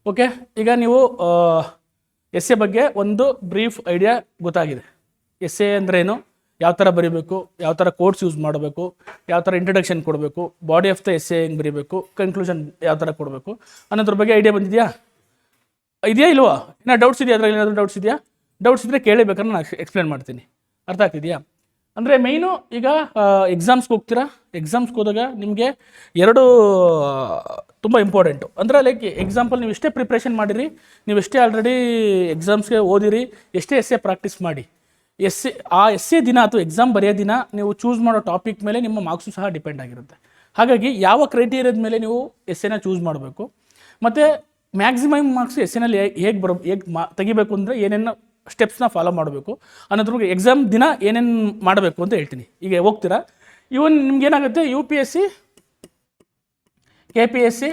Okay, ಈಗ ನೀವು S A ಬಗ್ಗೆ ಒಂದು ಬ್ರೀಫ್ ಐಡಿಯಾ ಗೊತ್ತಾಗಿದೆ. ಎಸ್ ಎ ಅಂದ್ರೇನು, ಯಾವ ಥರ ಬರೀಬೇಕು, ಯಾವ ಥರ ಕೋಡ್ಸ್ ಯೂಸ್ ಮಾಡಬೇಕು, ಯಾವ ಥರ ಇಂಟ್ರಡಕ್ಷನ್ ಕೊಡಬೇಕು, body of the essay ಹೆಂಗೆ ಬರೀಬೇಕು, ಕನ್ಕ್ಲೂಷನ್ ಯಾವ ಥರ ಕೊಡಬೇಕು ಅನ್ನೋದ್ರ ಬಗ್ಗೆ ಐಡಿಯಾ ಬಂದಿದೆಯಾ? ಇದೆಯಾ ಇಲ್ವಾ? ಇನ್ನೂ ಡೌಟ್ಸ್ ಇದೆಯಾ? ಅದರಲ್ಲಿ ಏನಾದರೂ ಡೌಟ್ಸ್ ಇದೆಯಾ? ಡೌಟ್ಸ್ ಇದ್ದರೆ ಕೇಳಬೇಕಾದ್ರೆ ನಾನು ಎಕ್ಸ್ಪ್ಲೇನ್ ಮಾಡ್ತೀನಿ. ಅರ್ಥ ಆಗ್ತಿದೆಯಾ? ಅಂದರೆ ಮೈನು ಈಗ ಎಕ್ಸಾಮ್ಸ್ಗೆ ಹೋಗ್ತೀರಾ, ಎಕ್ಸಾಮ್ಸ್ಗೆ ಹೋದಾಗ ನಿಮಗೆ ಎರಡು ತುಂಬ ಇಂಪಾರ್ಟೆಂಟು. ಅಂದರೆ ಲೈಕ್ ಎಕ್ಸಾಂಪಲ್, ನೀವು ಎಷ್ಟೇ ಪ್ರಿಪ್ರೇಷನ್ ಮಾಡಿರಿ, ನೀವು ಎಷ್ಟೇ ಆಲ್ರೆಡಿ ಎಕ್ಸಾಮ್ಸ್ಗೆ ಓದಿರಿ, ಎಷ್ಟೇ ಎಸ್ ಎ ಪ್ರಾಕ್ಟೀಸ್ ಮಾಡಿ, ಆ ಎಸ್ ಎ ದಿನ ಅಥವಾ ಎಕ್ಸಾಮ್ ಬರೆಯೋ ದಿನ ನೀವು ಚೂಸ್ ಮಾಡೋ ಟಾಪಿಕ್ ಮೇಲೆ ನಿಮ್ಮ ಮಾರ್ಕ್ಸು ಸಹ ಡಿಪೆಂಡ್ ಆಗಿರುತ್ತೆ. ಹಾಗಾಗಿ ಯಾವ ಕ್ರೈಟೀರಿಯಾದ ಮೇಲೆ ನೀವು ಎಸ್ ಎನ ಚೂಸ್ ಮಾಡಬೇಕು, ಮತ್ತು ಮ್ಯಾಕ್ಸಿಮಮ್ ಮಾರ್ಕ್ಸ್ ಎಸ್ ಎನಲ್ಲಿ ಹೇಗೆ ತೆಗಿಬೇಕು ಅಂದರೆ ಏನೇನು ಸ್ಟೆಪ್ಸ್ನ ಫಾಲೋ ಮಾಡಬೇಕು ಅನ್ನೋದ್ರ ಬಗ್ಗೆ ಎಕ್ಸಾಮ್ ದಿನ ಏನೇನು ಮಾಡಬೇಕು ಅಂತ ಹೇಳ್ತೀನಿ. ಈಗ ಹೋಗ್ತೀರಾ, ಇವನ್ ನಿಮ್ಗೇನಾಗುತ್ತೆ, U P S C, K P S C,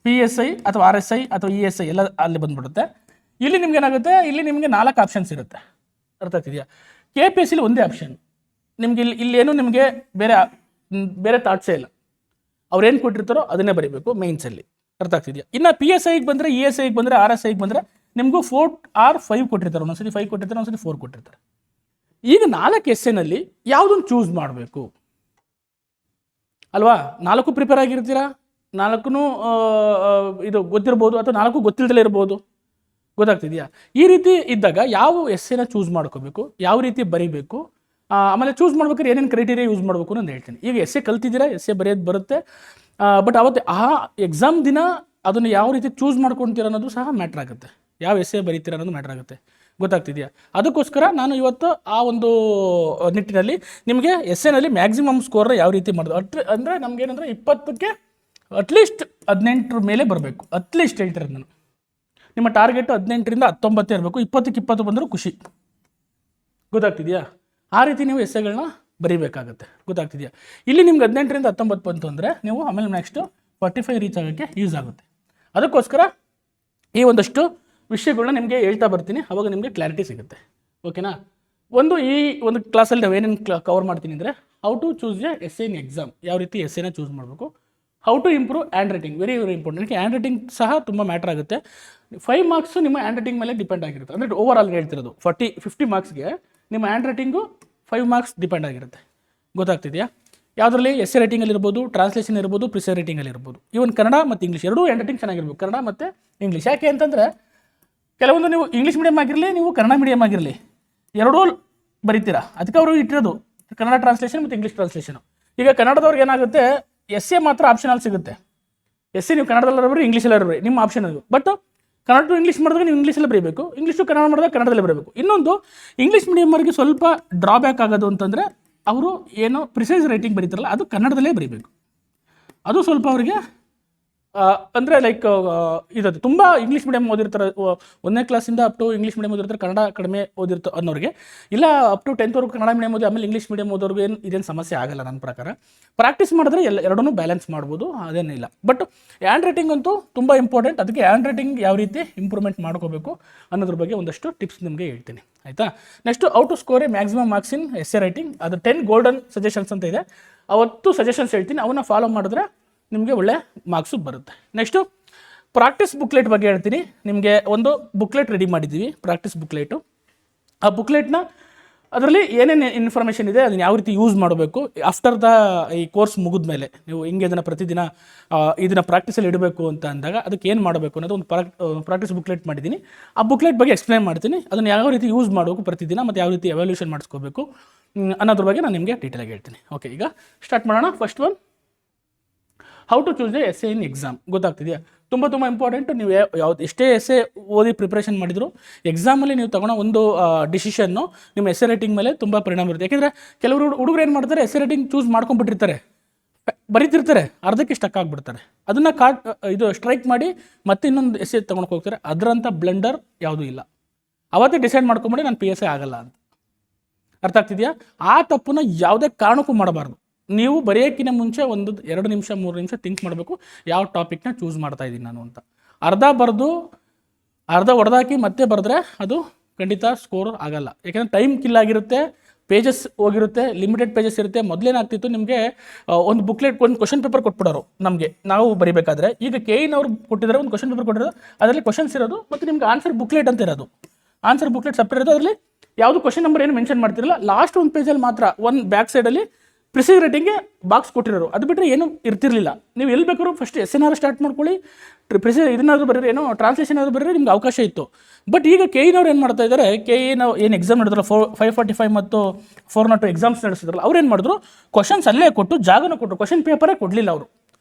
P S I ಅಥವಾ ಆರ್ ಎಸ್ ಐ ಅಥವಾ ಇ ಎಸ್ ಐ ಎಲ್ಲ ಅಲ್ಲಿ ಬಂದುಬಿಡುತ್ತೆ. ಇಲ್ಲಿ ನಿಮ್ಗೇನಾಗುತ್ತೆ, ಇಲ್ಲಿ ನಿಮಗೆ 4 ಆಪ್ಷನ್ಸ್ ಇರುತ್ತೆ. ಅರ್ಥ ಆಗ್ತಿದೆಯಾ? ಕೆ ಪಿ ಎಸ್ ಸಿಲಿ ಒಂದೇ ಆಪ್ಷನ್ ನಿಮ್ಗೆ. ಇಲ್ಲೇನು ನಿಮಗೆ ಬೇರೆ ಥಾಟ್ಸೇ ಇಲ್ಲ. ಅವ್ರೇನು ಕೊಟ್ಟಿರ್ತಾರೋ ಅದನ್ನೇ ಬರೀಬೇಕು ಮೈನ್ಸಲ್ಲಿ. ಅರ್ಥ ಆಗ್ತಿದೆಯಾ? ಇನ್ನು ಪಿ ಎಸ್ ಐಗೆ ಬಂದರೆ, ಇ ಎಸ್ ಐಗೆ ಬಂದರೆ, ಆರ್ ಎಸ್ ಐಗೆ ಬಂದರೆ ನಿಮಗೂ 4 or 5 ಕೊಟ್ಟಿರ್ತಾರೆ. ಒಂದೊಂದ್ಸತಿ 5 ಕೊಟ್ಟಿರ್ತಾರೆ, ಒಂದೊಂದ್ಸತಿ 4 ಕೊಟ್ಟಿರ್ತಾರೆ. ಈಗ 4 ಎಸ್ ಎನಲ್ಲಿ ಯಾವುದನ್ನು ಚೂಸ್ ಮಾಡಬೇಕು ಅಲ್ವಾ? 4 ಪ್ರಿಪೇರ್ ಆಗಿರ್ತೀರಾ, 4 ಇದು ಗೊತ್ತಿರ್ಬೋದು ಅಥವಾ 4 ಗೊತ್ತಿಲ್ಲದಲೇ ಇರ್ಬೋದು. ಗೊತ್ತಾಗ್ತಿದೆಯಾ? ಈ ರೀತಿ ಇದ್ದಾಗ ಯಾವ ಎಸ್ ಎನ ಚೂಸ್ ಮಾಡ್ಕೋಬೇಕು, ಯಾವ ರೀತಿ ಬರೀಬೇಕು, ಆಮೇಲೆ ಚೂಸ್ ಮಾಡ್ಬೇಕಾದ್ರೆ ಏನೇನು ಕ್ರೈಟೀರಿಯಾ ಯೂಸ್ ಮಾಡಬೇಕು ಅಂತ ಹೇಳ್ತೀನಿ. ಈಗ ಎಸ್ ಎ ಕಲ್ತಿದ್ದೀರಾ, ಎಸ್ ಎ ಬರೆಯೋದು ಬರುತ್ತೆ, ಬಟ್ ಅವತ್ತು ಆ ಎಕ್ಸಾಮ್ ದಿನ ಅದನ್ನು ಯಾವ ರೀತಿ ಚೂಸ್ ಮಾಡ್ಕೊಳ್ತೀರ ಅನ್ನೋದು ಸಹ ಮ್ಯಾಟ್ರ್ ಆಗುತ್ತೆ. ಯಾವ ಎಸ್ ಎ ಬರೀತೀರ ಅನ್ನೋದು ಮ್ಯಾಟ್ರ್ ಆಗುತ್ತೆ. ಗೊತ್ತಾಗ್ತಿದೆಯಾ? ಅದಕ್ಕೋಸ್ಕರ ನಾನು ಇವತ್ತು ಆ ಒಂದು ನಿಟ್ಟಿನಲ್ಲಿ ನಿಮಗೆ ಎಸ್ ಎನಲ್ಲಿ ಮ್ಯಾಕ್ಸಿಮಮ್ ಸ್ಕೋರ್ ಯಾವ ರೀತಿ ಮಾಡೋದು, ಅಂದರೆ ನಮಗೇನಂದರೆ 20ಕ್ಕೆ ಅಟ್ಲೀಸ್ಟ್ 18 ಮೇಲೆ ಬರಬೇಕು. ಅಟ್ಲೀಸ್ಟ್ ಹೇಳ್ತಿರೋದು ನಾನು. ನಿಮ್ಮ ಟಾರ್ಗೆಟ್ 18ರಿಂದ 19 ಇರಬೇಕು. 20ಕ್ಕೆ 20 ಬಂದರೂ ಖುಷಿ. ಗೊತ್ತಾಗ್ತಿದೆಯಾ? ಆ ರೀತಿ ನೀವು ಎಸ್ ಎಗಳನ್ನ ಬರೀಬೇಕಾಗತ್ತೆ. ಗೊತ್ತಾಗ್ತಿದೆಯಾ? ಇಲ್ಲಿ ನಿಮ್ಗೆ 18ರಿಂದ 19 ಬಂತು ಅಂದರೆ ನೀವು ಆಮೇಲೆ ನೆಕ್ಸ್ಟು 45 ರೀಚ್ ಆಗೋಕ್ಕೆ ಯೂಸ್ ಆಗುತ್ತೆ. ಅದಕ್ಕೋಸ್ಕರ ಈ ಒಂದಷ್ಟು ವಿಷಯಗಳನ್ನ ನಿಮಗೆ ಹೇಳ್ತಾ ಬರ್ತೀನಿ, ಅವಾಗ ನಿಮಗೆ ಕ್ಲಾರಿಟಿ ಸಿಗುತ್ತೆ. ಓಕೆನಾ? ಈ ಒಂದು ಕ್ಲಾಸಲ್ಲಿ ನಾವು ಏನೇನು ಕವರ್ ಮಾಡ್ತೀನಿ ಅಂದರೆ, how to choose a essay in exam, ಯಾವ ರೀತಿ ಎಸ್ ಎನ ಚೂಸ್ ಮಾಡಬೇಕು, how to improve handwriting, very important. Handwriting ಸಹ ತುಂಬ ಮ್ಯಾಟ್ರ್ ಆಗುತ್ತೆ. 5 ಮಾರ್ಕ್ಸು ನಿಮ್ಮ ಹ್ಯಾಂಡ್ ರೈಟಿಂಗ್ ಮೇಲೆ ಡಿಪೆಂಡ್ ಆಗಿರುತ್ತೆ. ಅಂದರೆ ಓವರ್ ಆಲ್ ಹೇಳ್ತಿರೋದು 50 ಮಾರ್ಕ್ಸ್ಗೆ ನಿಮ್ಮ ಹ್ಯಾಂಡ್ ರೈಟಿಂಗು 5 ಮಾರ್ಕ್ಸ್ ಡಿಪೆಂಡ್ ಆಗಿರುತ್ತೆ. ಗೊತ್ತಾಗ್ತಿದೆಯಾ? ಯಾವುದರಲ್ಲಿ ಎಸ್ ಎ ರೈಟಿಂಗಲ್ಲಿ ಇರ್ಬೋದು, ಟ್ರಾನ್ಸ್ಲೇಷನ್ ಇರ್ಬೋದು, ಪ್ರಿಸರ್ ರೈಟಿಂಗಲ್ಲಿ ಇರ್ಬೋದು. ಇವನ್ ಕನ್ನಡ ಮತ್ತು ಇಂಗ್ಲೀಷ್ ಎರಡೂ ಹ್ಯಾಂಡ್ ರೈಟಿಂಗ್ ಚೆನ್ನಾಗಿರ್ಬೇಕು, ಕನ್ನಡ ಮತ್ತು ಇಂಗ್ಲೀಷ್. ಯಾಕೆ ಅಂತಂದರೆ ಕೆಲವೊಂದು ನೀವು ಇಂಗ್ಲೀಷ್ ಮೀಡಿಯಮ್ ಆಗಿರಲಿ, ನೀವು ಕನ್ನಡ ಮೀಡಿಯಮ್ ಆಗಿರಲಿ, ಎರಡೂ ಬರೀತೀರಾ. ಅದಕ್ಕೆ ಅವರು ಇಟ್ಟಿರೋದು ಕನ್ನಡ ಟ್ರಾನ್ಸ್ಲೇಷನ್ ಮತ್ತು ಇಂಗ್ಲೀಷ್ ಟ್ರಾನ್ಸ್ಲೇಷನು. ಈಗ ಕನ್ನಡದವ್ರಿಗೆ ಏನಾಗುತ್ತೆ, ಎಸ್ ಎ ಮಾತ್ರ ಆಪ್ಷನಲ್ ಸಿಗುತ್ತೆ. ಎಸ್ ಎ ನೀವು ಕನ್ನಡದಲ್ಲಿ ಬರೀ, ಇಂಗ್ಲೀಷಲ್ಲಿ ಬರೀ, ನಿಮ್ಮ ಆಪ್ಷನ್ ಅದು. ಬಟ್ ಕನ್ನಡ ಟು ಇಂಗ್ಲೀಷ್ ಮಾಡಿದಾಗ ನೀವು ಇಂಗ್ಲೀಷಲ್ಲೇ ಬರೀಬೇಕು, ಇಂಗ್ಲೀಷ್ ಟು ಕನ್ನಡ ಮಾಡಿದಾಗ ಕನ್ನಡದಲ್ಲೇ ಬರಬೇಕು. ಇನ್ನೊಂದು ಇಂಗ್ಲೀಷ್ ಮೀಡಿಯಮ್ವರೆಗೆ ಸ್ವಲ್ಪ ಡ್ರಾಬ್ಯಾಕ್ ಆಗೋದು ಅಂತಂದರೆ, ಅವರು ಏನೋ ಪ್ರಿಸೈಸ್ ರೈಟಿಂಗ್ ಬರೀತಾರಲ್ಲ ಅದು ಕನ್ನಡದಲ್ಲೇ ಬರೀಬೇಕು. ಅದು ಸ್ವಲ್ಪ ಅವರಿಗೆ ಅಂದರೆ ಲೈಕ್ ಇದದು ತುಂಬ ಇಂಗ್ಲೀಷ್ ಮೀಡಿಯಮ್ ಓದಿರ್ತಾರೆ, 1ನೇ ಕ್ಲಾಸಿಂದ ಅಪ್ ಟು ಇಂಗ್ಲೀಷ್ ಮೀಡಿಯಮ್ ಓದಿರ್ತಾರೆ, ಕನ್ನಡ ಕಡಿಮೆ ಓದಿರ್ತಾರೆ ಅನ್ನೋರಿಗೆ, ಇಲ್ಲ up to 10th Kannada medium ಓದಿ ಆಮೇಲೆ ಇಂಗ್ಲೀಷ್ ಮೀಡಿಯಮ್ ಓದೋರ್ಗೆ ಇದೇನು ಸಮಸ್ಯೆ ಆಗಲ್ಲ. ನನ್ನ ಪ್ರಕಾರ ಪ್ರಾಕ್ಟೀಸ್ ಮಾಡಿದ್ರೆ ಎರಡನ್ನೂ ಬ್ಯಾಲೆನ್ಸ್ ಮಾಡ್ಬೋದು, ಅದೇನಿಲ್ಲ. ಬಟ್ ಹ್ಯಾಂಡ್ ರೈಟಿಂಗ್ ಅಂತೂ ತುಂಬ ಇಂಪಾರ್ಟೆಂಟ್. ಅದಕ್ಕೆ ಹ್ಯಾಂಡ್ ರೈಟಿಂಗ್ ಯಾವ ರೀತಿ ಇಂಪ್ರೂವ್ಮೆಂಟ್ ಮಾಡ್ಕೋಬೇಕು ಅನ್ನೋದ್ರ ಬಗ್ಗೆ ಒಂದಷ್ಟು ಟಿಪ್ಸ್ ನಿಮಗೆ ಹೇಳ್ತೀನಿ, ಆಯಿತಾ? Next how to score a maximum marks in essay writing, ಅದು 10 ಗೋಲ್ಡನ್ ಸಜೆಷನ್ಸ್ ಅಂತ ಇದೆ. ಅವತ್ತು ಸಜೆಷನ್ಸ್ ಹೇಳ್ತೀನಿ, ಅವನ್ನ ಫಾಲೋ ಮಾಡಿದ್ರೆ ನಿಮಗೆ ಒಳ್ಳೆ ಮಾರ್ಕ್ಸು ಬರುತ್ತೆ. ನೆಕ್ಸ್ಟು ಪ್ರಾಕ್ಟೀಸ್ ಬುಕ್ಲೆಟ್ ಬಗ್ಗೆ ಹೇಳ್ತೀನಿ. ನಿಮಗೆ ಒಂದು ಬುಕ್ಲೆಟ್ ರೆಡಿ ಮಾಡಿದ್ದೀವಿ, ಪ್ರಾಕ್ಟೀಸ್ ಬುಕ್ಲೆಟು. ಆ ಬುಕ್ಲೆಟ್ನ ಅದರಲ್ಲಿ ಏನೇನು ಇನ್ಫಾರ್ಮೇಷನ್ ಇದೆ, ಅದನ್ನು ಯಾವ ರೀತಿ ಯೂಸ್ ಮಾಡಬೇಕು ಆಫ್ಟರ್ ಈ ಕೋರ್ಸ್ ಮುಗಿದ ಮೇಲೆ, ನೀವು ಹಿಂಗೆ ಇದನ್ನು ಪ್ರತಿದಿನ ಇದನ್ನು ಪ್ರಾಕ್ಟೀಸಲ್ಲಿ ಇಡಬೇಕು ಅಂತ ಅಂದಾಗ ಅದಕ್ಕೆ ಏನು ಮಾಡಬೇಕು ಅನ್ನೋದು ಒಂದು ಪ್ರಾಕ್ಟೀಸ್ ಬುಕ್ಲೆಟ್ ಮಾಡಿದ್ದೀನಿ. ಆ ಬುಕ್ಲೆಟ್ ಬಗ್ಗೆ ಎಕ್ಸ್ಪ್ಲೇನ್ ಮಾಡ್ತೀನಿ, ಅದನ್ನು ಯಾವ ರೀತಿ ಯೂಸ್ ಮಾಡಬೇಕು ಪ್ರತಿದಿನ, ಮತ್ತು ಯಾವ ರೀತಿ ಎವ್ಯಾಲ್ಯೂಷನ್ ಮಾಡಿಸ್ಕೋಬೇಕು ಅನ್ನೋದ್ರ ಬಗ್ಗೆ ನಾನು ನಿಮಗೆ ಡೀಟೇಲಾಗಿ ಹೇಳ್ತೀನಿ. ಓಕೆ, ಈಗ ಸ್ಟಾರ್ಟ್ ಮಾಡೋಣ. First one, how to choose a essay in exam. ಗೊತ್ತಾಗ್ತಿದೆಯಾ? ತುಂಬ ಇಂಪಾರ್ಟೆಂಟ್. ನೀವು ಎಷ್ಟೇ ಎಸ್ ಎ ಓದಿ ಪ್ರಿಪ್ರೇಷನ್ ಮಾಡಿದ್ರು, ಎಕ್ಸಾಮಲ್ಲಿ ನೀವು ತಗೊಳ್ಳೋ ಒಂದು ಡಿಸಿಷನ್ನು ನಿಮ್ಮ ಎಸ್ ಎ ರೈಟಿಂಗ್ ಮೇಲೆ ತುಂಬ ಪರಿಣಾಮ ಇರುತ್ತೆ. ಯಾಕೆಂದರೆ ಕೆಲವರು ಹುಡುಗರು ಏನು ಮಾಡ್ತಾರೆ, ಎಸ್ ಎ ರೈಟಿಂಗ್ ಚೂಸ್ ಮಾಡ್ಕೊಂಡ್ಬಿಟ್ಟಿರ್ತಾರೆ, ಬರೀತಿರ್ತಾರೆ, ಅರ್ಧಕ್ಕೆ ಸ್ಟಕ್ ಆಗಿಬಿಡ್ತಾರೆ. ಅದನ್ನು ಇದು ಸ್ಟ್ರೈಕ್ ಮಾಡಿ ಮತ್ತೆ ಇನ್ನೊಂದು ಎಸ್ ಎ ತೊಗೊಂಡು ಹೋಗ್ತಾರೆ. ಅದರಂಥ ಬ್ಲೆಂಡರ್ ಯಾವುದೂ ಇಲ್ಲ. ಅವತ್ತೇ ಡಿಸೈಡ್ ಮಾಡ್ಕೊಂಬಿಡಿ ನಾನು PSI ಆಗಲ್ಲ ಅಂತ. ಅರ್ಥ ಆಗ್ತಿದೆಯಾ? ಆ ತಪ್ಪನ್ನ ಯಾವುದೇ ಕಾರಣಕ್ಕೂ ಮಾಡಬಾರ್ದು. ನೀವು ಬರೆಯೋಕ್ಕಿಂತ ಮುಂಚೆ 1-2 ನಿಮಿಷ 3 ನಿಮಿಷ ಥಿಂಕ್ ಮಾಡಬೇಕು, ಯಾವ ಟಾಪಿಕ್ನ ಚೂಸ್ ಮಾಡ್ತಾ ಇದ್ದೀನಿ ನಾನು ಅಂತ. ಅರ್ಧ ಹೊಡೆದಾಕಿ ಮತ್ತೆ ಬರೆದ್ರೆ ಅದು ಖಂಡಿತ ಸ್ಕೋರ್ ಆಗಲ್ಲ. ಯಾಕೆಂದರೆ ಟೈಮ್ ಕಿಲ್ ಆಗಿರುತ್ತೆ, ಪೇಜಸ್ ಹೋಗಿರುತ್ತೆ, ಲಿಮಿಟೆಡ್ ಪೇಜಸ್ ಇರುತ್ತೆ. ಮೊದಲೇನಾಗ್ತಿತ್ತು ನಿಮಗೆ ಒಂದು ಬುಕ್ಲೆಟ್, ಒಂದು ಕ್ವಶನ್ ಪೇಪರ್ ಕೊಟ್ಬಿಡೋರು ನಮಗೆ ನಾವು ಬರೀಬೇಕಾದ್ರೆ. ಈಗ KEನವ್ರು ಕೊಟ್ಟಿದ್ದಾರೆ, ಒಂದು ಕ್ವಶನ್ ಪೇಪರ್ ಕೊಟ್ಟಿರೋದು, ಅದರಲ್ಲಿ ಕ್ವಶನ್ಸ್ ಇರೋದು ಮತ್ತು ನಿಮ್ಗೆ ಆನ್ಸರ್ ಬುಕ್ಲೆಟ್ ಅಂತ ಇರೋದು. ಆನ್ಸರ್ ಬುಕ್ಲೆಟ್ ಸಪ್ರೇಟ್ ಇರೋದು, ಅದರಲ್ಲಿ ಯಾವುದು ಕ್ವಶನ್ ನಂಬರ್ ಏನು ಮೆನ್ಷನ್ ಮಾಡ್ತಿರಲ್ಲ, ಲಾಸ್ಟ್ ಒಂದು ಪೇಜಲ್ಲಿ ಮಾತ್ರ ಒಂದು ಬ್ಯಾಕ್ ಸೈಡಲ್ಲಿ ಪ್ರಿಸೈಸ್ ರೇಟಿಂಗ್ಗೆ ಬಾಕ್ಸ್ ಕೊಟ್ಟಿರೋರು. ಅದು ಬಿಟ್ಟರೆ ಏನೂ ಇರ್ತಿರ್ಲಿಲ್ಲ. ನೀವು ಎಲ್ಲಿ ಬೇಕಾದ್ರೂ ಫಸ್ಟ್ SNR ಸ್ಟಾರ್ಟ್ ಮಾಡ್ಕೊಳ್ಳಿ, ಪ್ರಿಸೈಸ್ ಇದನ್ನಾದರೂ ಬರೀರಿ, ಏನೋ ಟ್ರಾನ್ಸ್ಲೇಷನ್ ಆದರೂ ಬರೀರಿ, ನಿಮ್ಗೆ ಅವಕಾಶ ಇತ್ತು. ಬಟ್ ಈಗ KEನವ್ರು ಏನು ಮಾಡ್ತಾ ಇದ್ದಾರೆ, KEನವ್ರು ಏನು ಎಕ್ಸಾಮ್ ನಡೆದ್ರಲ್ಲ 545 ಮತ್ತು 402 ಎಕ್ಸಾಮ್ಸ್ ನಡೆಸಿದ್ರಲ್ಲ, ಅವ್ರು ಏನು ಮಾಡಿದ್ರು, ಕ್ವಶನ್ಸ್ ಅಲ್ಲೇ ಕೊಟ್ಟು ಜಾಗನೂ ಕೊಟ್ಟರು, ಕ್ವಶನ್ ಪೇಪರೇ ಕೊಡಲಿಲ್ಲ ಅವರು.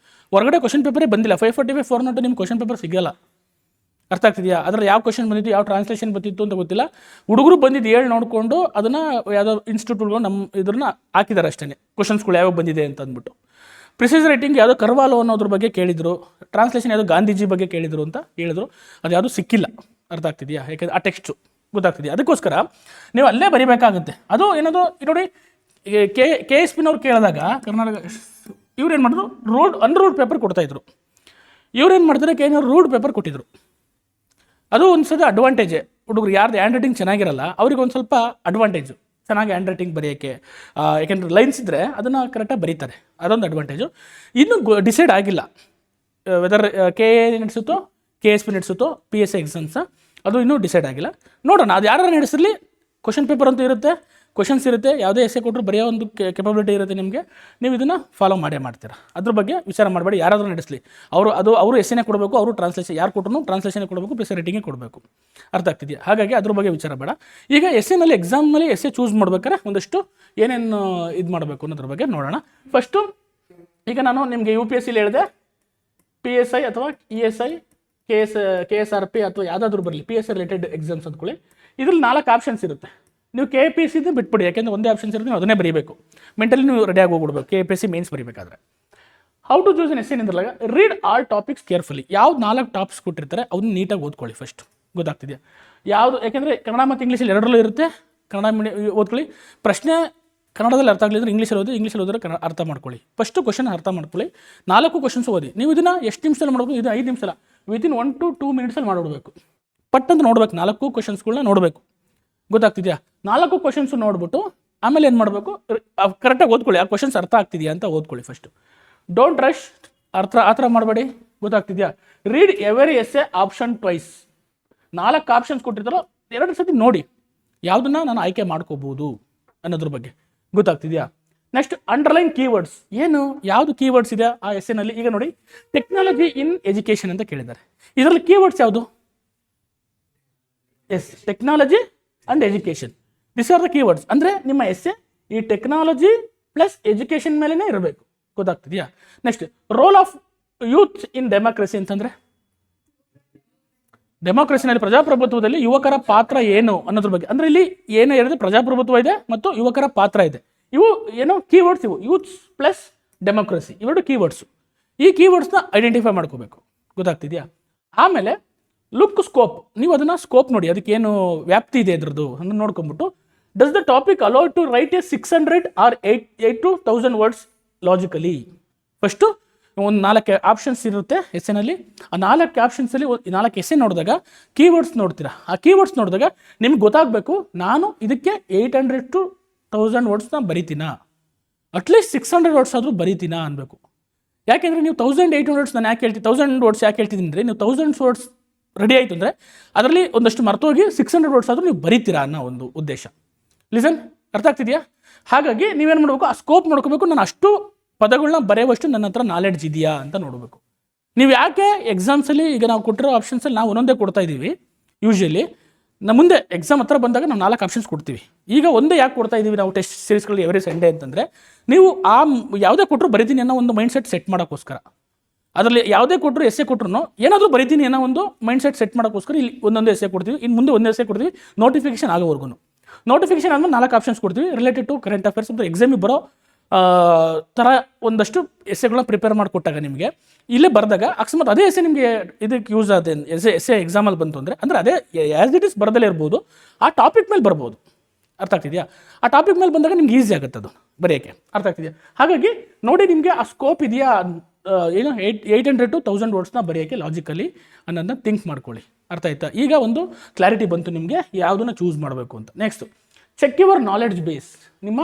ಹೊರಗಡೆ ಕ್ವಶನ್ ಪೇಪರೇ ಬಂದಿಲ್ಲ. 545 402 ನಿಮ್ಗೆ ಕ್ವಶನ್ ಪೇಪರ್ ಸಿಗಲ್ಲ. ಅರ್ಥ ಆಗ್ತಿದೆಯಾ? ಅದರಲ್ಲಿ ಯಾವ ಕ್ವಶನ್ ಬಂದಿತ್ತು, ಯಾವ ಟ್ರಾನ್ಸ್ಲೇಷನ್ ಬಂದಿತ್ತು ಅಂತ ಗೊತ್ತಿಲ್ಲ. ಹುಡುಗರು ಬಂದಿದ್ದು ಹೇಳಿ ನೋಡಿಕೊಂಡು ಅದನ್ನು ಯಾವುದೋ ಇನ್ಸ್ಟಿಟ್ಯೂಟ್ಗಳು ನಮ್ಮ ಇದನ್ನ ಹಾಕಿದ್ದಾರೆ ಅಷ್ಟೇ, ಕ್ವಶನ್ಸ್ಗಳು ಯಾವಾಗ ಬಂದಿದೆ ಅಂತ ಅಂದ್ಬಿಟ್ಟು. ಪ್ರಿಸೈಸ್ ರೈಟಿಂಗ್ ಯಾವುದೋ ಕರ್ವಾಲೋ ಅನ್ನೋದ್ರ ಬಗ್ಗೆ ಕೇಳಿದರು, ಟ್ರಾನ್ಸ್ಲೇಷನ್ ಯಾವುದೋ ಗಾಂಧೀಜಿ ಬಗ್ಗೆ ಕೇಳಿದರು ಅಂತ ಹೇಳಿದ್ರು, ಅದು ಯಾವುದೂ ಸಿಕ್ಕಿಲ್ಲ. ಅರ್ಥ ಆಗ್ತಿದೆಯಾ? ಯಾಕೆಂದರೆ ಆ ಟೆಕ್ಸ್ಟು ಗೊತ್ತಾಗ್ತಿದೆಯಾ? ಅದಕ್ಕೋಸ್ಕರ ನೀವು ಅಲ್ಲೇ ಬರೀಬೇಕಾಗುತ್ತೆ. ಅದು ಏನದು ನೋಡಿ, KSPನವ್ರು ಕೇಳಿದಾಗ ಕರ್ನಾಟಕ ಇವ್ರು ಏನು ಮಾಡಿದ್ರು, ಅನ್ರೂಲ್ಡ್ ಪೇಪರ್ ಕೊಡ್ತಾಯಿದ್ರು. ಇವ್ರು ಏನು ಮಾಡ್ತಾರೆ, KEನವ್ರು ರೂಲ್ಡ್ ಪೇಪರ್ ಕೊಟ್ಟಿದ್ರು. ಅದು ಒಂದು ಸಲ ಅಡ್ವಾಂಟೇಜೇ. ಹುಡುಗರು ಯಾರ್ದು ಹ್ಯಾಂಡ್ ರೈಟಿಂಗ್ ಚೆನ್ನಾಗಿರಲ್ಲ ಅವ್ರಿಗೆ ಒಂದು ಸ್ವಲ್ಪ ಅಡ್ವಾಂಟೇಜು, ಚೆನ್ನಾಗಿ ಹ್ಯಾಂಡ್ ರೈಟಿಂಗ್ ಬರೆಯೋಕ್ಕೆ. ಯಾಕೆಂದರೆ ಲೈನ್ಸ್ ಇದ್ದರೆ ಅದನ್ನು ಕರೆಕ್ಟಾಗಿ ಬರೀತಾರೆ, ಅದೊಂದು ಅಡ್ವಾಂಟೇಜು. ಇನ್ನೂ ಡಿಸೈಡ್ ಆಗಿಲ್ಲ ವೆದರ್ KE ನಡೆಸುತ್ತೋ KSP ನಡೆಸುತ್ತೋ PSI ಎಕ್ಸಾಮ್ಸ, ಅದು ಇನ್ನೂ ಡಿಸೈಡ್ ಆಗಿಲ್ಲ. ನೋಡೋಣ, ಅದು ಯಾರು ನಡೆಸಿರಲಿ, ಕ್ವಶನ್ ಪೇಪರ್ ಅಂತೂ ಇರುತ್ತೆ, ಕ್ವಶನ್ಸ್ ಇರುತ್ತೆ, ಯಾವುದೇ ಎಸ್ಸೆ ಕೊಟ್ಟರು ಬರೆಯೋ ಒಂದು ಕೆಪಬಿಲಿಟಿ ಇರುತ್ತೆ ನಿಮಗೆ. ನೀವು ಇದನ್ನು ಫಾಲೋ ಮಾಡ್ತೀರಾ. ಅದ್ರ ಬಗ್ಗೆ ವಿಚಾರ ಮಾಡಬೇಡಿ, ಯಾರಾದರೂ ನಡೆಸಲಿ, ಅವರು ಎಸ್ಸೆನೇ ಕೊಡಬೇಕು, ಅವರು ಟ್ರಾನ್ಸ್ಲೇಷನ್ ಯಾರು ಕೊಟ್ಟರು ಟ್ರಾನ್ಸ್ಲೇಷನ್ ಕೊಡಬೇಕು, ಪ್ಲಸ್ ರೇಟಿಂಗೇ ಕೊಡಬೇಕು. ಅರ್ಥ ಆಗ್ತಿದೆಯಾ? ಹಾಗಾಗಿ ಅದ್ರ ಬಗ್ಗೆ ವಿಚಾರ ಬೇಡ. ಈಗ ಎಸ್ಸೆನಲ್ಲಿ ಎಕ್ಸಾಮ್ನಲ್ಲಿ ಎಸ್ಸೆ ಚೂಸ್ ಮಾಡ್ಬೇಕಾದ್ರೆ ಒಂದಷ್ಟು ಏನೇನು ಇದು ಮಾಡಬೇಕು ಅನ್ನೋದ್ರ ಬಗ್ಗೆ ನೋಡೋಣ. ಫಸ್ಟು ಈಗ ನಾನು ನಿಮಗೆ UPSCಲಿ ಹೇಳಿದೆ, PSI ಅಥವಾ ESI KSRP ಅಥವಾ ಯಾವುದಾದ್ರೂ ಬರಲಿ, PSI ರಿಲೇಟೆಡ್ ಎಕ್ಸಾಮ್ಸ್ ಅಂದ್ಕೊಳ್ಳಿ. ಇದ್ರಲ್ಲಿ 4 ಆಪ್ಷನ್ಸ್ ಇರುತ್ತೆ. ನೀವು KPSC ಬಿಟ್ಬಿಡಿ, ಯಾಕೆಂದರೆ ಒಂದೇ ಆಪ್ಷನ್ಸ್ ಇರುತ್ತೆ, ನೀವು ಅದನ್ನೇ ಬರೀಬೇಕು. ಮೆಂಟಲಿ ನೀವು ರೆಡಿಯಾಗಿ ಹೋಗ್ಬಿಡ್ಬೇಕು KPSC ಮೇನ್ಸ್ ಬರೀಬೇಕಾದ್ರೆ. How to choose an essay ನಿಂದ್ರಲ್ಲ, ರೀಡ್ ಆಲ್ ಟಾಪಿಕ್ಸ್ ಕೇರ್ಫುಲಿ. ಯಾವ್ದು 4 ಟಾಪಿಕ್ಸ್ ಕೊಟ್ಟಿರ್ತಾರೆ ಅದನ್ನ ನೀಟಾಗಿ ಓದ್ಕೊಳ್ಳಿ ಫಸ್ಟ್. ಗೊತ್ತಾಗ್ತಿದೆಯಾ? ಯಾವುದು, ಯಾಕೆಂದರೆ ಕನ್ನಡ ಮತ್ತು ಇಂಗ್ಲೀಷಲ್ಲಿ ಎರಡರಲ್ಲೂ ಇರುತ್ತೆ. ಕನ್ನಡ ಮೀಡಿಯಂ ಓದ್ಕೊಳ್ಳಿ. ಪ್ರಶ್ನೆ ಕನ್ನಡದಲ್ಲಿ ಅರ್ಥ ಆಗಲಿದ್ರೆ ಇಂಗ್ಲೀಷಲ್ಲಿ ಓದಿದ್ರೆ ಅರ್ಥ ಮಾಡ್ಕೊಳ್ಳಿ. ಫಸ್ಟು ಕ್ವಶನ್ ಅರ್ಥ ಮಾಡ್ಕೊಳ್ಳಿ. 4 ಕ್ವಶನ್ಸ್ ಓದಿ. ನೀವು ಇದನ್ನು ಎಷ್ಟು ನಿಮಿಷದಲ್ಲಿ ಮಾಡಬೇಕು, ಇದು 5 ನಿಮಿಷ, ವಿತಿನ್ 1 to 2 ಮಿನಿಟ್ಸಲ್ಲಿ ಮಾಡಿಬಿಡ್ಬೇಕು. ಪಟ್ಟಂತ ನೋಡ್ಬೇಕು, 4 ಕ್ವಶನ್ಸ್ಗಳನ್ನ ನೋಡಬೇಕು. ಗೊತ್ತಾಗ್ತಿದೆಯಾ? 4 ಕ್ವಶನ್ಸು ನೋಡ್ಬಿಟ್ಟು ಆಮೇಲೆ ಏನು ಮಾಡಬೇಕು, ಕರೆಕ್ಟಾಗಿ ಓದ್ಕೊಳ್ಳಿ. ಆ ಕ್ವಶನ್ಸ್ ಅರ್ಥ ಆಗ್ತಿದೆಯಾ ಅಂತ ಓದ್ಕೊಳ್ಳಿ ಫಸ್ಟು. ಡೋಂಟ್ ರಶ್, ಆ ಥರ ಮಾಡಬೇಡಿ. ಗೊತ್ತಾಗ್ತಿದೆಯಾ? Read every essay option twice. 4 options ಕೊಟ್ಟಿರ್ತಾರೋ 2 ಸತಿ ನೋಡಿ, ಯಾವುದನ್ನ ನಾನು ಆಯ್ಕೆ ಮಾಡ್ಕೋಬೋದು ಅನ್ನೋದ್ರ ಬಗ್ಗೆ. ಗೊತ್ತಾಗ್ತಿದೆಯಾ? Next underline keywords. ಯಾವುದು ಕೀವರ್ಡ್ಸ್ ಇದೆ ಆ ಎಸ್ಸೆನಲ್ಲಿ? ಈಗ ನೋಡಿ, ಟೆಕ್ನಾಲಜಿ ಇನ್ ಎಜುಕೇಷನ್ ಅಂತ ಕೇಳಿದ್ದಾರೆ. ಇದರಲ್ಲಿ ಕೀವರ್ಡ್ಸ್ ಯಾವುದು? Technology and education, this are the keywords. ಅಂದರೆ ನಿಮ್ಮ ಎಸ್ಸೆ ಈ ಟೆಕ್ನಾಲಜಿ ಪ್ಲಸ್ ಎಜುಕೇಷನ್ ಮೇಲೇ ಇರಬೇಕು. ಗೊತ್ತಾಗ್ತಿದೆಯಾ? Next role of youth in democracy ಅಂತಂದರೆ, ಡೆಮೋಕ್ರಸಿನಲ್ಲಿ ಪ್ರಜಾಪ್ರಭುತ್ವದಲ್ಲಿ ಯುವಕರ ಪಾತ್ರ ಏನು ಅನ್ನೋದ್ರ ಬಗ್ಗೆ. ಅಂದರೆ ಇಲ್ಲಿ ಏನು ಹೇಳಿದ್ರೆ ಪ್ರಜಾಪ್ರಭುತ್ವ ಇದೆ ಮತ್ತು ಯುವಕರ ಪಾತ್ರ ಇದೆ. ಇವು ಕೀವರ್ಡ್ಸ್. ಇವು ಯೂತ್ಸ್ ಪ್ಲಸ್ ಡೆಮೋಕ್ರಸಿ, ಇವೆರಡು ಕೀವರ್ಡ್ಸು. ಈ ಕೀವರ್ಡ್ಸ್ನ ಐಡೆಂಟಿಫೈ ಮಾಡ್ಕೋಬೇಕು. ಗೊತ್ತಾಗ್ತಿದೆಯಾ? ಆಮೇಲೆ ಲುಕ್ ಸ್ಕೋಪ್. ನೀವು ಅದನ್ನು ಸ್ಕೋಪ್ ನೋಡಿ, ಅದಕ್ಕೇನು ವ್ಯಾಪ್ತಿ ಇದೆ ಅದರದ್ದು ಅದನ್ನು ನೋಡ್ಕೊಂಬಿಟ್ಟು, does the topic allow to write 600 or 8 to 1000 words logically. First ಒಂದು 4 ಆಪ್ಷನ್ಸ್ ಇರುತ್ತೆ ಎಸ್ಸೆನಲ್ಲಿ. ಆ 4 ಆಪ್ಷನ್ಸಲ್ಲಿ 4 ಎಸ್ಸೆ ನೋಡಿದಾಗ ಕೀವರ್ಡ್ಸ್ ನೋಡ್ತೀರಾ. ಆ ಕೀವರ್ಡ್ಸ್ ನೋಡಿದಾಗ ನಿಮ್ಗೆ ಗೊತ್ತಾಗಬೇಕು, ನಾನು ಇದಕ್ಕೆ 800 to 1000 ವರ್ಡ್ಸ್ನ ಬರಿತೀನಾ, ಅಟ್ಲೀಸ್ಟ್ 600 ವರ್ಡ್ಸ್ ಆದರೂ ಬರಿತೀನಾ ಅನ್ಬೇಕು. ಯಾಕೆಂದರೆ ನೀವು 1800 ವರ್ಡ್ಸ್ ನಾನು ಯಾಕೆ ಹೇಳ್ತೀನಿ, 1000 ವರ್ಡ್ಸ್ ಯಾಕೆ ಹೇಳ್ತಿದ್ದೀನಿ ಅಂದರೆ, ನೀವು 1000 ವರ್ಡ್ಸ್ ರೆಡಿ ಆಯಿತು ಅಂದರೆ ಅದರಲ್ಲಿ ಒಂದಷ್ಟು ಮರ್ತೋಗಿ 600 ವರ್ಡ್ಸ್ ಆದರೂ ನೀವು ಬರೀತೀರಾ ಅನ್ನೋ ಒಂದು ಉದ್ದೇಶ. ಲಿಸನ್, ಅರ್ಥ ಆಗ್ತಿದೆಯಾ? ಹಾಗಾಗಿ ನೀವೇನು ಮಾಡಬೇಕು, ಆ ಸ್ಕೋಪ್ ನೋಡ್ಕೋಬೇಕು. ನಾನು ಅಷ್ಟು ಪದಗಳನ್ನ ಬರೆಯುವಷ್ಟು ನನ್ನ ಹತ್ರ ನಾಲೆಡ್ಜ್ ಇದೆಯಾ ಅಂತ ನೋಡಬೇಕು. ನೀವು ಯಾಕೆ ಎಕ್ಸಾಮ್ಸಲ್ಲಿ ಈಗ ನಾವು ಕೊಟ್ಟಿರೋ ಆಪ್ಷನ್ಸಲ್ಲಿ ನಾವು ಒಂದೊಂದೇ ಕೊಡ್ತಾ ಇದ್ದೀವಿ. ಯೂಶ್ವಲಿ ಮುಂದೆ ಎಕ್ಸಾಮ್ ಹತ್ರ ಬಂದಾಗ ನಾವು 4 ಆಪ್ಷನ್ಸ್ ಕೊಡ್ತೀವಿ. ಈಗ ಒಂದೇ ಯಾಕೆ ಕೊಡ್ತಾ ಇದ್ದೀವಿ ನಾವು ಟೆಸ್ಟ್ ಸೀರೀಸ್ಗಳು ಎವ್ರಿ ಸಂಡೇ ಅಂತಂದರೆ, ನೀವು ಆ ಯಾವುದೇ ಕೊಟ್ಟರು ಬರಿತೀನಿ ಅನ್ನೋ ಒಂದು ಮೈಂಡ್ ಸೆಟ್ ಸೆಟ್ ಮಾಡೋಕ್ಕೋಸ್ಕರ. ಅದರಲ್ಲಿ ಯಾವುದೇ ಕೊಟ್ಟರು ಎಸ್ಸೆ ಕೊಟ್ಟರು ಏನಾದರೂ ಬರಿತೀನಿ ಅನ್ನೋ ಒಂದು ಮೈಂಡ್ ಸೆಟ್ ಸೆಟ್ ಮಾಡೋಕ್ಕೋಸ್ಕರ ಇಲ್ಲಿ ಒಂದೊಂದು ಎಸ್ಸೆ ಕೊಡ್ತೀವಿ. ಇನ್ನು ಮುಂದೆ ಒಂದು ಎಸ್ಸೆ ಕೊಡ್ತೀವಿ ನೋಟಿಫಿಕೇಶನ್ ಆಗೋವರೆಗೂ. ನೋಟಿಫಿಕೇಶನ್ ಆದಮೇಲೆ 4 ಆಪ್ಷನ್ಸ್ ಕೊಡ್ತೀವಿ ರಿಲೇಟೆಡ್ ಟು ಕರೆಂಟ್ ಅಫೇರ್ಸ್ ಅಂತ ಎಕ್ಸಾಮಿಗೆ ಬರೋ ಥರ ಒಂದಷ್ಟು ಎಸ್ಸೆಗಳನ್ನ ಪ್ರಿಪೇರ್ ಮಾಡಿಕೊಟ್ಟಾಗ ನಿಮಗೆ ಇಲ್ಲೇ ಬರೆದಾಗ ಅಕಸ್ಮಾತ್ ಅದೇ ಎಸ್ಸೆ ನಿಮಗೆ ಇದಕ್ಕೆ ಯೂಸ್ ಆದ ಎಸ್ಸೆ ಎಕ್ಸಾಮಲ್ಲಿ ಬಂತು ಅಂದರೆ ಅದೇ ಆ್ಯಸ್ ಇಟ್ ಇಸ್ ಬರದಲ್ಲೇ ಇರ್ಬೋದು, ಆ ಟಾಪಿಕ್ ಮೇಲೆ ಬರ್ಬೋದು. ಅರ್ಥ ಆಗ್ತಿದೆಯಾ? ಆ ಟಾಪಿಕ್ ಮೇಲೆ ಬಂದಾಗ ನಿಮ್ಗೆ ಈಸಿ ಆಗುತ್ತೆ ಅದು ಬರೆಯೋಕ್ಕೆ. ಅರ್ಥ ಆಗ್ತಿದೆಯಾ? ಹಾಗಾಗಿ ನೋಡಿ, ನಿಮಗೆ ಆ ಸ್ಕೋಪ್ ಇದೆಯಾ, 800 to 1000 ವರ್ಡ್ಸ್ನ ಬರೆಯೋಕ್ಕೆ ಲಾಜಿಕಲಿ ಅನ್ನೋದನ್ನ ಥಿಂಕ್ ಮಾಡ್ಕೊಳ್ಳಿ. ಅರ್ಥ ಆಯ್ತಾ? ಈಗ ಒಂದು ಕ್ಲಾರಿಟಿ ಬಂತು ನಿಮಗೆ ಯಾವುದನ್ನ ಚೂಸ್ ಮಾಡಬೇಕು ಅಂತ. Next check your knowledge base. ನಿಮ್ಮ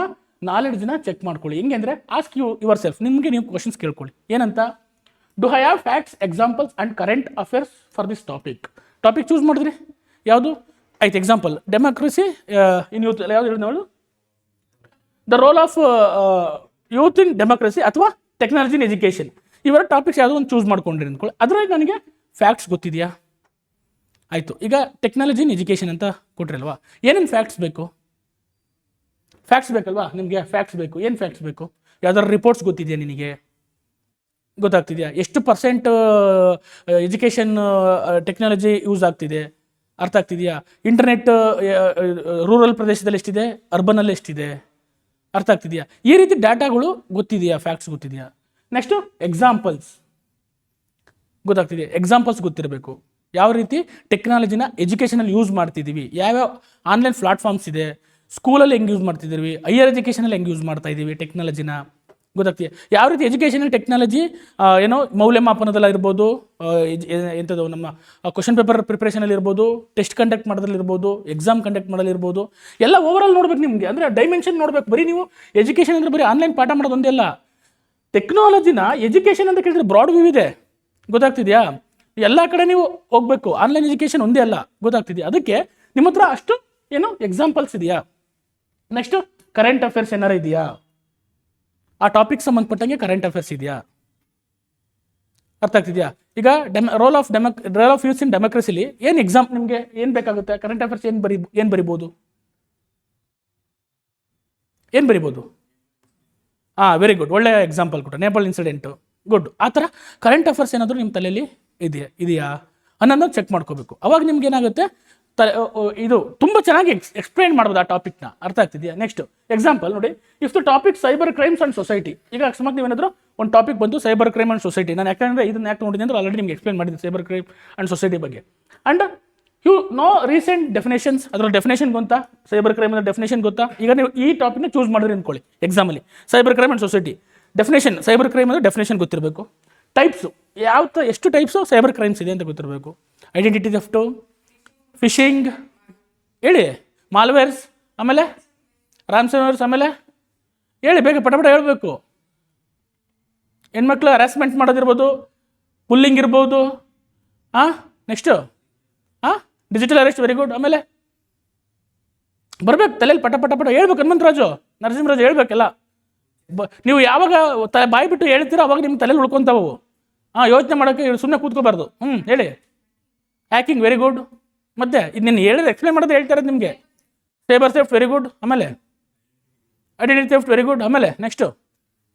ನಾಲೆಡ್ಜ್ನ ಚೆಕ್ ಮಾಡ್ಕೊಳ್ಳಿ. ಹೆಂಗೆ ಅಂದರೆ ಆಸ್ಕ್ ಯುವರ್ ಸೆಲ್ಫ್, ನಿಮಗೆ ನೀವು ಕ್ವಶನ್ಸ್ ಕೇಳ್ಕೊಳ್ಳಿ. ಏನಂತ, do I have facts, examples and current affairs for this topic. Topic choose ಮಾಡಿದ್ರಿ ಯಾವುದು ಆಯ್ತು. ಎಕ್ಸಾಂಪಲ್ ಡೆಮೋಕ್ರಸಿ ಇನ್ ಯೂತ್, ಯಾವ್ದು ಹೇಳಿ ನೋಡು, the role of youth in democracy ಅಥವಾ ಟೆಕ್ನಾಲಜಿ ಇನ್ ಎಜುಕೇಷನ್. ಇವರ ಟಾಪಿಕ್ಸ್ ಯಾವುದೋ ಒಂದು ಚೂಸ್ ಮಾಡ್ಕೊಂಡ್ರಿ ಅಂದ್ಕೊಳ್ಳಿ. ಅದರಲ್ಲಿ ನನಗೆ ಫ್ಯಾಕ್ಟ್ಸ್ ಗೊತ್ತಿದೆಯಾ? ಆಯಿತು. ಈಗ ಟೆಕ್ನಾಲಜಿ ಇನ್ ಎಜುಕೇಷನ್ ಅಂತ ಕೊಟ್ರಲ್ವಾ, ಏನೇನು ಫ್ಯಾಕ್ಟ್ಸ್ ಬೇಕು? ಫ್ಯಾಕ್ಟ್ಸ್ ಬೇಕಲ್ವಾ ನಿಮಗೆ? ಫ್ಯಾಕ್ಟ್ಸ್ ಬೇಕು. ಏನು ಫ್ಯಾಕ್ಟ್ಸ್ ಬೇಕು? ಯಾವ್ದಾದ್ರು ರಿಪೋರ್ಟ್ಸ್ ಗೊತ್ತಿದೆಯಾ ನಿನಗೆ? ಗೊತ್ತಾಗ್ತಿದೆಯಾ? ಎಷ್ಟು ಪರ್ಸೆಂಟ್ ಎಜುಕೇಷನ್ ಟೆಕ್ನಾಲಜಿ ಯೂಸ್ ಆಗ್ತಿದೆ? ಅರ್ಥ ಆಗ್ತಿದೆಯಾ? ಇಂಟರ್ನೆಟ್ ರೂರಲ್ ಪ್ರದೇಶದಲ್ಲಿ ಎಷ್ಟಿದೆ, ಅರ್ಬನಲ್ಲಿ ಎಷ್ಟಿದೆ? ಅರ್ಥ ಆಗ್ತಿದೆಯಾ? ಈ ರೀತಿ ಡಾಟಾಗಳು ಗೊತ್ತಿದೆಯಾ? ಫ್ಯಾಕ್ಟ್ಸ್ ಗೊತ್ತಿದೆಯಾ? ನೆಕ್ಸ್ಟು ಎಕ್ಸಾಂಪಲ್ಸ್ ಗೊತ್ತಾಗ್ತಿದೆ. ಎಕ್ಸಾಂಪಲ್ಸ್ ಗೊತ್ತಿರಬೇಕು. ಯಾವ ರೀತಿ ಟೆಕ್ನಾಲಜಿನ ಎಜುಕೇಷನಲ್ಲಿ ಯೂಸ್ ಮಾಡ್ತಿದ್ದೀವಿ, ಯಾವ್ಯಾವ ಆನ್ಲೈನ್ ಪ್ಲಾಟ್ಫಾರ್ಮ್ಸ್ ಇದೆ, ಸ್ಕೂಲಲ್ಲಿ ಹೆಂಗೆ ಯೂಸ್ ಮಾಡ್ತಿದ್ದೀವಿ, ಹೈಯರ್ ಎಜುಕೇಷನಲ್ಲಿ ಹೆಂಗೆ ಯೂಸ್ ಮಾಡ್ತಾ ಇದ್ದೀವಿ ಟೆಕ್ನಾಲಜಿನ, ಗೊತ್ತಾಗ್ತಿದೆ. ಯಾವ ರೀತಿ ಎಜುಕೇಷನಲ್ಲಿ ಟೆಕ್ನಾಲಜಿ ಏನೋ ಮೌಲ್ಯಮಾಪನದಲ್ಲಿ ಇರ್ಬೋದು, ಎಂಥದ್ದು ನಮ್ಮ ಕ್ವಶನ್ ಪೇಪರ್ ಪ್ರಿಪ್ರೇಷನಲ್ಲಿ ಇರ್ಬೋದು, ಟೆಸ್ಟ್ ಕಂಡಕ್ಟ್ ಮಾಡೋದ್ರಲ್ಲಿರ್ಬೋದು, ಎಕ್ಸಾಮ್ ಕಂಡಕ್ಟ್ ಮಾಡೋದಿರ್ಬೋದು, ಎಲ್ಲ ಓವರಾಲ್ ನೋಡ್ಬೇಕು ನಿಮಗೆ. ಅಂದರೆ ಡೈಮೆನ್ಷನ್ ನೋಡ್ಬೇಕು. ಬರೀ ನೀವು ಎಜುಕೇಷನ್ ಅಂದರೆ ಬರೀ ಆನ್ಲೈನ್ ಪಾಠ ಮಾಡೋದು ಒಂದೇ ಅಲ್ಲ. ಟೆಕ್ನಾಲಜಿನ ಎಜುಕೇಷನ್ ಅಂತ ಕೇಳಿದ್ರೆ ಬ್ರಾಡ್ ವ್ಯೂ ಇದೆ, ಗೊತ್ತಾಗ್ತಿದೆಯಾ? ಎಲ್ಲ ಕಡೆ ನೀವು ಹೋಗ್ಬೇಕು. ಆನ್ಲೈನ್ ಎಜುಕೇಷನ್ ಒಂದೇ ಅಲ್ಲ, ಗೊತ್ತಾಗ್ತಿದೆಯಾ? ಅದಕ್ಕೆ ನಿಮ್ಮ ಹತ್ರ ಅಷ್ಟು ಏನು ಎಕ್ಸಾಂಪಲ್ಸ್ ಇದೆಯಾ? ನೆಕ್ಸ್ಟು ಕರೆಂಟ್ ಅಫೇರ್ಸ್ ಏನಾರು ಇದೆಯಾ? ಆ ಟಾಪಿಕ್ ಸಂಬಂಧಪಟ್ಟಂಗೆ ಕರೆಂಟ್ ಅಫೇರ್ಸ್ ಇದೆಯಾ? ಅರ್ಥ ಆಗ್ತಿದೆಯಾ? ಈಗ ರೋಲ್ ಆಫ್ ಯೂತ್ಸ್ ಇನ್ ಡೆಮೋಕ್ರಸಿಲಿ ಏನು ಎಕ್ಸಾಮ್ ನಿಮಗೆ ಏನು ಬೇಕಾಗುತ್ತೆ? ಕರೆಂಟ್ ಅಫೇರ್ಸ್ ಏನು ಬರಿಬೋದು? ವೆರಿ ಗುಡ್, ಒಳ್ಳೆಯ ಎಕ್ಸಾಂಪಲ್ ಕೊಟ್ಟರೆ ನೇಪಾಳ ಇನ್ಸಿಡೆಂಟು, ಗುಡ್. ಆ ಥರ ಕರೆಂಟ್ ಅಫೇರ್ಸ್ ಏನಾದರೂ ನಿಮ್ಮ ತಲೆಯಲ್ಲಿ ಇದೆಯಾ ಅನ್ನೋದನ್ನ ಚೆಕ್ ಮಾಡ್ಕೋಬೇಕು. ಅವಾಗ ನಿಮ್ಗೆ ಏನಾಗುತ್ತೆ, ಇದು ತುಂಬ ಚೆನ್ನಾಗಿ ಎಕ್ಸ್ಪ್ಲೈನ್ ಮಾಡ್ಬೋದು ಆ ಟಾಪಿಕ್ನ. ಅರ್ಥ ಆಗ್ತಿದೆಯಾ? ನೆಕ್ಸ್ಟ್ ಎಕ್ಸಾಂಪಲ್ ನೋಡಿ, if the topic cyber crimes and society. ಈಗ ಅಕಸ್ಮಾತ್ ನೀವೇನಾದರೂ ಒಂದು ಟಾಪಿಕ್ ಬಂದು ಸೈಬರ್ ಕ್ರೈಮ್ ಆ್ಯಂಡ್ ಸೊಸೈಟಿ, ನಾನು ಯಾಕಂದರೆ ಇದನ್ನ ಯಾಕೆ ನೋಡಿದ್ದೀನಿ ಅಂದ್ರೆ ಆಲ್ರೆಡಿ ನಿಮ್ಗೆ ಎಕ್ಸ್ಪ್ಲೈನ್ ಮಾಡಿದ್ದೀನಿ ಸೈಬರ್ ಕ್ರೈಮ್ ಆ್ಯಂಡ್ ಸೊಸೈಟಿ ಬಗ್ಗೆ. And you know recent definitions, ಅದರ ಡೆಫಿನೇಷನ್ ಗೊತ್ತಾ? ಸೈಬರ್ ಕ್ರೈಮ್ ಅಂದರೆ ಡೆಫಿನೇಷನ್ ಗೊತ್ತಾ? ಈಗ ನೀವು ಈ ಟಾಪಿಕ್ನ ಚೂಸ್ ಮಾಡಿದ್ರಿ ಅಂದ್ಕೊಳ್ಳಿ ಎಕ್ಸಾಮಲ್ಲಿ, cyber crime and society definition, cyber crime ಅಂದರೆ ಡೆಫಿನೇಷನ್ ಗೊತ್ತಿರಬೇಕು. ಟೈಪ್ಸು ಎಷ್ಟು ಟೈಪ್ಸು ಸೈಬರ್ ಕ್ರೈಮ್ಸ್ ಇದೆ ಅಂತ ಗೊತ್ತಿರಬೇಕು. ಐಡೆಂಟಿಟಿ ಥೆಫ್ಟು, ಫಿಶಿಂಗ್, ಹೇಳಿ, ಮಾಲ್ವೇರ್ಸ್, ಆಮೇಲೆ ರಾನ್ಸಮ್ವೇರ್ಸ್, ಆಮೇಲೆ ಹೇಳಿ ಬೇಗ ಪಟ ಹೇಳಬೇಕು. ಹೆಣ್ಮಕ್ಳು ಹರಾಸ್ಮೆಂಟ್ ಮಾಡೋದಿರ್ಬೋದು, ಪುಲ್ಲಿಂಗ್ ಇರ್ಬೋದು, next digital arrest, very good. ಆಮೇಲೆ ಬರ್ಬೇಕು ತಲೆಯಲ್ಲಿ ಪಟ ಹೇಳ್ಬೇಕು. ಹನುಮಂತರಾಜು, ನರಸಿಂಹರಾಜು ಹೇಳ್ಬೇಕೆಲ್ಲ. ನೀವು ಯಾವಾಗ ಬಾಯಿ ಬಿಟ್ಟು ಹೇಳ್ತೀರೋ ಅವಾಗ ನಿಮ್ಮ ತಲೆಯಲ್ಲಿ ಉಳ್ಕೊತಾವು. ಯೋಚನೆ ಮಾಡೋಕ್ಕೆ ಸುಮ್ಮನೆ ಕೂತ್ಕೋಬಾರ್ದು. ಹೇಳಿ. Hacking, very good. ಮತ್ತೆ ಇದನ್ನು ಹೇಳಿದ್ರೆ ಎಕ್ಸ್ಪ್ಲೇನ್ ಮಾಡೋದು ಹೇಳ್ತಾ ಇರೋದು ನಿಮಗೆ. Cyber theft, very good. ಆಮೇಲೆ ಐಡೆಂಟಿಟಿ ಥೆಫ್ಟ್, ವೆರಿ ಗುಡ್. ಆಮೇಲೆ ನೆಕ್ಸ್ಟು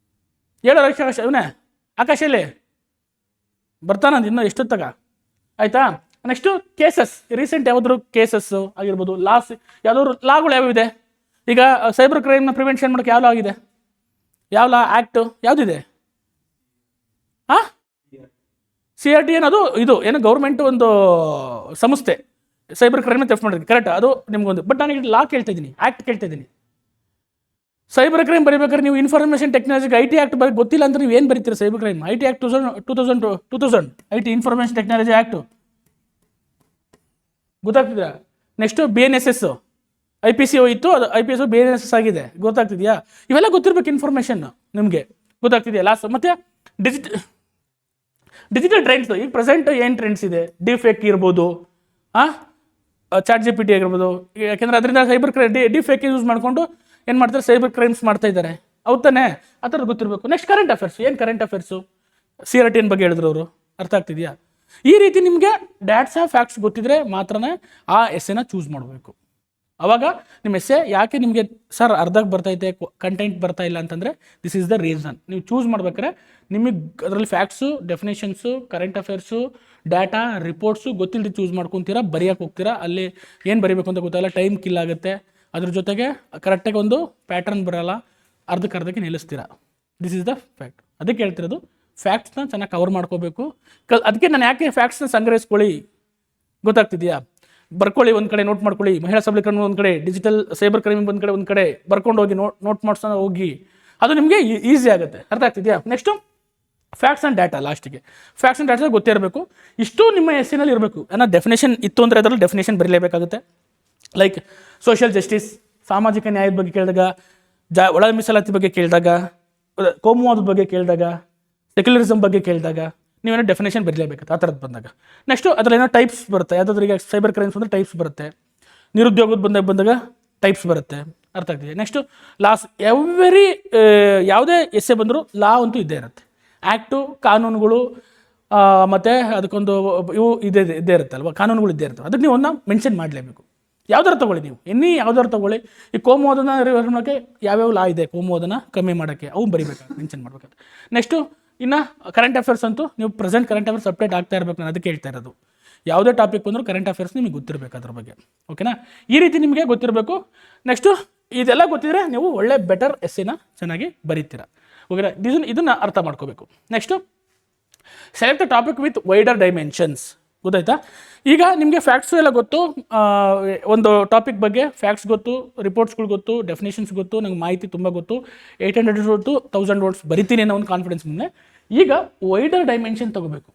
ಹೇಳೋ ಆಕಾಶ, ಇವನೇ ಆಕಾಶಲ್ಲಿ ಬರ್ತಾನಂದು ಇನ್ನೂ ಎಷ್ಟೊತ್ತಾಗ, ಆಯಿತಾ? ನೆಕ್ಸ್ಟು ಕೇಸಸ್, ರೀಸೆಂಟ್ ಯಾವುದಾದ್ರು ಕೇಸಸ್ಸು ಆಗಿರ್ಬೋದು, ಲಾಸ್ ಯಾವುದಾದ್ರು ಲಾಗಳು ಯಾವಿದೆ. ಈಗ ಸೈಬರ್ ಕ್ರೈಮ್ನ ಪ್ರಿವೆನ್ಷನ್ ಮಾಡೋಕ್ಕೆ ಯಾವ ಲಾ ಆಗಿದೆ? ಯಾವ ಲಾ ಆ್ಯಕ್ಟು ಯಾವುದಿದೆ? CRT ಏನದು? ಇದು ಏನು ಗೌರ್ಮೆಂಟ್ ಒಂದು ಸಂಸ್ಥೆ ಸೈಬರ್ ಕ್ರೈಮ್ನ ಥೆಫ್ಟ್ ಮಾಡೋದು, ಕರೆಕ್ಟ್? ಅದು ನಿಮ್ಗೊಂದು. ಬಟ್ ನಾನು ಲಾ ಕೇಳ್ತಾ ಇದ್ದೀನಿ, ಆ್ಯಕ್ಟ್ ಕೇಳ್ತಾ ಇದ್ದೀನಿ. ಸೈಬರ್ ಕ್ರೈಮ್ ಬರೀಬೇಕಾದ್ರೆ ನೀವು ಇನ್ಫಾರ್ಮೇಷನ್ ಟೆಕ್ನಾಲಜಿಗೆ IT ಆ್ಯಕ್ಟ್ ಬಗ್ಗೆ ಗೊತ್ತಿಲ್ಲ ಅಂತ ನೀವು ಏನು ಬರೀತೀರ? Cyber crime IT act 2000 IT information technology act, ಗೊತ್ತಾಗ್ತಿದೆಯಾ? ನೆಕ್ಸ್ಟು BNSS, IPC ಇತ್ತು, ಅದು IPS BNSS ಆಗಿದೆ, ಗೊತ್ತಾಗ್ತಿದೆಯಾ? ಇವೆಲ್ಲ ಗೊತ್ತಿರ್ಬೇಕು ಇನ್ಫಾರ್ಮೇಷನ್ ನಿಮಗೆ, ಗೊತ್ತಾಗ್ತಿದೆಯಾ? ಲಾಸ್ಟ್ ಮತ್ತೆ ಡಿಜಿಟಲ್ ಟ್ರೆಂಡ್ಸ್. ಈಗ ಪ್ರೆಸೆಂಟ್ ಏನು ಟ್ರೆಂಡ್ಸ್ ಇದೆ? ಡಿಫೇಕ್ ಇರ್ಬೋದು, ChatGPT ಆಗಿರ್ಬೋದು. ಯಾಕೆಂದರೆ ಅದರಿಂದ ಸೈಬರ್ ಡಿಫೇಕ್ ಯೂಸ್ ಮಾಡಿಕೊಂಡು ಏನು ಮಾಡ್ತಾರೆ, ಸೈಬರ್ ಕ್ರೈಮ್ಸ್ ಮಾಡ್ತಾ ಇದ್ದಾರೆ, ಹೌದು ತಾನೆ? ಆ ಥರದ್ದು ಗೊತ್ತಿರಬೇಕು. Next current affairs. ಏನು ಕರೆಂಟ್ ಅಫೇರ್ಸು? CRT ಬಗ್ಗೆ ಹೇಳಿದ್ರು ಅವರು, ಅರ್ಥ ಆಗ್ತಿದೆಯಾ? ಈ ರೀತಿ ನಿಮಗೆ ಡ್ಯಾಟ್ಸ್ ಆಫ್ ಫ್ಯಾಕ್ಟ್ಸ್ ಗೊತ್ತಿದ್ರೆ ಮಾತ್ರನೇ ಆ ಎಸ್ಸೆನ ಚೂಸ್ ಮಾಡಬೇಕು. ಆವಾಗ ನಿಮ್ಮ ಎಸ್ಸೆ ಯಾಕೆ ನಿಮಗೆ ಸರ್ ಅರ್ಧಕ್ಕೆ ಬರ್ತೈತೆ, ಕಂಟೆಂಟ್ ಬರ್ತಾ ಇಲ್ಲ ಅಂತಂದರೆ ದಿಸ್ ಈಸ್ ದ ರೀಸನ್. ನೀವು ಚೂಸ್ ಮಾಡ್ಬೇಕಾದ್ರೆ ನಿಮಗೆ ಅದರಲ್ಲಿ facts, ಡೆಫಿನೇಷನ್ಸು, current affairs, data, reports ಗೊತ್ತಿಲ್ಲದೆ ಚೂಸ್ ಮಾಡ್ಕೊತೀರಾ, ಬರೆಯೋಕೆ ಹೋಗ್ತೀರಾ, ಅಲ್ಲಿ ಏನು ಬರೀಬೇಕು ಅಂತ ಗೊತ್ತಾಗಲ್ಲ, ಟೈಮ್ ಕಿಲ್ ಆಗುತ್ತೆ. ಅದ್ರ ಜೊತೆಗೆ ಕರೆಕ್ಟಾಗಿ ಒಂದು ಪ್ಯಾಟರ್ನ್ ಬರೋಲ್ಲ, ಅರ್ಧಕ್ಕೆ ನಿಲ್ಲಿಸ್ತೀರಾ. This is the fact. ಅದಕ್ಕೆ ಹೇಳ್ತಿರೋದು ಫ್ಯಾಕ್ಟ್ಸ್ನ ಚೆನ್ನಾಗಿ ಕವರ್ ಮಾಡ್ಕೋಬೇಕು. ಅದಕ್ಕೆ ನಾನು ಯಾಕೆ ಫ್ಯಾಕ್ಟ್ಸ್ನ ಸಂಗ್ರಹಿಸ್ಕೊಳ್ಳಿ, ಗೊತ್ತಾಗ್ತಿದೆಯಾ? ಬರ್ಕೊಳ್ಳಿ, ಒಂದು ಕಡೆ ನೋಟ್ ಮಾಡ್ಕೊಳ್ಳಿ. ಮಹಿಳಾ ಸಬಲೀಕರಣ ಒಂದು ಕಡೆ, ಡಿಜಿಟಲ್ ಸೈಬರ್ ಕ್ರೈಮಿಂಗ್ ಒಂದು ಕಡೆ ಬರ್ಕೊಂಡು ಹೋಗಿ ನೋಟ್ ಮಾಡ್ಸೋಣ ಹೋಗಿ, ಅದು ನಿಮಗೆ ಈಸಿ ಆಗುತ್ತೆ. ಅರ್ಥ ಆಗ್ತಿದೆಯಾ? Next facts and data. ಲಾಸ್ಟಿಗೆ ಫ್ಯಾಕ್ಟ್ಸ್ ಆ್ಯಂಡ್ ಡಾಟಾ ಗೊತ್ತಿರಬೇಕು. ಇಷ್ಟು ನಿಮ್ಮ ಎಸ್ಸಿನಲ್ಲಿ ಇರಬೇಕು. ಏನೋ ಡೆಫಿನೇಷನ್ ಇತ್ತು ಅಂದರೆ ಅದರಲ್ಲಿ ಡೆಫಿನೇಷನ್ ಬರೀಲೇಬೇಕಾಗುತ್ತೆ. ಲೈಕ್ ಸೋಷಿಯಲ್ ಜಸ್ಟಿಸ್, ಸಾಮಾಜಿಕ ನ್ಯಾಯದ ಬಗ್ಗೆ ಕೇಳಿದಾಗ, ಒಳ ಮೀಸಲಾತಿ ಬಗ್ಗೆ ಕೇಳಿದಾಗ, ಕೋಮುವಾದದ ಬಗ್ಗೆ ಕೇಳಿದಾಗ, ಸೆಕ್ಯುಲರಿಸಮ್ ಬಗ್ಗೆ ಕೇಳಿದಾಗ ನೀವೇನೋ ಡೆಫಿನೇಷನ್ ಬರೀಲೇಬೇಕು ಆ ಥರದ್ದು ಬಂದಾಗ. ನೆಕ್ಸ್ಟು ಅದರಲ್ಲಿ ಏನೋ ಟೈಪ್ಸ್ ಬರುತ್ತೆ, ಯಾವುದಾದ್ರೂ ಈಗ ಸೈಬರ್ ಕ್ರೈಮ್ಸ್ ಅಂದರೆ ಟೈಪ್ಸ್ ಬರುತ್ತೆ, ನಿರುದ್ಯೋಗದ ಬಂದಾಗ ಟೈಪ್ಸ್ ಬರುತ್ತೆ, ಅರ್ಥ ಆಗ್ತಿದೆ. ನೆಕ್ಸ್ಟು ಲಾಸ್, ಯಾವುದೇ ಎಸ್ಸೆ ಬಂದರೂ ಲಾ ಅಂತೂ ಇದ್ದೇ ಇರುತ್ತೆ, ಆ್ಯಕ್ಟು, ಕಾನೂನುಗಳು, ಮತ್ತು ಅದಕ್ಕೊಂದು ಇದ್ದೇ ಇರುತ್ತೆ ಅಲ್ವಾ, ಕಾನೂನುಗಳು ಇದ್ದೇ ಇರ್ತವೆ, ಅದಕ್ಕೆ ನೀವು ಒಂದು ಮೆನ್ಷನ್ ಮಾಡಲೇಬೇಕು. ಯಾವ್ದಾರು ತೊಗೊಳ್ಳಿ ನೀವು, ಯಾವ್ದಾರು ತೊಗೊಳ್ಳಿ, ಈ ಕೋಮುವಾದನ ರಿವರ್ಸ್ ಮಾಡೋಕ್ಕೆ ಯಾವ್ಯಾವ ಲಾ ಇದೆ, ಕೋಮುವಾದನ ಕಮ್ಮಿ ಮಾಡೋಕ್ಕೆ ಅವು ಬರೀಬೇಕಾಗುತ್ತೆ, ಮೆನ್ಷನ್ ಮಾಡಬೇಕಾಗುತ್ತೆ. ನೆಕ್ಸ್ಟು ಇನ್ನು ಕರೆಂಟ್ ಅಫೇರ್ಸ್ ಅಂತೂ ನೀವು ಪ್ರೆಸೆಂಟ್ ಕರೆಂಟ್ ಅಫೇರ್ಸ್ ಅಪ್ಡೇಟ್ ಆಗ್ತಾ ಇರಬೇಕು, ನಾನು ಅದಕ್ಕೆ ಹೇಳ್ತಾ ಇರೋದು. ಯಾವುದೇ ಟಾಪಿಕ್ ಬಂದರೂ ಕರೆಂಟ್ ಅಫೇರ್ಸ್ ನಿಮಗೆ ಗೊತ್ತಿರಬೇಕು ಅದ್ರ ಬಗ್ಗೆ, ಓಕೆನಾ. ಈ ರೀತಿ ನಿಮಗೆ ಗೊತ್ತಿರಬೇಕು. ನೆಕ್ಸ್ಟು ಇದೆಲ್ಲ ಗೊತ್ತಿದ್ರೆ ನೀವು ಒಳ್ಳೆ ಬೆಟರ್ ಎಸ್ಸೆನ ಚೆನ್ನಾಗಿ ಬರೀತೀರ, ಓಕೆನಾ. ಇದನ್ನು ಅರ್ಥ ಮಾಡ್ಕೋಬೇಕು. Next select the topic with wider dimensions, ಗೊತ್ತಾಯ್ತಾ. ಈಗ ನಿಮಗೆ ಫ್ಯಾಕ್ಟ್ಸು ಎಲ್ಲ ಗೊತ್ತು, ಒಂದು ಟಾಪಿಕ್ ಬಗ್ಗೆ ಫ್ಯಾಕ್ಟ್ಸ್ ಗೊತ್ತು, ರಿಪೋರ್ಟ್ಸ್ಗಳು ಗೊತ್ತು, ಡೆಫಿನೇಷನ್ಸ್ ಗೊತ್ತು, ನಂಗೆ ಮಾಹಿತಿ ತುಂಬ ಗೊತ್ತು, 800 to 1000 ವರ್ಡ್ಸ್ ಬರಿತೀನಿ ಅನ್ನೋ ಒಂದು ಕಾನ್ಫಿಡೆನ್ಸ್ ಮುಂದೆ. ಈಗ ವೈಡರ್ ಡೈಮೆನ್ಷನ್ ತಗೋಬೇಕು,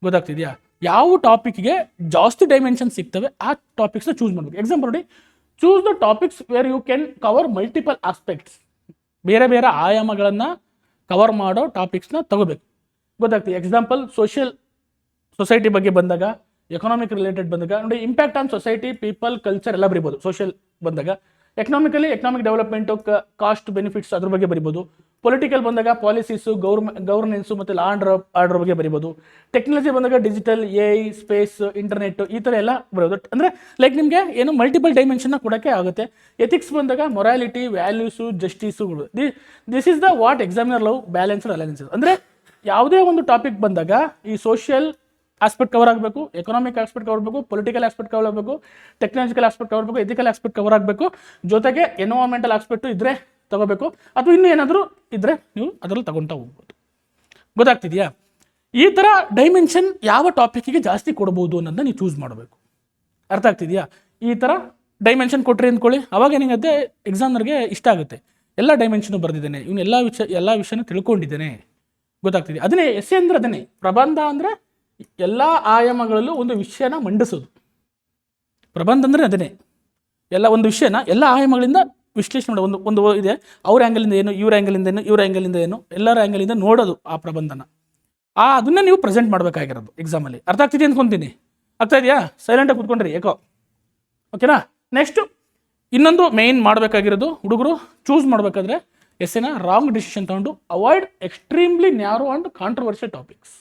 ಗೊತ್ತಾಗ್ತಿದೆಯಾ. ಯಾವ ಟಾಪಿಕ್ಗೆ ಜಾಸ್ತಿ ಡೈಮೆನ್ಷನ್ ಸಿಗ್ತವೆ ಆ ಟಾಪಿಕ್ಸ್ನ ಚೂಸ್ ಮಾಡಬೇಕು. ಎಕ್ಸಾಂಪಲ್ ನೋಡಿ, choose the topics where you can cover multiple aspects, ಬೇರೆ ಬೇರೆ ಆಯಾಮಗಳನ್ನು ಕವರ್ ಮಾಡೋ ಟಾಪಿಕ್ಸ್ನ ತಗೋಬೇಕು, ಗೊತ್ತಾಗ್ತದೆ. ಎಕ್ಸಾಂಪಲ್ ಸೊಸೈಟಿ ಬಗ್ಗೆ ಬಂದಾಗ, ಎಕನಾಮಿಕ್ ರಿಲೇಟೆಡ್ ಬಂದಾಗ ನೋಡಿ, impact on society, people, culture ಎಲ್ಲ ಬರಿಬೋದು. ಸೋಷಿಯಲ್ ಬಂದಾಗ ಎಕನಾಮಿಕ್ ಡೆವಲಪ್ಮೆಂಟು, ಕಾಸ್ಟ್ ಬೆನಿಫಿಟ್ಸ್ ಅದ್ರ ಬಗ್ಗೆ ಬರಿಬೋದು. ಪೊಲಿಟಿಕಲ್ ಬಂದಾಗ ಪಾಲಿಸೀಸು, ಗವರ್ನೆನ್ಸು ಮತ್ತು ಲಾ ಆ್ಯಂಡ್ ಆರ್ಡರ್ ಬಗ್ಗೆ ಬರಿಬೋದು. ಟೆಕ್ನಾಲಜಿ ಬಂದಾಗ ಡಿಜಿಟಲ್, AI, ಸ್ಪೇಸ್, ಇಂಟರ್ನೆಟ್ ಈ ಥರ ಎಲ್ಲ ಬರೋದು. ಅಂದರೆ ಲೈಕ್ ನಿಮಗೆ ಏನು ಮಲ್ಟಿಪಲ್ ಡೈಮೆನ್ಷನ್ನ ಕೊಡೋಕ್ಕೆ ಆಗುತ್ತೆ. ಎಥಿಕ್ಸ್ ಬಂದಾಗ morality, values, justice, this is the what examiner love balance analysis. ಅಂದರೆ ಯಾವುದೇ ಒಂದು ಟಾಪಿಕ್ ಬಂದಾಗ ಈ ಸೋಷಿಯಲ್ ಆಸ್ಪೆಕ್ಟ್ ಕವರ್ ಆಗಬೇಕು, ಎಕನಾಮಿಕ್ ಆಸ್ಪೆಕ್ಟ್ ಕವರ್ ಆಗಬೇಕು, ಪೊಲಿಟಿಕಲ್ ಆಸ್ಪೆಕ್ಟ್ ಕವರ್ ಆಗಬೇಕು, ಟೆಕ್ನಾಲಜಿಕಲ್ ಆಸ್ಪೆಕ್ಟ್ ಕವರ್ ಆಗಬೇಕು, ಎಥಿಕಲ್ ಆಸ್ಪೆಕ್ಟ್ ಕವರ್ ಆಗಬೇಕು, ಜೊತೆಗೆ ಎನ್ವೈರನ್ಮೆಂಟಲ್ ಆಸ್ಪೆಕ್ಟು ಇದ್ದರೆ ತಗೋಬೇಕು, ಅಥವಾ ಇನ್ನೂ ಏನಾದರೂ ಇದ್ದರೆ ನೀವು ಅದರಲ್ಲಿ ತಗೊಳ್ತಾ ಹೋಗ್ಬೋದು, ಗೊತ್ತಾಗ್ತಿದೆಯಾ. ಈ ಥರ ಡೈಮೆನ್ಷನ್ ಯಾವ ಟಾಪಿಕ್ಕಿಗೆ ಜಾಸ್ತಿ ಕೊಡ್ಬೋದು ಅನ್ನೋದನ್ನ ನೀವು ಚೂಸ್ ಮಾಡಬೇಕು, ಅರ್ಥ ಆಗ್ತಿದೆಯಾ. ಈ ಥರ ಡೈಮೆನ್ಷನ್ ಕೊಟ್ಟರೆ ಅಂದ್ಕೊಳ್ಳಿ, ಅವಾಗ ಏನಾಗುತ್ತೆ ಎಕ್ಸಾಮ್ನರ್ಗೆ ಇಷ್ಟ ಆಗುತ್ತೆ, ಎಲ್ಲ ಡೈಮೆನ್ಷನು ಬರೆದಿದ್ದೇನೆ, ಇವನು ಎಲ್ಲ ವಿಷಯನೂ ತಿಳ್ಕೊಂಡಿದ್ದೇನೆ, ಗೊತ್ತಾಗ್ತಿದೆ. ಅದನ್ನೇ ಎಸ್ಸೆ ಅಂದರೆ ಅದನ್ನೇ. ಪ್ರಬಂಧ ಅಂದರೆ ಎಲ್ಲ ಆಯಾಮಗಳಲ್ಲೂ ಒಂದು ವಿಷಯನ ಮಂಡಿಸೋದು. ಪ್ರಬಂಧ ಅಂದರೆ ಅದನ್ನೇ, ಎಲ್ಲ ಒಂದು ವಿಷಯನ ಎಲ್ಲ ಆಯಾಮಗಳಿಂದ ವಿಶ್ಲೇಷಣೆ ಮಾಡೋದು. ಒಂದು ಇದೆ, ಅವ್ರ ಆ್ಯಂಗಲಿಂದ ಏನು, ಇವ್ರ ಆ್ಯಂಗಲಿಂದ ಏನು, ಇವ್ರ ಆ್ಯಂಗಲಿಂದ ಏನು, ಎಲ್ಲರ ಆ್ಯಂಗಲಿಂದ ನೋಡೋದು ಆ ಪ್ರಬಂಧನ. ಅದನ್ನ ನೀವು ಪ್ರೆಸೆಂಟ್ ಮಾಡಬೇಕಾಗಿರೋದು ಎಕ್ಸಾಮಲ್ಲಿ. ಅರ್ಥ ಆಗ್ತಿದೆ ಅಂದ್ಕೊತೀನಿ, ಆಗ್ತಾ ಇದೆಯಾ? ಸೈಲೆಂಟಾಗಿ ಕೂತ್ಕೊಂಡ್ರಿ ಏಕೋ, ಓಕೆನಾ. ನೆಕ್ಸ್ಟು ಇನ್ನೊಂದು ಮೇಯ್ನ್ ಮಾಡಬೇಕಾಗಿರೋದು, ಹುಡುಗರು ಚೂಸ್ ಮಾಡಬೇಕಾದ್ರೆ ಎಸ್ಸೆನ ರಾಂಗ್ ಡಿಸಿಷನ್ ತಗೊಂಡು avoid extremely narrow and controversial topics.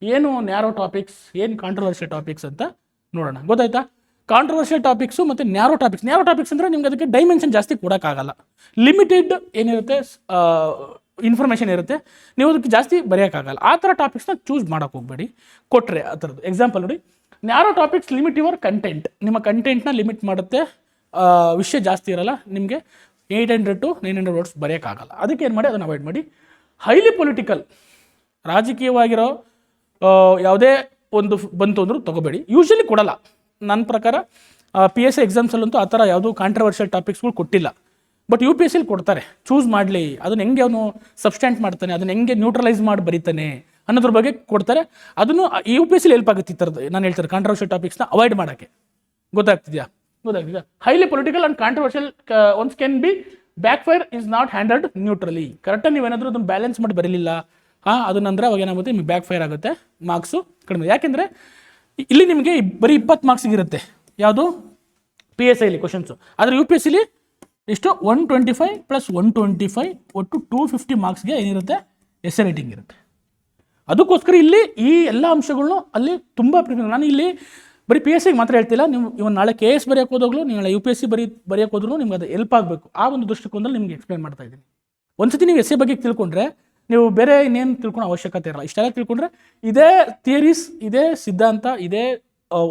ಏನು ನ್ಯಾರೋ ಟಾಪಿಕ್ಸ್, ಏನು ಕಾಂಟ್ರವರ್ಷಿಯಲ್ ಟಾಪಿಕ್ಸ್ ಅಂತ ನೋಡೋಣ, ಗೊತ್ತಾಯ್ತಾ. ಕಾಂಟ್ರವರ್ಷಿಯಲ್ ಟಾಪಿಕ್ಸು ಮತ್ತು ನ್ಯಾರೋ ಟಾಪಿಕ್ಸ್ ಅಂದರೆ ನಿಮ್ಗೆ ಅದಕ್ಕೆ ಡೈಮೆನ್ಷನ್ ಜಾಸ್ತಿ ಕೊಡೋಕ್ಕಾಗಲ್ಲ, ಲಿಮಿಟೆಡ್ ಏನಿರುತ್ತೆ ಇನ್ಫಾರ್ಮೇಷನ್ ಇರುತ್ತೆ, ನೀವು ಅದಕ್ಕೆ ಜಾಸ್ತಿ ಬರೆಯೋಕ್ಕಾಗಲ್ಲ. ಆ ಥರ ಟಾಪಿಕ್ಸ್ನ ಚೂಸ್ ಮಾಡೋಕ್ಕೆ ಹೋಗಬೇಡಿ. ಕೊಟ್ಟರೆ ಆ ಥರದ್ದು ಎಕ್ಸಾಂಪಲ್ ನೋಡಿ, narrow topics limit your content, ನಿಮ್ಮ ಕಂಟೆಂಟ್ನ ಲಿಮಿಟ್ ಮಾಡುತ್ತೆ, ವಿಷಯ ಜಾಸ್ತಿ ಇರಲ್ಲ, ನಿಮಗೆ 800 to 900 ವರ್ಡ್ಸ್ ಬರೆಯೋಕ್ಕಾಗಲ್ಲ. ಅದಕ್ಕೆ ಏನು ಮಾಡಿ ಅದನ್ನು ಅವಾಯ್ಡ್ ಮಾಡಿ. ಹೈಲಿ ಪೊಲಿಟಿಕಲ್, ರಾಜಕೀಯವಾಗಿರೋ ಯಾವುದೇ ಒಂದು ಬಂತು ಅಂದರೂ ತೊಗೋಬೇಡಿ, ಯೂಶ್ವಲಿ ಕೊಡಲ್ಲ. ನನ್ನ ಪ್ರಕಾರ PSC ಎಕ್ಸಾಮ್ಸಲ್ಲಂತೂ ಆ ಥರ ಯಾವುದೂ ಕಾಂಟ್ರವರ್ಷಿಯಲ್ ಟಾಪಿಕ್ಸ್ಗಳು ಕೊಟ್ಟಿಲ್ಲ. ಬಟ್ UPSCಲಿ ಕೊಡ್ತಾರೆ, ಚೂಸ್ ಮಾಡಲಿ, ಅದನ್ನು ಹೆಂಗೆ ಅವನು ಸಬ್ಸ್ಟ್ಯಾಂಟ್ ಮಾಡ್ತಾನೆ, ಅದನ್ನು ಹೆಂಗೆ ನ್ಯೂಟ್ರಲೈಸ್ ಮಾಡಿ ಬರೀತಾನೆ ಅನ್ನೋದ್ರ ಬಗ್ಗೆ ಕೊಡ್ತಾರೆ. ಅದನ್ನು UPSCಲಿ ಹೆಲ್ಪ್ ಆಗುತ್ತೆ ಈ ಥರದ್ದು. ನಾನು ಹೇಳ್ತಾರೆ ಕಾಂಟ್ರವರ್ಷಿಯಲ್ ಟಾಪಿಕ್ಸ್ನ ಅವಾಯ್ಡ್ ಮಾಡೋಕ್ಕೆ, ಗೊತ್ತಾಗ್ತಿದೆಯಾ. Highly political and controversial ones can be backfire is not handled neutrally. ಕರೆಕ್ಟಾಗಿ ನೀವೇನಾದರೂ ಅದನ್ನು ಬ್ಯಾಲೆನ್ಸ್ ಮಾಡಿ ಬರಲಿಲ್ಲ ಅದನ್ನಂದರೆ ಅವಾಗ ಏನಾಗುತ್ತೆ, ನಿಮಗೆ ಬ್ಯಾಕ್ ಫೈರ್ ಆಗುತ್ತೆ, ಮಾರ್ಕ್ಸು ಕಡಿಮೆ. ಯಾಕೆಂದರೆ ಇಲ್ಲಿ ನಿಮಗೆ ಬರೀ 20 ಮಾರ್ಕ್ಸಿಗೆ ಇರುತ್ತೆ, ಯಾವುದು PSIಲಿ ಕ್ವಶನ್ಸು. ಆದರೆ UPSCಲಿ ಇಷ್ಟು 125 + 125 ಒಟ್ಟು 250 ಮಾರ್ಕ್ಸ್ಗೆ ಏನಿರುತ್ತೆ, ಎಸ್ಸೆ ರೈಟಿಂಗ್ ಇರುತ್ತೆ. ಅದಕ್ಕೋಸ್ಕರ ಇಲ್ಲಿ ಈ ಎಲ್ಲ ಅಂಶಗಳನ್ನು ಅಲ್ಲಿ ತುಂಬ ನಾನು ಇಲ್ಲಿ ಬರೀ PSIಗೆ ಮಾತ್ರ ಹೇಳ್ತಿಲ್ಲ, ನೀವು ಇವನ್ ನಾಳೆ KS ಬರೆಯೋಕೆ ಹೋದಾಗಲೂ, ನೀವು ನಾಳೆ UPSC ಬರೆಯೋಕೆ ಹೋದ್ರೂ ನಿಮ್ಗೆ ಅದು ಹೆಲ್ಪ್ ಆಗಬೇಕು. ಆ ಒಂದು ದೃಷ್ಟಿಕೋನದಲ್ಲಿ ನಿಮ್ಗೆ ಎಕ್ಸ್ಪ್ಲೇನ್ ಮಾಡ್ತಾ ಇದ್ದೀನಿ. ಒಂದ್ಸತಿ ನೀವು ಎಸ್ಸೆ ಬಗ್ಗೆ ತಿಳ್ಕೊಂಡ್ರೆ ನೀವು ಬೇರೆ ಇನ್ನೇನು ತಿಳ್ಕೊಳ್ಳೋ ಅವಶ್ಯಕತೆ ಇರಲ್ಲ. ಇಷ್ಟೆಲ್ಲ ತಿಳ್ಕೊಂಡ್ರೆ ಇದೇ ಥಿಯರೀಸ್, ಇದೇ ಸಿದ್ಧಾಂತ, ಇದೇ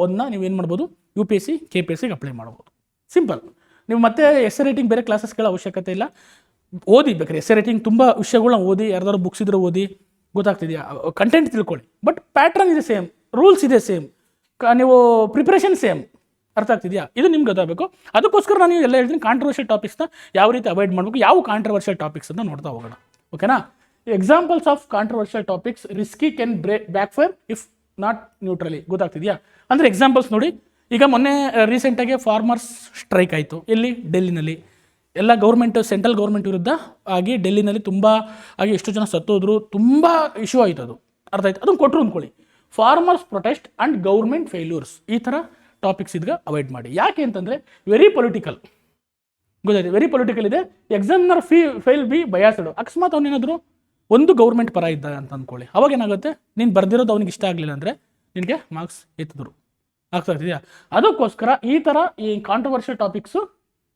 ಒಂದನ್ನ ನೀವೇನು ಮಾಡ್ಬೋದು, UPSC KPSCಗೆ ಅಪ್ಲೈ ಮಾಡ್ಬೋದು. ಸಿಂಪಲ್. ನೀವು ಮತ್ತೆ ಎಸ್ಸೆ ರೈಟಿಂಗ್ ಬೇರೆ ಕ್ಲಾಸಸ್ ಕೇಳೋ ಅವಶ್ಯಕತೆ ಇಲ್ಲ. ಓದಿ ಬೇಕಾದ್ರೆ ಎಸ್ಸೆ ರೈಟಿಂಗ್ ತುಂಬ ವಿಷಯಗಳನ್ನ ಓದಿ, ಯಾರ್ದಾದ್ರು ಬುಕ್ಸ್ ಇದ್ರೆ ಓದಿ, ಗೊತ್ತಾಗ್ತಿದೆಯಾ, ಕಂಟೆಂಟ್ ತಿಳ್ಕೊಳ್ಳಿ. ಬಟ್ ಪ್ಯಾಟ್ರನ್ ಇದೆ ಸೇಮ್, ರೂಲ್ಸ್ ಇದೆ ಸೇಮ್, ನೀವು ಪ್ರಿಪ್ರೇಷನ್ ಸೇಮ್, ಅರ್ಥ ಆಗ್ತಿದೆಯಾ. ಇದು ನಿಮ್ಗೆ ಗೊತ್ತಾಗಬೇಕು. ಅದಕ್ಕೋಸ್ಕರ ನಾನು ಎಲ್ಲ ಹೇಳ್ತೀನಿ, ಕಾಂಟ್ರವರ್ಷಿಯಲ್ ಟಾಪಿಕ್ಸ್ನ ಯಾವ ರೀತಿ ಅವಾಯ್ಡ್ ಮಾಡಬೇಕು, ಯಾವ ಕಾಂಟ್ರವರ್ಷಿಯಲ್ ಟಾಪಿಕ್ಸ್ ಅಂತ ನೋಡ್ತಾ ಹೋಗೋಣ, ಓಕೆನಾ. Examples of controversial topics, risky can backfire if not neutrally, ಗೊತ್ತಾಗ್ತಿದೆಯಾ. ಅಂದರೆ ಎಕ್ಸಾಂಪಲ್ಸ್ ನೋಡಿ, ಈಗ ಮೊನ್ನೆ ರೀಸೆಂಟಾಗಿ ಫಾರ್ಮರ್ಸ್ ಸ್ಟ್ರೈಕ್ ಆಯಿತು. ಎಲ್ಲಿ? ಡೆಲ್ಲಿನಲ್ಲಿ. ಎಲ್ಲ ಸೆಂಟ್ರಲ್ ಗೌರ್ಮೆಂಟ್ ವಿರುದ್ಧ ಆಗಿ ಡೆಲ್ಲಿನಲ್ಲಿ ತುಂಬ ಆಗಿ ಎಷ್ಟು ಜನ ಸತ್ತೋದ್ರು, ತುಂಬ ಇಶ್ಯೂ ಆಯಿತು ಅದು. ಅರ್ಥ ಆಯ್ತು? ಅದನ್ನು ಕೊಟ್ಟರು ಅಂದ್ಕೊಳ್ಳಿ. Farmers protest and government failures, ಈ ಥರ ಟಾಪಿಕ್ಸ್ ಇದ್ಗ ಅವಾಯ್ಡ್ ಮಾಡಿ. ಯಾಕೆ ಅಂತಂದರೆ ವೆರಿ ಪೊಲಿಟಿಕಲ್, ಗೊತ್ತಾಯ್ತು? ವೆರಿ ಪೊಲಿಟಿಕಲ್ ಇದೆ. Examiner fail B biased. ಅಕಸ್ಮಾತ್ ಅವನೇನಾದರೂ ಒಂದು ಗೌರ್ಮೆಂಟ್ ಪರ ಇದ್ದ ಅಂತ ಅಂದ್ಕೊಳ್ಳಿ, ಅವಾಗ ಏನಾಗುತ್ತೆ, ನೀನು ಬರ್ದಿರೋದು ಅವ್ನಿಗೆ ಇಷ್ಟ ಆಗಲಿಲ್ಲ ಅಂದರೆ ನಿನಗೆ ಮಾರ್ಕ್ಸ್ ಎತ್ತಿದ್ರು. ಆಗ್ತಿದೆಯಾ? ಅದಕ್ಕೋಸ್ಕರ ಈ ಥರ ಈ ಕಾಂಟ್ರವರ್ಷಿಯಲ್ ಟಾಪಿಕ್ಸು,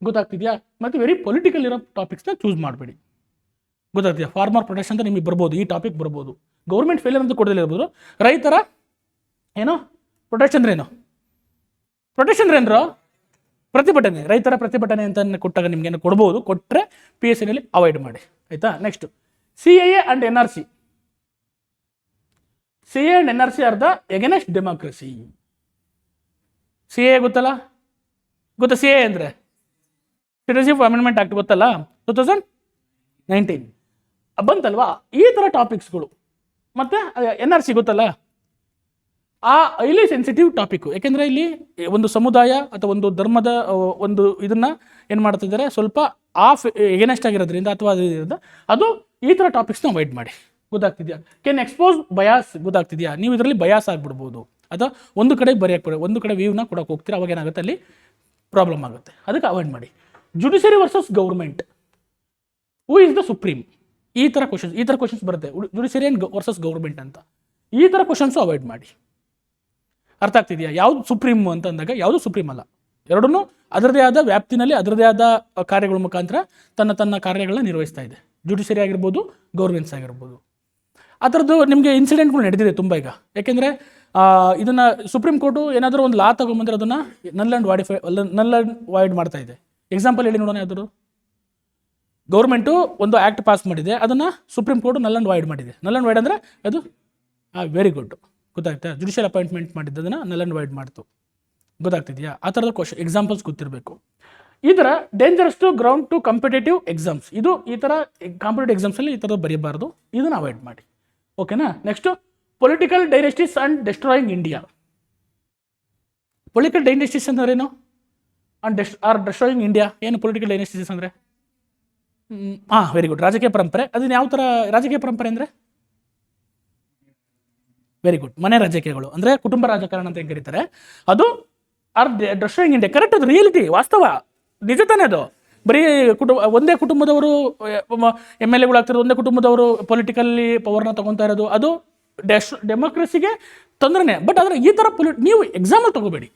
ಗೊತ್ತಾಗ್ತಿದೆಯಾ, ಮತ್ತು ವೆರಿ ಪೊಲಿಟಿಕಲ್ ಇರೋ ಟಾಪಿಕ್ಸ್ನ ಚೂಸ್ ಮಾಡಬೇಡಿ. ಗೊತ್ತಾಗ್ತಿದೆಯಾ? ಫಾರ್ಮರ್ ಪ್ರೊಟೆಸ್ಟ್ ಅಂತ ನಿಮಗೆ ಬರ್ಬೋದು, ಈ ಟಾಪಿಕ್ ಬರ್ಬೋದು. ಗೌರ್ಮೆಂಟ್ ಫೇಲಿಯರ್ ಅಂತ ಕೊಡೋದಿಲ್ಲ ಇರ್ಬೋದು. ರೈತರ ಏನೋ ಪ್ರೊಟೆಸ್ಟ್ ಅಂದ್ರೆ ಏನು? ಪ್ರೊಟೆಸ್ಟ್ ಅಂದ್ರೆ ಏನ್ರೋ? ಪ್ರತಿಭಟನೆ. ರೈತರ ಪ್ರತಿಭಟನೆ ಅಂತ ಕೊಟ್ಟಾಗ ನಿಮ್ಗೇನು ಕೊಡ್ಬೋದು, ಕೊಟ್ಟರೆ PSC ನಲ್ಲಿ ಅವಾಯ್ಡ್ ಮಾಡಿ. ಆಯಿತಾ? Next CAA and NRC. CAA and NRC are the against democracy. CAA ಗೊತ್ತಲ್ಲ? ಗೊತ್ತಾ CAA ಅಂದರೆ? ಸಿಟಿಜನ್ಶಿಪ್ ಅಮೆಂಡ್ಮೆಂಟ್ ಆಕ್ಟ್ ಗೊತ್ತಲ್ಲ, 2019 ಬಂತಲ್ವಾ? ಈ ಥರ ಟಾಪಿಕ್ಸ್ಗಳು. ಮತ್ತು NRC ಗೊತ್ತಲ್ಲ, ಇಲ್ಲಿ ಸೆನ್ಸಿಟಿವ್ ಟಾಪಿಕ್ಕು. ಯಾಕೆಂದರೆ ಇಲ್ಲಿ ಒಂದು ಸಮುದಾಯ ಅಥವಾ ಒಂದು ಧರ್ಮದ ಒಂದು ಇದನ್ನು ಏನು ಮಾಡ್ತಿದ್ದಾರೆ, ಸ್ವಲ್ಪ ಎಗೇನೆಸ್ಟ್ ಆಗಿರೋದ್ರಿಂದ ಅಥವಾ ಅದು ಈ ಥರ ಟಾಪಿಕ್ಸ್ನ ಅವಾಯ್ಡ್ ಮಾಡಿ. ಗೊತ್ತಾಗ್ತಿದೆಯಾ? Can expose bias. ಗೊತ್ತಾಗ್ತಿದೆಯಾ? ನೀವು ಇದರಲ್ಲಿ ಬಯಾಸ್ ಆಗಿಬಿಡ್ಬೋದು, ಅಥವಾ ಒಂದು ಕಡೆ ಬರೆಯೋಕ್ಕೆ ಒಂದು ಕಡೆ ವ್ಯೂನ ಕೊಡೋಕೆ ಹೋಗ್ತೀರಾ, ಅವಾಗ ಏನಾಗುತ್ತೆ, ಅಲ್ಲಿ ಪ್ರಾಬ್ಲಮ್ ಆಗುತ್ತೆ. ಅದಕ್ಕೆ ಅವಾಯ್ಡ್ ಮಾಡಿ. Judiciary versus government, who is the supreme? ಈ ಥರ ಕ್ವಶನ್ಸ್ ಬರುತ್ತೆ. ಜುಡಿಷರಿ ಆ್ಯಂಡ್ ವರ್ಸಸ್ ಗೌರ್ಮೆಂಟ್ ಅಂತ ಈ ಥರ ಕ್ವಶನ್ಸು ಅವಾಯ್ಡ್ ಮಾಡಿ. ಅರ್ಥ ಆಗ್ತಿದೆಯಾ? ಯಾವುದು ಸುಪ್ರೀಂ ಅಂತ ಅಂದಾಗ ಯಾವುದು ಸುಪ್ರೀಂ ಅಲ್ಲ. ಎರಡನ್ನೂ ಅದರದೇ ಆದ ವ್ಯಾಪ್ತಿನಲ್ಲಿ ಅದರದೇ ಆದ ಕಾರ್ಯಗಳ ಮುಖಾಂತರ ತನ್ನ ಕಾರ್ಯಗಳನ್ನ ನಿರ್ವಹಿಸ್ತಾ ಇದೆ. ಜುಡಿಷರಿ ಆಗಿರ್ಬೋದು, ಗೌರ್ಮೆಂಟ್ಸ್ ಆಗಿರ್ಬೋದು. ಆ ಥರದ್ದು ನಿಮಗೆ ಇನ್ಸಿಡೆಂಟ್ಗಳು ನಡೆದಿದೆ ತುಂಬ ಈಗ. ಯಾಕೆಂದರೆ ಇದನ್ನು ಸುಪ್ರೀಂ ಕೋರ್ಟು ಏನಾದರೂ ಒಂದು ಲಾ ತೊಗೊಂಬಂದ್ರೆ ಅದನ್ನು ನಲ್ ಆ್ಯಂಡ್ ವಾಯ್ಡ್ ಮಾಡ್ತಾ ಇದೆ. ಎಕ್ಸಾಂಪಲ್ ಹೇಳಿ ನೋಡೋಣ. ಯಾವ್ದು? ಗೌರ್ಮೆಂಟು ಒಂದು ಆ್ಯಕ್ಟ್ ಪಾಸ್ ಮಾಡಿದೆ, ಅದನ್ನು ಸುಪ್ರೀಂ ಕೋರ್ಟು ನಲ್ ಆ್ಯಂಡ್ ವಾಯ್ಡ್ ಮಾಡಿದೆ. ನಲ್ ಆ್ಯಂಡ್ ವಾಯ್ಡ್ ಅಂದರೆ ಅದು ವೆರಿ ಗುಡ್. ಗೊತ್ತಾಗ್ತಾ? ಜುಡಿಷಿಯಲ್ ಅಪಾಯಿಂಟ್ಮೆಂಟ್ ಮಾಡಿದ್ದನ್ನು ನಲ್ ಆ್ಯಂಡ್ ವಾಯ್ಡ್ ಮಾಡ್ತು. ಗೊತ್ತಾಗ್ತಿದೆಯಾ? ಆ ಥರದ ಎಕ್ಸಾಂಪಲ್ಸ್ ಗೊತ್ತಿರಬೇಕು. ಈ ಥರ dangerous to ground to competitive exams, ಇದು ಈ ಥರ ಕಾಂಪಿಟೇಟಿವ್ ಎಕ್ಸಾಮ್ಸಲ್ಲಿ ಈ ಥರದ್ದು ಬರೀಬಾರ್ದು. ಇದನ್ನು ಅವಾಯ್ಡ್ ಮಾಡಿ. ಓಕೆನಾ? Next political dynasties and destroying India. Political dynasties ಅಂದ್ರೇನು? Are destroying India. ಏನು ಪೊಲಿಟಿಕಲ್ ಡೈನೆಸ್ಟೀಸ್ ಅಂದರೆ? Very good. ರಾಜಕೀಯ ಪರಂಪರೆ. ಅದನ್ನ ಯಾವ ಥರ ರಾಜಕೀಯ ಪರಂಪರೆ ಅಂದರೆ? Very good. ಮನೆ ರಾಜಕೀಯಗಳು ಅಂದರೆ ಕುಟುಂಬ ರಾಜಕಾರಣ ಅಂತ ಹೆಂಗೆ ಕರೀತಾರೆ, ಅದು ಆರ್ ಡೆಸ್ಟ್ರಾಯಿಂಗ್ ಇಂಡಿಯಾ. ಕರೆಕ್ಟ್, ಅದು ರಿಯಾಲಿಟಿ, ವಾಸ್ತವ, ನಿಜ ತಾನೇ ಅದು. ಬರೀ ಒಂದೇ ಕುಟುಂಬದವರು MLA ಗಳಾಗ್ತಿರೋದು, ಒಂದೇ ಕುಟುಂಬದವರು ಪೊಲಿಟಿಕಲ್ಲಿ ಪವರ್ನ ತೊಗೊತಾ ಇರೋದು, ಅದು ಡೆಮೋಕ್ರಸಿಗೆ ತೊಂದರೆನೇ. ಬಟ್ ಆದರೆ ಈ ಥರ ನೀವು ಎಕ್ಸಾಮಲ್ಲಿ ತೊಗೋಬೇಡಿ.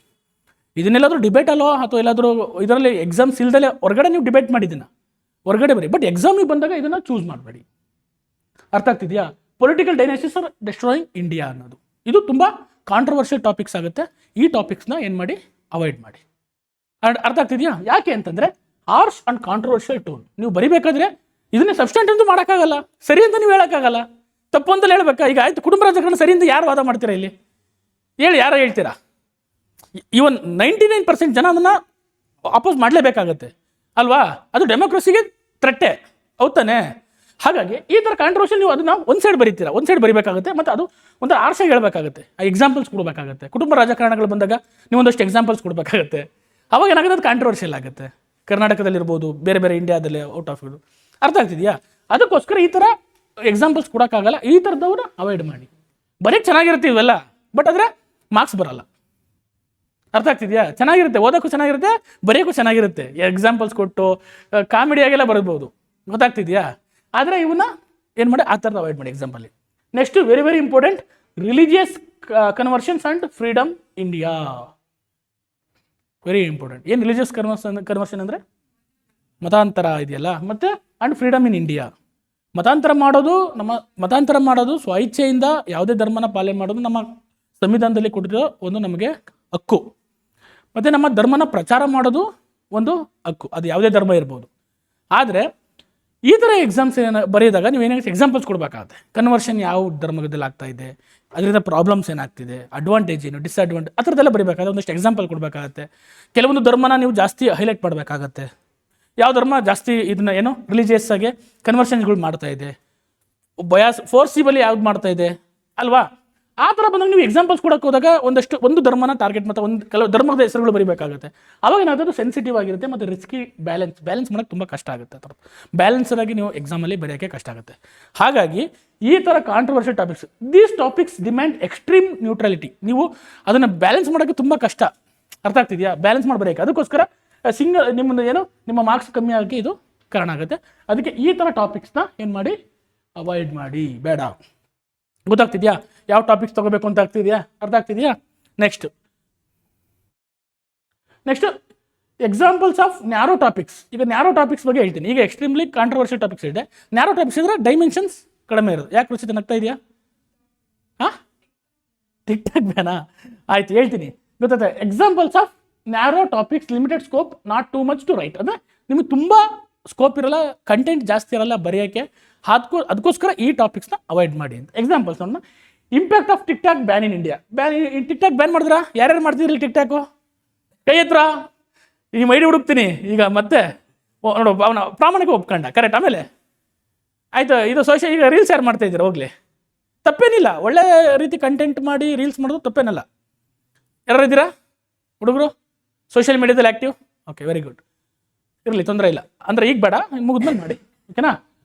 ಇದನ್ನೆಲ್ಲಾದರೂ ಡಿಬೇಟಲ್ಲೋ ಅಥವಾ ಎಲ್ಲಾದರೂ ಇದರಲ್ಲಿ ಎಕ್ಸಾಮ್ಸ್ ಇಲ್ದಲೇ ಹೊರಗಡೆ ನೀವು ಡಿಬೇಟ್ ಮಾಡಿದ್ದೀನ, ಹೊರಗಡೆ ಬರೀ. ಬಟ್ ಎಕ್ಸಾಮಿಗೆ ಬಂದಾಗ ಇದನ್ನು ಚೂಸ್ ಮಾಡಬೇಡಿ. ಅರ್ಥ ಆಗ್ತಿದೆಯಾ? Political dynasties are destroying India ಅನ್ನೋದು ಇದು ತುಂಬ ಕಾಂಟ್ರವರ್ಷಿಯಲ್ ಟಾಪಿಕ್ಸ್ ಆಗುತ್ತೆ. ಈ ಟಾಪಿಕ್ಸ್ನ ಏನು ಮಾಡಿ, ಅವಾಯ್ಡ್ ಮಾಡಿ. ಅರ್ಥ ಆಗ್ತಿದೆಯಾ? ಯಾಕೆ ಅಂತಂದರೆ ಹಾರ್ಶ್ ಆ್ಯಂಡ್ ಕಾಂಟ್ರವರ್ಷಿಯಲ್ ಟೋನ್. ನೀವು ಬರಿಬೇಕಾದ್ರೆ ಇದನ್ನೇ ಸಬ್ಸ್ಟೆಂಟ್ ಅಂತೂ ಮಾಡೋಕ್ಕಾಗಲ್ಲ, ಸರಿ ಅಂತ ನೀವು ಹೇಳೋಕ್ಕಾಗಲ್ಲ, ತಪ್ಪು ಅಂತಲೇ ಹೇಳ್ಬೇಕಾ? ಈಗ ಆಯ್ತು, ಕುಟುಂಬ ರಾಜಕಾರಣ ಸರಿ ಅಂತ ಯಾರು ವಾದ ಮಾಡ್ತೀರಾ ಇಲ್ಲಿ? ಯಾರು ಹೇಳ್ತೀರಾ? ಇವನ್ 99% ಜನ ಅದನ್ನು ಅಪೋಸ್ ಮಾಡಲೇಬೇಕಾಗತ್ತೆ ಅಲ್ವಾ? ಅದು ಡೆಮೋಕ್ರಸಿಗೆ ಥ್ರೆಟ್ಟೆ, ಹೌದಾನೆ? ಹಾಗಾಗಿ ಈ ಥರ ಕಾಂಟ್ರವರ್ಷಿಯಲ್ ನೀವು ಅದನ್ನು ಒಂದು ಸೈಡ್ ಬರೀತೀರಾ, ಒಂದು ಸೈಡ್ ಬರೀಬೇಕಾಗುತ್ತೆ. ಮತ್ತು ಅದು ಒಂಥರ ಆರ್ಸಾಗಿ ಹೇಳಬೇಕಾಗುತ್ತೆ, ಆ ಎಕ್ಸಾಂಪಲ್ಸ್ ಕೊಡಬೇಕಾಗುತ್ತೆ. ಕುಟುಂಬ ರಾಜಕಾರಣಗಳು ಬಂದಾಗ ನೀವು ಒಂದಷ್ಟು ಎಕ್ಸಾಂಪಲ್ಸ್ ಕೊಡಬೇಕಾಗುತ್ತೆ. ಅವಾಗ ಏನಾಗುತ್ತೆ, ಅದು ಕಾಂಟ್ರವರ್ಷಿಯಲ್ ಆಗುತ್ತೆ. ಕರ್ನಾಟಕದಲ್ಲಿರ್ಬೋದು, ಬೇರೆ ಬೇರೆ ಇಂಡಿಯಾದಲ್ಲಿ, ಔಟ್ ಆಫ್ ಇದು. ಅರ್ಥ ಆಗ್ತಿದೆಯಾ? ಅದಕ್ಕೋಸ್ಕರ ಈ ಥರ ಎಕ್ಸಾಂಪಲ್ಸ್ ಕೊಡೋಕ್ಕಾಗಲ್ಲ. ಈ ಥರದವ್ರು ಅವಾಯ್ಡ್ ಮಾಡಿ. ಬರೀ ಚೆನ್ನಾಗಿರುತ್ತೆ ಇವೆಲ್ಲ, ಬಟ್ ಆದರೆ ಮಾರ್ಕ್ಸ್ ಬರಲ್ಲ. ಅರ್ಥ ಆಗ್ತಿದೆಯಾ? ಚೆನ್ನಾಗಿರುತ್ತೆ, ಓದೋಕ್ಕೂ ಚೆನ್ನಾಗಿರುತ್ತೆ, ಬರೆಯೋಕ್ಕೂ ಚೆನ್ನಾಗಿರುತ್ತೆ. ಎಕ್ಸಾಂಪಲ್ಸ್ ಕೊಟ್ಟು ಕಾಮಿಡಿಯಾಗೆಲ್ಲ ಬರ್ಬೋದು. ಗೊತ್ತಾಗ್ತಿದೆಯಾ? ಆದರೆ ಇವನ್ನ ಏನು ಮಾಡಿ, ಆ ಥರದ ಅವಾಯ್ಡ್ ಮಾಡಿ ಎಕ್ಸಾಂಪಲ್ಲಿ. Next very very important, religious conversions and freedom India. Very important. ಏನು ರಿಲಿಜಿಯಸ್ ಕನ್ವರ್ಷನ್ ಅಂದರೆ? ಮತಾಂತರ ಇದೆಯಲ್ಲ, ಮತ್ತು ಆ್ಯಂಡ್ ಫ್ರೀಡಮ್ ಇನ್ ಇಂಡಿಯಾ. ಮತಾಂತರ ಮಾಡೋದು ಸ್ವ ಇಚ್ಛೆಯಿಂದ ಯಾವುದೇ ಧರ್ಮನ ಪಾಲನೆ ಮಾಡೋದು ನಮ್ಮ ಸಂವಿಧಾನದಲ್ಲಿ ಕೊಟ್ಟಿರೋ ಒಂದು ನಮಗೆ ಹಕ್ಕು. ಮತ್ತು ನಮ್ಮ ಧರ್ಮನ ಪ್ರಚಾರ ಮಾಡೋದು ಒಂದು ಹಕ್ಕು, ಅದು ಯಾವುದೇ ಧರ್ಮ ಇರ್ಬೋದು. ಆದರೆ ಈ ಥರ ಎಕ್ಸಾಮ್ಸ್ ಬರೆಯೋದಾಗ ನೀವು ಏನಾಗುತ್ತೆ, ಎಕ್ಸಾಂಪಲ್ಸ್ ಕೊಡಬೇಕಾಗುತ್ತೆ. ಕನ್ವರ್ಷನ್ ಯಾವ ಧರ್ಮದಲ್ಲಿ ಆಗ್ತಾ ಇದೆ, ಅದರಿಂದ ಪ್ರಾಬ್ಲಮ್ಸ್ ಏನಾಗ್ತಿದೆ, ಅಡ್ವಾಂಟೇಜ್ ಏನು, ಡಿಸ್ಅಡ್ವಾಂಟೇಜ್, ಆ ಥರದ್ದೆಲ್ಲ ಬರೀಬೇಕಾಗುತ್ತೆ. ಒಂದಷ್ಟು ಎಕ್ಸಾಂಪಲ್ ಕೊಡಬೇಕಾಗತ್ತೆ. ಕೆಲವೊಂದು ಧರ್ಮನ ನೀವು ಜಾಸ್ತಿ ಹೈಲೈಟ್ ಮಾಡಬೇಕಾಗತ್ತೆ. ಯಾವ ಧರ್ಮ ಜಾಸ್ತಿ ಇದನ್ನ ಏನೋ ರಿಲಿಜಿಯಸ್ ಆಗಿ ಕನ್ವರ್ಷನ್ಸ್ಗಳು ಮಾಡ್ತಾ ಇದೆ, ಫೋರ್ಸಿಬಲಿ ಯಾವ್ದು ಮಾಡ್ತಾ ಇದೆ ಅಲ್ವಾ? ಆ ಥರ ಬಂದಾಗ ನೀವು ಎಕ್ಸಾಂಪಲ್ಸ್ ಕೊಡಕ್ಕೆ ಹೋದಾಗ ಒಂದು ಧರ್ಮನ ಟಾರ್ಗೆಟ್ ಮತ್ತು ಕೆಲವು ಧರ್ಮದ ಹೆಸರುಗಳು ಬರೀಬೇಕಾಗುತ್ತೆ. ಅವಾಗ ಏನಾದರೂ ಸೆನ್ಸಿಟಿವ್ ಆಗಿರುತ್ತೆ ಮತ್ತು ರಿಸ್ಕಿ ಬ್ಯಾಲೆನ್ಸ್ ಮಾಡೋಕ್ಕೆ ತುಂಬ ಕಷ್ಟ ಆಗುತ್ತೆ. ಆ ಥರ ಬ್ಯಾಲೆನ್ಸ್ಡ್ ಆಗಿ ನೀವು ಎಕ್ಸಾಮಲ್ಲಿ ಬರೆಯೋಕ್ಕೆ ಕಷ್ಟ ಆಗುತ್ತೆ. ಹಾಗಾಗಿ ಈ ಥರ controversial topics, these topics demand extreme neutrality. ನೀವು ಅದನ್ನು ಬ್ಯಾಲೆನ್ಸ್ ಮಾಡೋಕ್ಕೆ ತುಂಬ ಕಷ್ಟ. ಅರ್ಥ ಆಗ್ತಿದೆಯಾ? ಬ್ಯಾಲೆನ್ಸ್ ಮಾಡಿ ಬರೆಯೋಕ್ಕೆ. ಅದಕ್ಕೋಸ್ಕರ ನಿಮ್ಮ ಮಾರ್ಕ್ಸ್ ಕಮ್ಮಿ ಆಗೋಕ್ಕೆ ಇದು ಕಾರಣ ಆಗುತ್ತೆ. ಅದಕ್ಕೆ ಈ ಥರ ಟಾಪಿಕ್ಸ್ನ ಏನು ಮಾಡಿ, ಅವಾಯ್ಡ್ ಮಾಡಿ, ಬೇಡ. ಗೊತ್ತಾಗ್ತಿದ್ಯಾ ಯಾವ ಟಾಪಿಕ್ಸ್ ತೊಗೋಬೇಕು ಅಂತ ಆಗ್ತಿದೆಯಾ? ಅರ್ಥ ಆಗ್ತಿದೆಯಾ? Next examples of narrow topics. ಈಗ ನ್ಯಾರೋ ಟಾಪಿಕ್ಸ್ ಬಗ್ಗೆ ಹೇಳ್ತೀನಿ. ಈಗ ಎಕ್ಸ್ಟ್ರೀಮ್ಲಿ ಕಾಂಟ್ರವರ್ಷಿಯಲ್ ಟಾಪಿಕ್ಸ್ ಇದೆ. ನ್ಯಾರೋ ಟಾಪಿಕ್ಸ್ ಇದ್ರೆ ಡೈಮೆನ್ಷನ್ಸ್ ಕಡಿಮೆ ಇರೋದು. ಯಾಕೆ ರುಚಿತ ನಗ್ತಾ ಇದೆಯಾ? ಟಿಕ್ ಟಾಕ್ ಬೇನಾ? ಆಯ್ತು, ಹೇಳ್ತೀನಿ. ಗೊತ್ತಾಯ್ತಾ? Examples of narrow topics, limited scope, not too much to write. ಅಂದರೆ ನಿಮಗೆ ತುಂಬ ಸ್ಕೋಪ್ ಇರಲ್ಲ, ಕಂಟೆಂಟ್ ಜಾಸ್ತಿ ಇರಲ್ಲ ಬರೆಯೋಕ್ಕೆ. ಅದಕ್ಕೋಸ್ಕರ ಈ ಟಾಪಿಕ್ಸ್ನ ಅವಾಯ್ಡ್ ಮಾಡಿ ಅಂತ. ಎಕ್ಸಾಂಪಲ್ಸ್ ನೋಡೋಣ. Impact of tick talk ban in India. Tick talk ban ಮಾಡಿದ್ರಾ? ಯಾರ್ಯಾರು ಮಾಡ್ತಿದ್ರಿ ಟಿಕ್ ಟಾಕು? ಕೈ ಹತ್ರ ಈ ಮೈಡಿ ಹುಡುಕ್ತೀನಿ ಈಗ. ಮತ್ತೆ ನೋಡು, ಅವನ ಪ್ರಾಮಾಣಿಕ ಒಪ್ಕೊಂಡ, ಕರೆಕ್ಟ್. ಆಮೇಲೆ ಆಯಿತು, ಇದು ಈಗ ರೀಲ್ಸ್ ಯಾರು ಮಾಡ್ತಾ ಇದ್ದೀರಾ? ಹೋಗ್ಲಿ, ತಪ್ಪೇನಿಲ್ಲ. ಒಳ್ಳೆ ರೀತಿ ಕಂಟೆಂಟ್ ಮಾಡಿ ರೀಲ್ಸ್ ಮಾಡೋದು ತಪ್ಪೇನಲ್ಲ. ಯಾರು ಇದ್ದೀರಾ ಹುಡುಗರು ಸೋಷಿಯಲ್ ಮೀಡಿಯಾದಲ್ಲಿ ಆ್ಯಕ್ಟಿವ್? Okay, very good. ಇರಲಿ, ತೊಂದರೆ ಇಲ್ಲ. ಅಂದರೆ ಈಗ ಬೇಡ, ಮುಗಿದ್ಮೇಲೆ ಮಾಡಿ, ಓಕೆನಾ?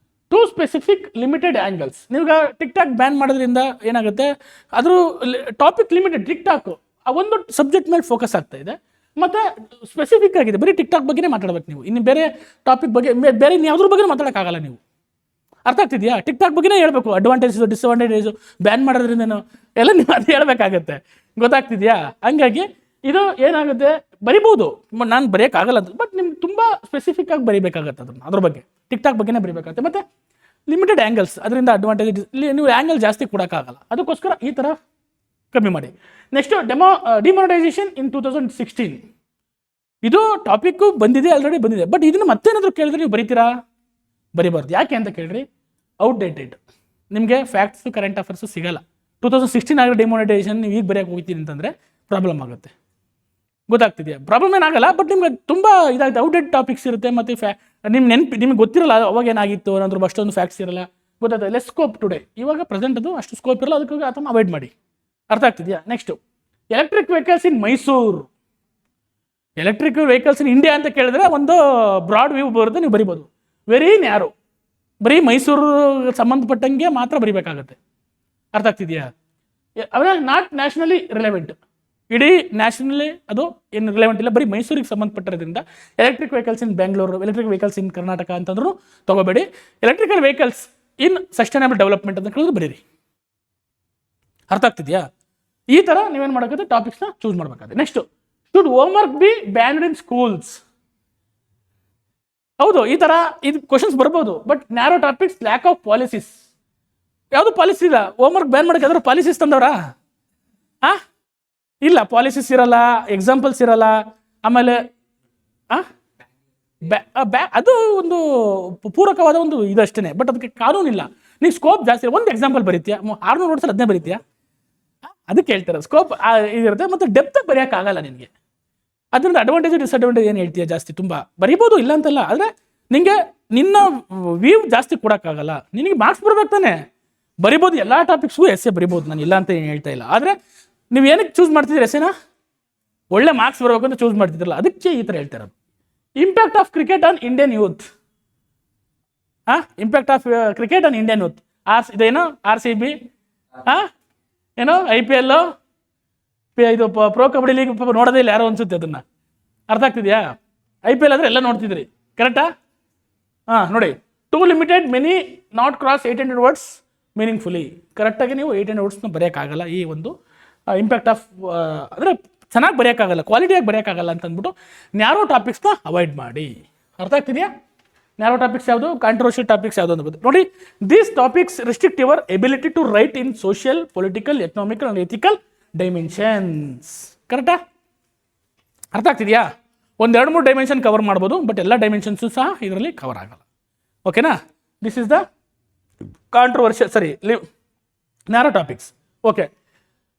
Two specific limited angles. ನೀವೀಗ ಟಿಕ್ ಟಾಕ್ ಬ್ಯಾನ್ ಮಾಡೋದ್ರಿಂದ ಏನಾಗುತ್ತೆ, ಅದ್ರ ಟಾಪಿಕ್ ಲಿಮಿಟೆಡ್. ಟಿಕ್ ಟಾಕು ಆ ಒಂದು ಸಬ್ಜೆಕ್ಟ್ ಮೇಲೆ ಫೋಕಸ್ ಆಗ್ತಾ ಇದೆ, ಮತ್ತು ಸ್ಪೆಸಿಫಿಕ್ ಆಗಿದೆ. ಬರೀ ಟಿಕ್ ಟಾಕ್ ಬಗ್ಗೆನೇ ಮಾತಾಡ್ಬೇಕು ನೀವು. ಇನ್ನು ಬೇರೆ ಟಾಪಿಕ್ ಬಗ್ಗೆ ಬೇರೆ ಇನ್ನು ಯಾವುದ್ರ ಬಗ್ಗೆ ಮಾತಾಡೋಕ್ಕಾಗಲ್ಲ ನೀವು. ಅರ್ಥ ಆಗ್ತಿದೆಯಾ? ಟಿಕ್ ಟಾಕ್ ಬಗ್ಗೆನೇ ಹೇಳ್ಬೇಕು. ಅಡ್ವಾಂಟೇಜು, ಡಿಸ್ಅಡ್ವಾಂಟೇಜು, ಬ್ಯಾನ್ ಮಾಡೋದ್ರಿಂದನೋ ಎಲ್ಲ ನೀವು ಅದು ಹೇಳಬೇಕಾಗತ್ತೆ. ಗೊತ್ತಾಗ್ತಿದೆಯಾ? ಹಂಗಾಗಿ ಇದು ಏನಾಗುತ್ತೆ, ಬರಿಬೋದು, ನಾನು ಬರೆಯೋಕ್ಕಾಗಲ್ಲ ಅಂತ, ಬಟ್ ನಿಮ್ಗೆ ತುಂಬ ಸ್ಪೆಸಿಫಿಕ್ ಆಗಿ ಬರೀಬೇಕಾಗತ್ತೆ. ಅದ್ರ ಬಗ್ಗೆ ಟಿಕ್ ಟಾಕ್ ಬಗ್ಗೆನೇ ಬರೀಬೇಕಾಗುತ್ತೆ. ಮತ್ತು ಲಿಮಿಟೆಡ್ ಆ್ಯಂಗಲ್ಸ್, ಅದರಿಂದ ಅಡ್ವಾಂಟೇಜ್ ನೀವು ಆ್ಯಂಗಲ್ ಜಾಸ್ತಿ ಕೊಡೋಕ್ಕಾಗಲ್ಲ. ಅದಕ್ಕೋಸ್ಕರ ಈ ಥರ ಕಮ್ಮಿ ಮಾಡಿ. ನೆಕ್ಸ್ಟು ಡಿಮಾನಿಟೈಸೇಷನ್ ಇನ್ 2016. ಇದು ಟಾಪಿಕ್ಕು ಬಂದಿದೆ, ಆಲ್ರೆಡಿ ಬಂದಿದೆ. ಬಟ್ ಇದನ್ನು ಮತ್ತೇನಾದರೂ ಕೇಳಿದ್ರೆ ನೀವು ಬರೀತೀರಾ? ಬರಿಬಾರ್ದು. ಯಾಕೆ ಅಂತ ಕೇಳಿರಿ, ಔಟ್ಡೇಟೆಡ್. ನಿಮಗೆ ಫ್ಯಾಕ್ಟ್ಸು, ಕರೆಂಟ್ ಅಫೇರ್ಸು ಸಿಗಲ್ಲ. 2016 ಆಗಲಿ ಡಿಮಾನಿಟೈಸೇಷನ್ ನೀವು ಈಗ ಬರೆಯೋಕೆ ಹೋಗ್ತೀನಿ ಅಂತಂದರೆ ಪ್ರಾಬ್ಲಮ್ ಆಗುತ್ತೆ. ಗೊತ್ತಾಗ್ತಿದೆಯಾ? ಪ್ರಾಬ್ಲಮ್ ಏನಾಗಲ್ಲ, ಬಟ್ ನಿಮ್ಗೆ ತುಂಬ ಇದಾಗುತ್ತೆ. ಔಟ್ಡೇಟೆಡ್ ಟಾಪಿಕ್ಸ್ ಇರುತ್ತೆ, ಮತ್ತು ನಿಮ್ಗೆ ಗೊತ್ತಿರಲ್ಲ ಅವಾಗ ಏನಾಗಿತ್ತು ಅನ್ನೋದ್ರ ಅಷ್ಟೊಂದು ಫ್ಯಾಕ್ಟ್ಸ್ ಇರಲ್ಲ. ಗೊತ್ತಾಗ್ತದೆ. Less scope today. ಇವಾಗ ಪ್ರೆಸೆಂಟ್ ಅದು ಅಷ್ಟು ಸ್ಕೋಪ್ ಇರಲ್ಲ, ಅದಕ್ಕಾಗಿ ಅದನ್ನು ಅವಾಯ್ಡ್ ಮಾಡಿ. ಅರ್ಥ ಆಗ್ತಿದೆಯಾ? Next electric vehicles in Mysuru. Electric vehicles in India ಅಂತ ಕೇಳಿದ್ರೆ ಒಂದು ಬ್ರಾಡ್ ವ್ಯೂ ಬರುತ್ತೆ, ನೀವು ಬರಿಬೋದು. ವೆರಿ ನ್ಯಾರೋ, ಬರೀ ಮೈಸೂರು ಸಂಬಂಧಪಟ್ಟಂಗೆ ಮಾತ್ರ ಬರಿಬೇಕಾಗತ್ತೆ. ಅರ್ಥ ಆಗ್ತಿದೆಯಾ? ಅವರ ನಾಟ್ ನ್ಯಾಷನಲಿ ರಿಲೆವೆಂಟ್. ಇಡೀ ನ್ಯಾಷನಲಿ ಅದು ಏನು ರಿಲೆವೆಂಟ್ ಇಲ್ಲ, ಬರೀ ಮೈಸೂರಿಗೆ ಸಂಬಂಧಪಟ್ಟಿರೋದ್ರಿಂದ electric vehicles in Bengaluru, electric vehicles in Karnataka ಅಂತಂದ್ರೂ ತೊಗೋಬೇಡಿ. Electrical vehicles in sustainable development ಅಂತ ಕೇಳಿದ್ರೆ ಬರೀರಿ. ಅರ್ಥ ಆಗ್ತಿದೆಯಾ? ಈ ಥರ ನೀವೇನು ಮಾಡೋಕ್ಕಾಗುತ್ತೆ, ಟಾಪಿಕ್ಸ್ನ ಚೂಸ್ ಮಾಡಬೇಕಾಗುತ್ತೆ. Next, should homework be banned in schools. ಹೌದು, ಈ ಥರ ಇದು ಕ್ವಶನ್ಸ್ ಬರ್ಬೋದು. But narrow topics, lack of policies. ಯಾವುದು ಪಾಲಿಸಿ ಇಲ್ಲ, ಹೋಮ್ವರ್ಕ್ ಬ್ಯಾನ್ ಮಾಡೋಕ್ಕೆ ಯಾವ್ದಾದ್ರು ಪಾಲಿಸೀಸ್ ತಂದವ್ರಾ? ಇಲ್ಲ, ಪಾಲಿಸೀಸ್ ಇರಲ್ಲ, ಎಕ್ಸಾಂಪಲ್ಸ್ ಇರಲ್ಲ. ಆಮೇಲೆ ಅದು ಒಂದು ಪೂರಕವಾದ ಒಂದು ಇದಷ್ಟೇ, ಬಟ್ ಅದಕ್ಕೆ ಕಾನೂನಿಲ್ಲ. ನೀವು ಸ್ಕೋಪ್ ಜಾಸ್ತಿ. ಒಂದು ಎಕ್ಸಾಂಪಲ್ ಬರೀತೀಯಾ? 600 ನೋಟ್ಸಲ್ಲಿ 15 ಬರೀತೀಯಾ? ಅದಕ್ಕೆ ಹೇಳ್ತಾರೆ ಸ್ಕೋಪ್ ಇದಿರುತ್ತೆ, ಮತ್ತು ಡೆಪ್ತಾಗಿ ಬರೆಯೋಕ್ಕಾಗಲ್ಲ ನಿನಗೆ. ಅದರಿಂದ ಅಡ್ವಾಂಟೇಜ್ ಡಿಸ್ಅಡ್ವಾಂಟೇಜ್ ಏನು ಹೇಳ್ತೀಯಾ? ಜಾಸ್ತಿ ತುಂಬ ಬರಿಬೋದು, ಇಲ್ಲ ಅಂತಲ್ಲ. ಆದರೆ ನಿನಗೆ ನಿನ್ನ ವ್ಯೂ ಜಾಸ್ತಿ ಕೊಡೋಕ್ಕಾಗಲ್ಲ. ನಿನಗೆ ಮಾರ್ಕ್ಸ್ ಬರ್ಬೇಕು ತಾನೆ, ಬರಿಬೋದು. ಎಲ್ಲ ಟಾಪಿಕ್ಸ್ಗೂ ಎಸ್ಸೆ ಬರಿಬೋದು, ನಾನು ಇಲ್ಲ ಅಂತ ಏನು ಹೇಳ್ತಾ ಇಲ್ಲ. ಆದರೆ ನೀವು ಏನಕ್ಕೆ ಚೂಸ್ ಮಾಡ್ತಿದ್ದೀರಿ ಎಸ್ಸೆನ? ಒಳ್ಳೆ ಮಾರ್ಕ್ಸ್ ಬರಬೇಕು ಅಂತ ಚೂಸ್ ಮಾಡ್ತಿದ್ರಲ್ಲ, ಅದಕ್ಕೆ ಈ ಥರ ಹೇಳ್ತಾರೆ. Impact of cricket on Indian youth. Impact of cricket on Indian youth. ಇದೇನೋ RCB, ಏನೋ IPL, ಇದು ಪ್ರೋ ಕಬಡ್ಡಿ ಲೀಗ್ ನೋಡೋದೇ ಇಲ್ಲ ಯಾರೋ ಅನ್ಸುತ್ತೆ ಅದನ್ನು. ಅರ್ಥ ಆಗ್ತಿದೆಯಾ? IPL ಆದರೆ ಎಲ್ಲ ನೋಡ್ತಿದ್ರಿ, ಕರೆಕ್ಟಾ? ನೋಡಿ, too limited, many, not cross 800 words meaningfully. ಕರೆಕ್ಟಾಗಿ ನೀವು 800 ವರ್ಡ್ಸ್ನ ಬರೆಯೋಕ್ಕಾಗಲ್ಲ. ಈ ಒಂದು ಇಂಪ್ಯಾಕ್ಟ್ ಆಫ್ ಅಂದರೆ ಚೆನ್ನಾಗಿ ಬರೆಯೋಕ್ಕಾಗಲ್ಲ, ಕ್ವಾಲಿಟಿಯಾಗಿ ಬರೆಯೋಕ್ಕಾಗಲ್ಲ ಅಂತ ಅಂದ್ಬಿಟ್ಟು ನ್ಯಾರೋ ಟಾಪಿಕ್ಸ್ನ ಅವಾಯ್ಡ್ ಮಾಡಿ. ಅರ್ಥ ಆಗ್ತಿದೆಯಾ? ನ್ಯಾರೋ ಟಾಪಿಕ್ಸ್ ಯಾವುದು, ಕಾಂಟ್ರವರ್ಷಿಯಲ್ ಟಾಪಿಕ್ಸ್ ಯಾವುದು ಅಂತ ನೋಡಿ. These topics restrict your ability to write in social, political, economical and ethical dimensions. ಕರೆಕ್ಟಾ? ಅರ್ಥ ಆಗ್ತಿದೆಯಾ? 1-2-3 ಡೈಮೆನ್ಷನ್ ಕವರ್ ಮಾಡ್ಬೋದು, ಬಟ್ ಎಲ್ಲ ಡೈಮೆನ್ಷನ್ಸು ಸಹ ಇದರಲ್ಲಿ ಕವರ್ ಆಗಲ್ಲ. ಓಕೆನಾ? This is the controversial, narrow topics. Okay.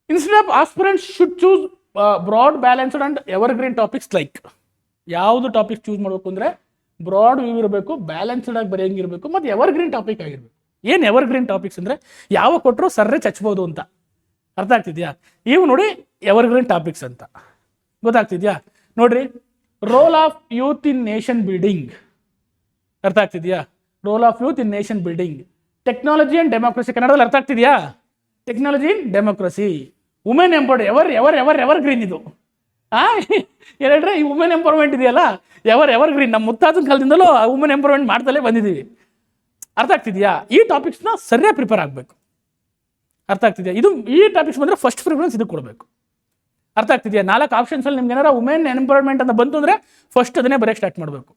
Instead of aspirants should choose broad, balanced and evergreen topics. Like ಯಾವುದು ಟಾಪಿಕ್ಸ್ ಚೂಸ್ ಮಾಡಬೇಕು ಅಂದರೆ ಬ್ರಾಡ್ ವ್ಯೂ ಇರಬೇಕು, ಬ್ಯಾಲೆನ್ಸ್ಡ್ ಆಗಿ ಬರೆಯಂಗಿರಬೇಕು, ಮತ್ತು ಎವರ್ಗ್ರೀನ್ ಟಾಪಿಕ್ ಆಗಿರಬೇಕು. ಏನು ಎವರ್ಗ್ರೀನ್ ಟಾಪಿಕ್ಸ್ ಅಂದರೆ ಯಾವ ಕೊಟ್ಟರು ಸರ್ರೆ ಚಚ್ಬೋದು ಅಂತ. ಅರ್ಥ ಆಗ್ತಿದ್ಯಾ? ಇವು ನೋಡಿ ಎವರ್ಗ್ರೀನ್ ಟಾಪಿಕ್ಸ್ ಅಂತ, ಗೊತ್ತಾಗ್ತಿದ್ಯಾ? ನೋಡ್ರಿ, roll of youth in nation building, ಅರ್ಥ ಆಗ್ತಿದ್ಯಾ? Roll of youth in nation building. Technology and democracy, ಕನ್ನಡದಲ್ಲಿ ಅರ್ಥ ಆಗ್ತಿದ್ಯಾ? Technology in democracy. Women empowered, ever green ಇದು. ಏನಂದ್ರೆ ಈ ವುಮೆನ್ ಎಂಪವರ್ಮೆಂಟ್ ಇದೆಯಲ್ಲ, ಎವರ್ ಗ್ರೀನ್. ನಮ್ಮ ಮುತ್ತಾತನ ಕಾಲದಿಂದಲೂ ವುಮೆನ್ ಎಂಪವರ್ಮೆಂಟ್ ಮಾಡ್ತಲೇ ಬಂದಿದ್ದೀವಿ. ಅರ್ಥ ಆಗ್ತಿದ್ಯಾ? ಈ ಟಾಪಿಕ್ಸ್ನ ಸರಿಯಾಗಿ ಪ್ರಿಪೇರ್ ಆಗಬೇಕು. ಅರ್ಥ ಆಗ್ತಿದೆಯಾ? ಇದು ಈ ಟಾಪಿಕ್ಸ್ ಬಂದರೆ ಫಸ್ಟ್ ಪ್ರಿಫರೆನ್ಸ್ ಇದಕ್ಕೆ ಕೊಡಬೇಕು. ಅರ್ಥ ಆಗ್ತಿದೆಯಾ? 4 ಆಪ್ಷನ್ಸಲ್ಲಿ ನಿಮ್ಗೆ ಏನಾರ ವುಮೆನ್ ಎಂಪವರ್ಮೆಂಟ್ ಅಂತ ಬಂತು ಅಂದರೆ ಫಸ್ಟ್ ಅದನ್ನೇ ಬರೆಯೋಕ್ಕೆ ಸ್ಟಾರ್ಟ್ ಮಾಡಬೇಕು.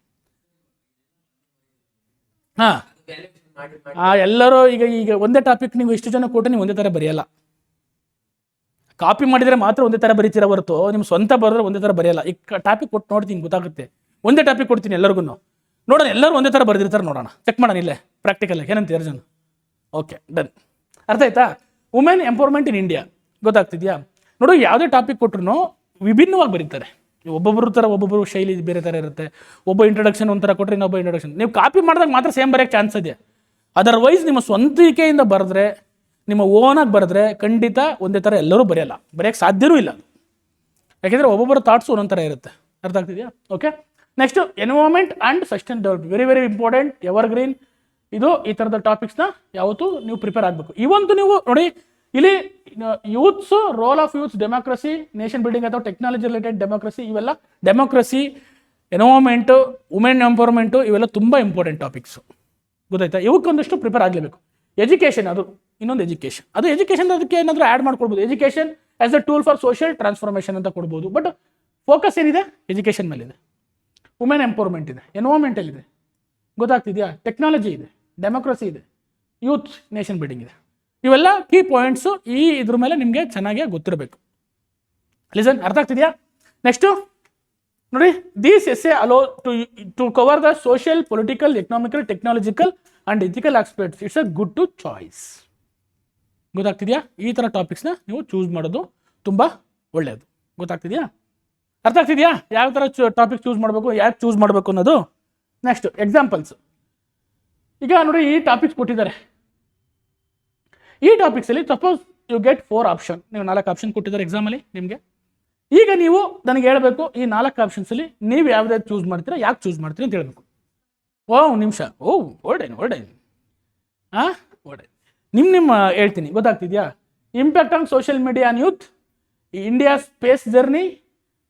ಎಲ್ಲರೂ ಈಗ ಒಂದೇ ಟಾಪಿಕ್ ನೀವು ಇಷ್ಟು ಜನ ಕೊಟ್ಟು ನೀವು ಒಂದೇ ಥರ ಬರೆಯಲ್ಲ. ಕಾಪಿ ಮಾಡಿದರೆ ಮಾತ್ರ ಒಂದೇ ಥರ ಬರೀತೀರ ಹೊರತು ನಿಮ್ಮ ಸ್ವಂತ ಬರೆದ್ರೆ ಒಂದೇ ಥರ ಬರೆಯಲ್ಲ. ಈಗ ಟಾಪಿಕ್ ಕೊಟ್ಟು ನೋಡ್ತೀನಿ, ಗೊತ್ತಾಗುತ್ತೆ. ಒಂದೇ ಟಾಪಿಕ್ ಕೊಡ್ತೀನಿ ಎಲ್ಲರಿಗೂ, ನೋಡೋಣ ಎಲ್ಲರೂ ಒಂದೇ ಥರ ಬರೆದಿರ್ತಾರೆ, ನೋಡೋಣ, ಚೆಕ್ ಮಾಡೋಣ ಇಲ್ಲೇ ಪ್ರಾಕ್ಟಿಕಲ್ ಏನಂತ ಅರ್ಜುನ್. Okay, done. ಅರ್ಥ ಆಯ್ತಾ? ವುಮೆನ್ ಎಂಪವರ್ಮೆಂಟ್ ಇನ್ ಇಂಡಿಯಾ, ಗೊತ್ತಾಗ್ತಿದ್ಯಾ? ನೋಡು, ಯಾವುದೇ ಟಾಪಿಕ್ ಕೊಟ್ಟರು ವಿಭಿನ್ನವಾಗಿ ಬರೀತಾರೆ. ಒಬ್ಬೊಬ್ಬರು ಥರ ಒಬ್ಬೊಬ್ಬರು ಶೈಲಿ ಬೇರೆ ಥರ ಇರುತ್ತೆ. ಒಬ್ಬ ಇಂಟ್ರೊಡಕ್ಷನ್ ಒಂಥರ ಕೊಟ್ಟರೆ ಇನ್ನೊಬ್ಬ ಇಂಟ್ರೊಡಕ್ಷನ್. ನೀವು ಕಾಪಿ ಮಾಡಿದಾಗ ಮಾತ್ರ ಸೇಮ್ ಬರೆಯೋಕ್ಕೆ ಚಾನ್ಸ್ ಇದೆ. ಅದರ್ವೈಸ್ ನಿಮ್ಮ ಸ್ವಂತಿಕೆಯಿಂದ ಬರೆದ್ರೆ, ನಿಮ್ಮ ಓನಾಗಿ ಬರೆದ್ರೆ ಖಂಡಿತ ಒಂದೇ ಥರ ಎಲ್ಲರೂ ಬರೆಯಲ್ಲ, ಬರೆಯೋಕ್ಕೆ ಸಾಧ್ಯವೂ ಇಲ್ಲ. ಯಾಕೆಂದರೆ ಒಬ್ಬೊಬ್ಬರ ಥಾಟ್ಸು ಒಂದೊಂದು ಥರ ಇರುತ್ತೆ. ಅರ್ಥ ಆಗ್ತಿದೆಯಾ? Okay, next environment and sustain development, very important, evergreen. ಇದು ಈ ಥರದ ಟಾಪಿಕ್ಸ್ನ ಯಾವತ್ತೂ ನೀವು ಪ್ರಿಪೇರ್ ಆಗಬೇಕು. ಇವಂತೂ ನೀವು ನೋಡಿ, ಇಲ್ಲಿ youths, role of youths, democracy, nation building ಅಥವಾ ಟೆಕ್ನಾಲಜಿ ರಿಲೇಟೆಡ್ ಡೆಮೋಕ್ರಸಿ, ಇವೆಲ್ಲ ಡೆಮೋಕ್ರಸಿ, ಎನ್ವೈರನ್ಮೆಂಟು, ವುಮೆನ್ ಎಂಪವರ್ಮೆಂಟು, ಇವೆಲ್ಲ ತುಂಬ ಇಂಪಾರ್ಟೆಂಟ್ ಟಾಪಿಕ್ಸು, ಗೊತ್ತಾಯ್ತಾ? ಇವಕ್ಕೊಂದಷ್ಟು ಪ್ರಿಪೇರ್ ಆಗಲೇಬೇಕು. ಎಜುಕೇಷನ್, ಅದು ಇನ್ನೊಂದು ಎಜುಕೇಷನ್. ಅದು ಎಜುಕೇಷನ್ ಅದಕ್ಕೆ ಏನಾದರೂ ಆ್ಯಡ್ ಮಾಡ್ಕೊಡ್ಬೋದು. Education as a tool for social transformation ಅಂತ ಕೊಡ್ಬೋದು. ಬಟ್ ಫೋಕಸ್ ಏನಿದೆ? ಎಜುಕೇಷನ್ ಮೇಲಿದೆ. ವುಮೆನ್ ಎಂಪವರ್ಮೆಂಟ್ ಇದೆ, ಎನ್ವೈರನ್ಮೆಂಟಲ್ ಇದೆ, ಗೊತ್ತಾಗ್ತಿದೆಯಾ? ಟೆಕ್ನಾಲಜಿ ಇದೆ, ಡೆಮೋಕ್ರಸಿ ಇದೆ, ಯೂತ್ ನೇಷನ್ ಬಿಲ್ಡಿಂಗ್ ಇದೆ. ಇವೆಲ್ಲ ಕೀ ಪಾಯಿಂಟ್ಸು. ಇದ್ರ ಮೇಲೆ ನಿಮಗೆ ಚೆನ್ನಾಗಿ ಗೊತ್ತಿರಬೇಕು. ಲಿಸನ್, ಅರ್ಥ ಆಗ್ತಿದೆಯಾ? ನೆಕ್ಸ್ಟು ನೋಡಿ, these essay allow to cover the social, political, economical, technological and ethical aspects. It's a good to choice. ಗೊತ್ತಾಗ್ತಿದೆಯಾ? ಈ ಥರ ಟಾಪಿಕ್ಸ್ನ ನೀವು ಚೂಸ್ ಮಾಡೋದು ತುಂಬ ಒಳ್ಳೆಯದು. ಗೊತ್ತಾಗ್ತಿದೆಯಾ? ಅರ್ಥ ಆಗ್ತಿದೆಯಾ? ಯಾವ ಥರ ಟಾಪಿಕ್ ಚೂಸ್ ಮಾಡಬೇಕು, ಯಾಕೆ ಚೂಸ್ ಮಾಡಬೇಕು ಅನ್ನೋದು. Next examples. ಈಗ ನೋಡಿ, ಈ ಟಾಪಿಕ್ಸ್ ಕೊಟ್ಟಿದ್ದಾರೆ. ಈ ಟಾಪಿಕ್ಸಲ್ಲಿ ಸಪೋಸ್ ಯು ಗೆಟ್ 4 ಆಪ್ಷನ್, ನೀವು 4 ಆಪ್ಷನ್ ಕೊಟ್ಟಿದ್ದಾರೆ ಎಕ್ಸಾಮಲ್ಲಿ ನಿಮಗೆ. ಈಗ ನೀವು ನನಗೆ ಹೇಳಬೇಕು, ಈ 4 ಆಪ್ಷನ್ಸಲ್ಲಿ ನೀವು ಯಾವುದಾದ್ರು ಚೂಸ್ ಮಾಡ್ತೀರಾ, ಯಾಕೆ ಚೂಸ್ ಮಾಡ್ತೀರಾ ಅಂತ ಹೇಳಬೇಕು. ನಿಮಿಷ. ಓಲ್ಡೇನು ನಿಮ್ಮ ಹೇಳ್ತೀನಿ, ಗೊತ್ತಾಗ್ತಿದೆಯಾ? Impact on social media on youth, India space journey,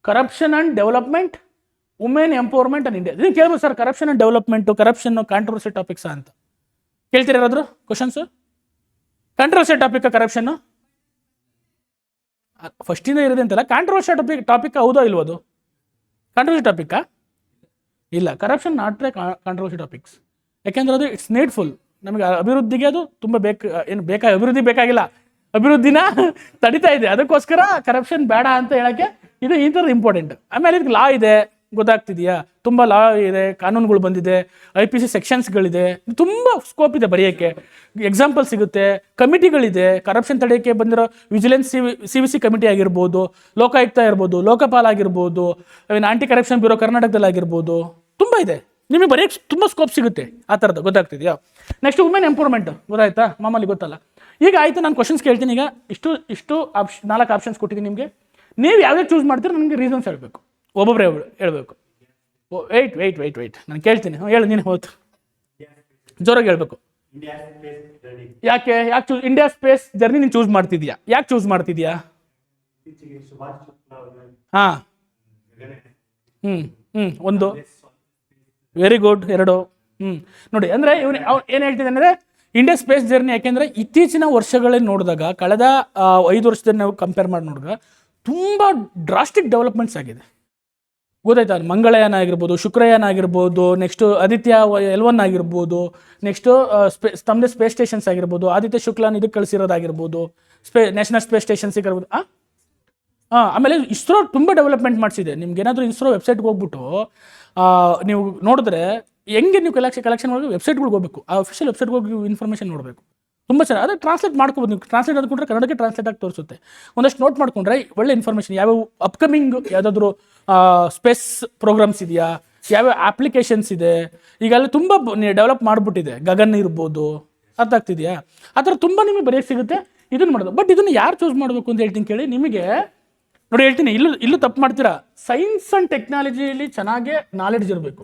corruption and development, women empowerment on India. ಇದನ್ನು ಕೇಳ್ಬೋದು sir, corruption and development, corruption controversy ಟಾಪಿಕ್ಸಾ ಅಂತ ಕೇಳ್ತೀರಾ ಯಾರಾದರೂ ಕ್ವಶನ್ಸು? ಕಾಂಟ್ರವರ್ಸಿ ಟಾಪಿಕ್ ಕರಪ್ಷನ್ನು ಫಸ್ಟಿಂದ ಇರೋದೆ ಅಂತಲ್ಲ. ಕಾಂಟ್ರವರ್ಸಿ ಟಾಪಿಕ್ ಹೌದೋ ಇಲ್ವೋ? ಅದು ಕಾಂಟ್ರವರ್ಸಿ ಟಾಪಿಕ್ಕಾ? ಇಲ್ಲ, corruption not A controversy topics. ಯಾಕೆಂದ್ರೆ ಅದು ಇಟ್ಸ್ ನೀಡ್ಫುಲ್. ನಮಗೆ ಅಭಿವೃದ್ಧಿಗೆ ಅದು ತುಂಬ ಅಭಿವೃದ್ಧಿ ಬೇಕಾಗಿಲ್ಲ, ಅಭಿವೃದ್ಧಿನ ತಡಿತಾ ಇದೆ. ಅದಕ್ಕೋಸ್ಕರ ಕರಪ್ಷನ್ ಬೇಡ ಅಂತ ಹೇಳೋಕ್ಕೆ ಇದು ಈ ಥರದ್ದು ಇಂಪಾರ್ಟೆಂಟ್. ಆಮೇಲೆ ಇದಕ್ಕೆ ಲಾ ಇದೆ, ಗೊತ್ತಾಗ್ತಿದೆಯಾ? ತುಂಬ ಲಾ ಇದೆ, ಕಾನೂನುಗಳು ಬಂದಿದೆ, IPC ಸೆಕ್ಷನ್ಸ್ಗಳಿದೆ, ತುಂಬ ಸ್ಕೋಪ್ ಇದೆ ಬರೆಯೋಕ್ಕೆ. ಎಕ್ಸಾಂಪಲ್ ಸಿಗುತ್ತೆ, ಕಮಿಟಿಗಳಿದೆ, ಕರಪ್ಷನ್ ತಡೆಯೋಕ್ಕೆ ಬಂದಿರೋ ವಿಜಿಲೆನ್ಸ್ CVC ಕಮಿಟಿ ಆಗಿರ್ಬೋದು, ಲೋಕಾಯುಕ್ತ ಇರ್ಬೋದು, ಲೋಕಪಾಲ್ ಆಗಿರ್ಬೋದು, ಆಂಟಿ ಕರಪ್ಷನ್ ಬ್ಯೂರೋ ಕರ್ನಾಟಕದಲ್ಲಿ ಆಗಿರ್ಬೋದು, ತುಂಬ ಇದೆ. ನಿಮಗೆ ಬರೆಯೋಕ್ಕೆ ತುಂಬ ಸ್ಕೋಪ್ ಸಿಗುತ್ತೆ ಆ ಥರದ್ದು. ಗೊತ್ತಾಗ್ತಿದೆಯಾ? ನೆಕ್ಸ್ಟ್ ವುಮೆನ್ ಎಂಪವರ್ಮೆಂಟ್, ಗೊತ್ತಾಯ್ತಾ? ಮಾಮೂಲಿ ಗೊತ್ತಲ್ಲ. ಈಗ ಆಯಿತು, ನಾನು ಕ್ವಶನ್ಸ್ ಕೇಳ್ತೀನಿ. ಈಗ ಇಷ್ಟು 4 ಆಪ್ಷನ್ಸ್ ಕೊಟ್ಟಿದ್ದೀನಿ ನಿಮಗೆ. ನೀವು ಯಾವುದೇ ಚೂಸ್ ಮಾಡ್ತೀರೋ ನನಗೆ ರೀಸನ್ಸ್ ಹೇಳಬೇಕು, ಒಬ್ಬೊಬ್ಬರೇ ಹೇಳಬೇಕು. ವೆಯ್ಟ್ ನಾನು ಕೇಳ್ತೀನಿ. ಹೇಳು, ನೀನು ಹೋಯ್ತು ಜೋರಾಗಿ ಹೇಳಬೇಕು. ಯಾಕೆ ಇಂಡಿಯಾ ಸ್ಪೇಸ್ ಜರ್ನಿ ನೀನು ಚೂಸ್ ಮಾಡ್ತಿದ್ಯಾ? ಯಾಕೆ ಚೂಸ್ ಮಾಡ್ತಿದ್ಯಾ? ಹಾಂ, ಒಂದು ವೆರಿ ಗುಡ್. 2 ನೋಡಿ, ಅಂದರೆ ಇವನು ಏನು ಹೇಳ್ತಿದ್ದೆ ಅಂದರೆ ಇಂಡಿಯಾ ಸ್ಪೇಸ್ ಜರ್ನಿ. ಯಾಕೆಂದರೆ ಇತ್ತೀಚಿನ ವರ್ಷಗಳಲ್ಲಿ ನೋಡಿದಾಗ, ಕಳೆದ 5 ವರ್ಷದಲ್ಲಿ ನಾವು ಕಂಪೇರ್ ಮಾಡಿ ನೋಡಿದಾಗ ತುಂಬ ಡ್ರಾಸ್ಟಿಕ್ ಡೆವಲಪ್ಮೆಂಟ್ಸ್ ಆಗಿದೆ, ಗೊತ್ತಾಯ್ತಾ? ಮಂಗಳಯಾನ ಆಗಿರ್ಬೋದು, ಶುಕ್ರಯಾನ ಆಗಿರ್ಬೋದು, ನೆಕ್ಸ್ಟು ಆದಿತ್ಯ L1 ಆಗಿರ್ಬೋದು, ನೆಕ್ಸ್ಟು ತಮ್ಮದೇ ಸ್ಪೇಸ್ ಸ್ಟೇಷನ್ಸ್ ಆಗಿರ್ಬೋದು, ಆದಿತ್ಯ ಶುಕ್ಲನ ಇದಕ್ಕೆ ಕಳಿಸಿರೋದಾಗಿರ್ಬೋದು, ನ್ಯಾಷನಲ್ ಸ್ಪೇಸ್ ಸ್ಟೇಷನ್ಸ್ ಇರ್ಬೋದು. ಆಮೇಲೆ ಇಸ್ರೋ ತುಂಬ ಡೆವಲಪ್ಮೆಂಟ್ ಮಾಡಿಸಿದೆ. ನಿಮ್ಗೆ ಏನಾದರೂ ಇಸ್ರೋ ವೆಬ್ಸೈಟ್ಗೆ ಹೋಗ್ಬಿಟ್ಟು ನೀವು ನೋಡಿದ್ರೆ ಹೆಂಗೆ ನೀವು ಕಲೆಕ್ಷನ್ ಮಾಡಿ ವೆಬ್ಸೈಟ್ಗಳಿಗೆ ಹೋಗಬೇಕು, ಆ ಅಫಿಷಿಯಲ್ ವೆಬ್ಸೈಟ್ಗೆ ಹೋಗಿ ಇನ್ಫಾರ್ಮೇಷನ್ ನೋಡಬೇಕು. ತುಂಬ ಚೆನ್ನಾಗಿ ಅದು ಟ್ರಾನ್ಸ್ಲೇಟ್ ಮಾಡ್ಕೋಬೋದು. ನೀವು ಟ್ರಾನ್ಸ್ಲೇಟ್ ಆದ್ಕೊಂಡ್ರೆ ಕನ್ನಡಕ್ಕೆ ಟ್ರಾನ್ಸ್ಲೇಟ್ ಆಗಿ ತೋರಿಸುತ್ತೆ. ಒಂದಷ್ಟು ನೋಟ್ ಮಾಡ್ಕೊಂಡ್ರೆ ಒಳ್ಳೆ ಇನ್ಫಾರ್ಮೇಷನ್, ಯಾವ್ಯಾವ ಅಪ್ಕಮಿಂಗ್ ಯಾವುದಾದ್ರೂ ಸ್ಪೇಸ್ ಪ್ರೋಗ್ರಾಮ್ಸ್ ಇದೆಯಾ, ಯಾವ್ಯಾವ ಅಪ್ಲಿಕೇಶನ್ಸ್ ಇದೆ, ಈಗೆಲ್ಲ ತುಂಬ ಡೆವಲಪ್ ಮಾಡಿಬಿಟ್ಟಿದೆ. ಗಗನ್ ಇರ್ಬೋದು, ಅರ್ಥ ಆಗ್ತಿದೆಯಾ? ಆ ಥರ ತುಂಬ ನಿಮಗೆ ಬರೆಯೋಕ್ಕೆ ಸಿಗುತ್ತೆ. ಇದನ್ನು ಮಾಡೋದು. ಬಟ್ ಇದನ್ನು ಯಾರು ಚೂಸ್ ಮಾಡಬೇಕು ಅಂತ ಹೇಳ್ತೀನಿ ಕೇಳಿ. ನಿಮಗೆ ನೋಡಿ ಹೇಳ್ತೀನಿ, ಇಲ್ಲೂ ತಪ್ಪು ಮಾಡ್ತೀರಾ. ಸೈನ್ಸ್ ಆ್ಯಂಡ್ ಟೆಕ್ನಾಲಜಿಯಲ್ಲಿ ಚೆನ್ನಾಗೇ ನಾಲೆಡ್ಜ್ ಇರಬೇಕು,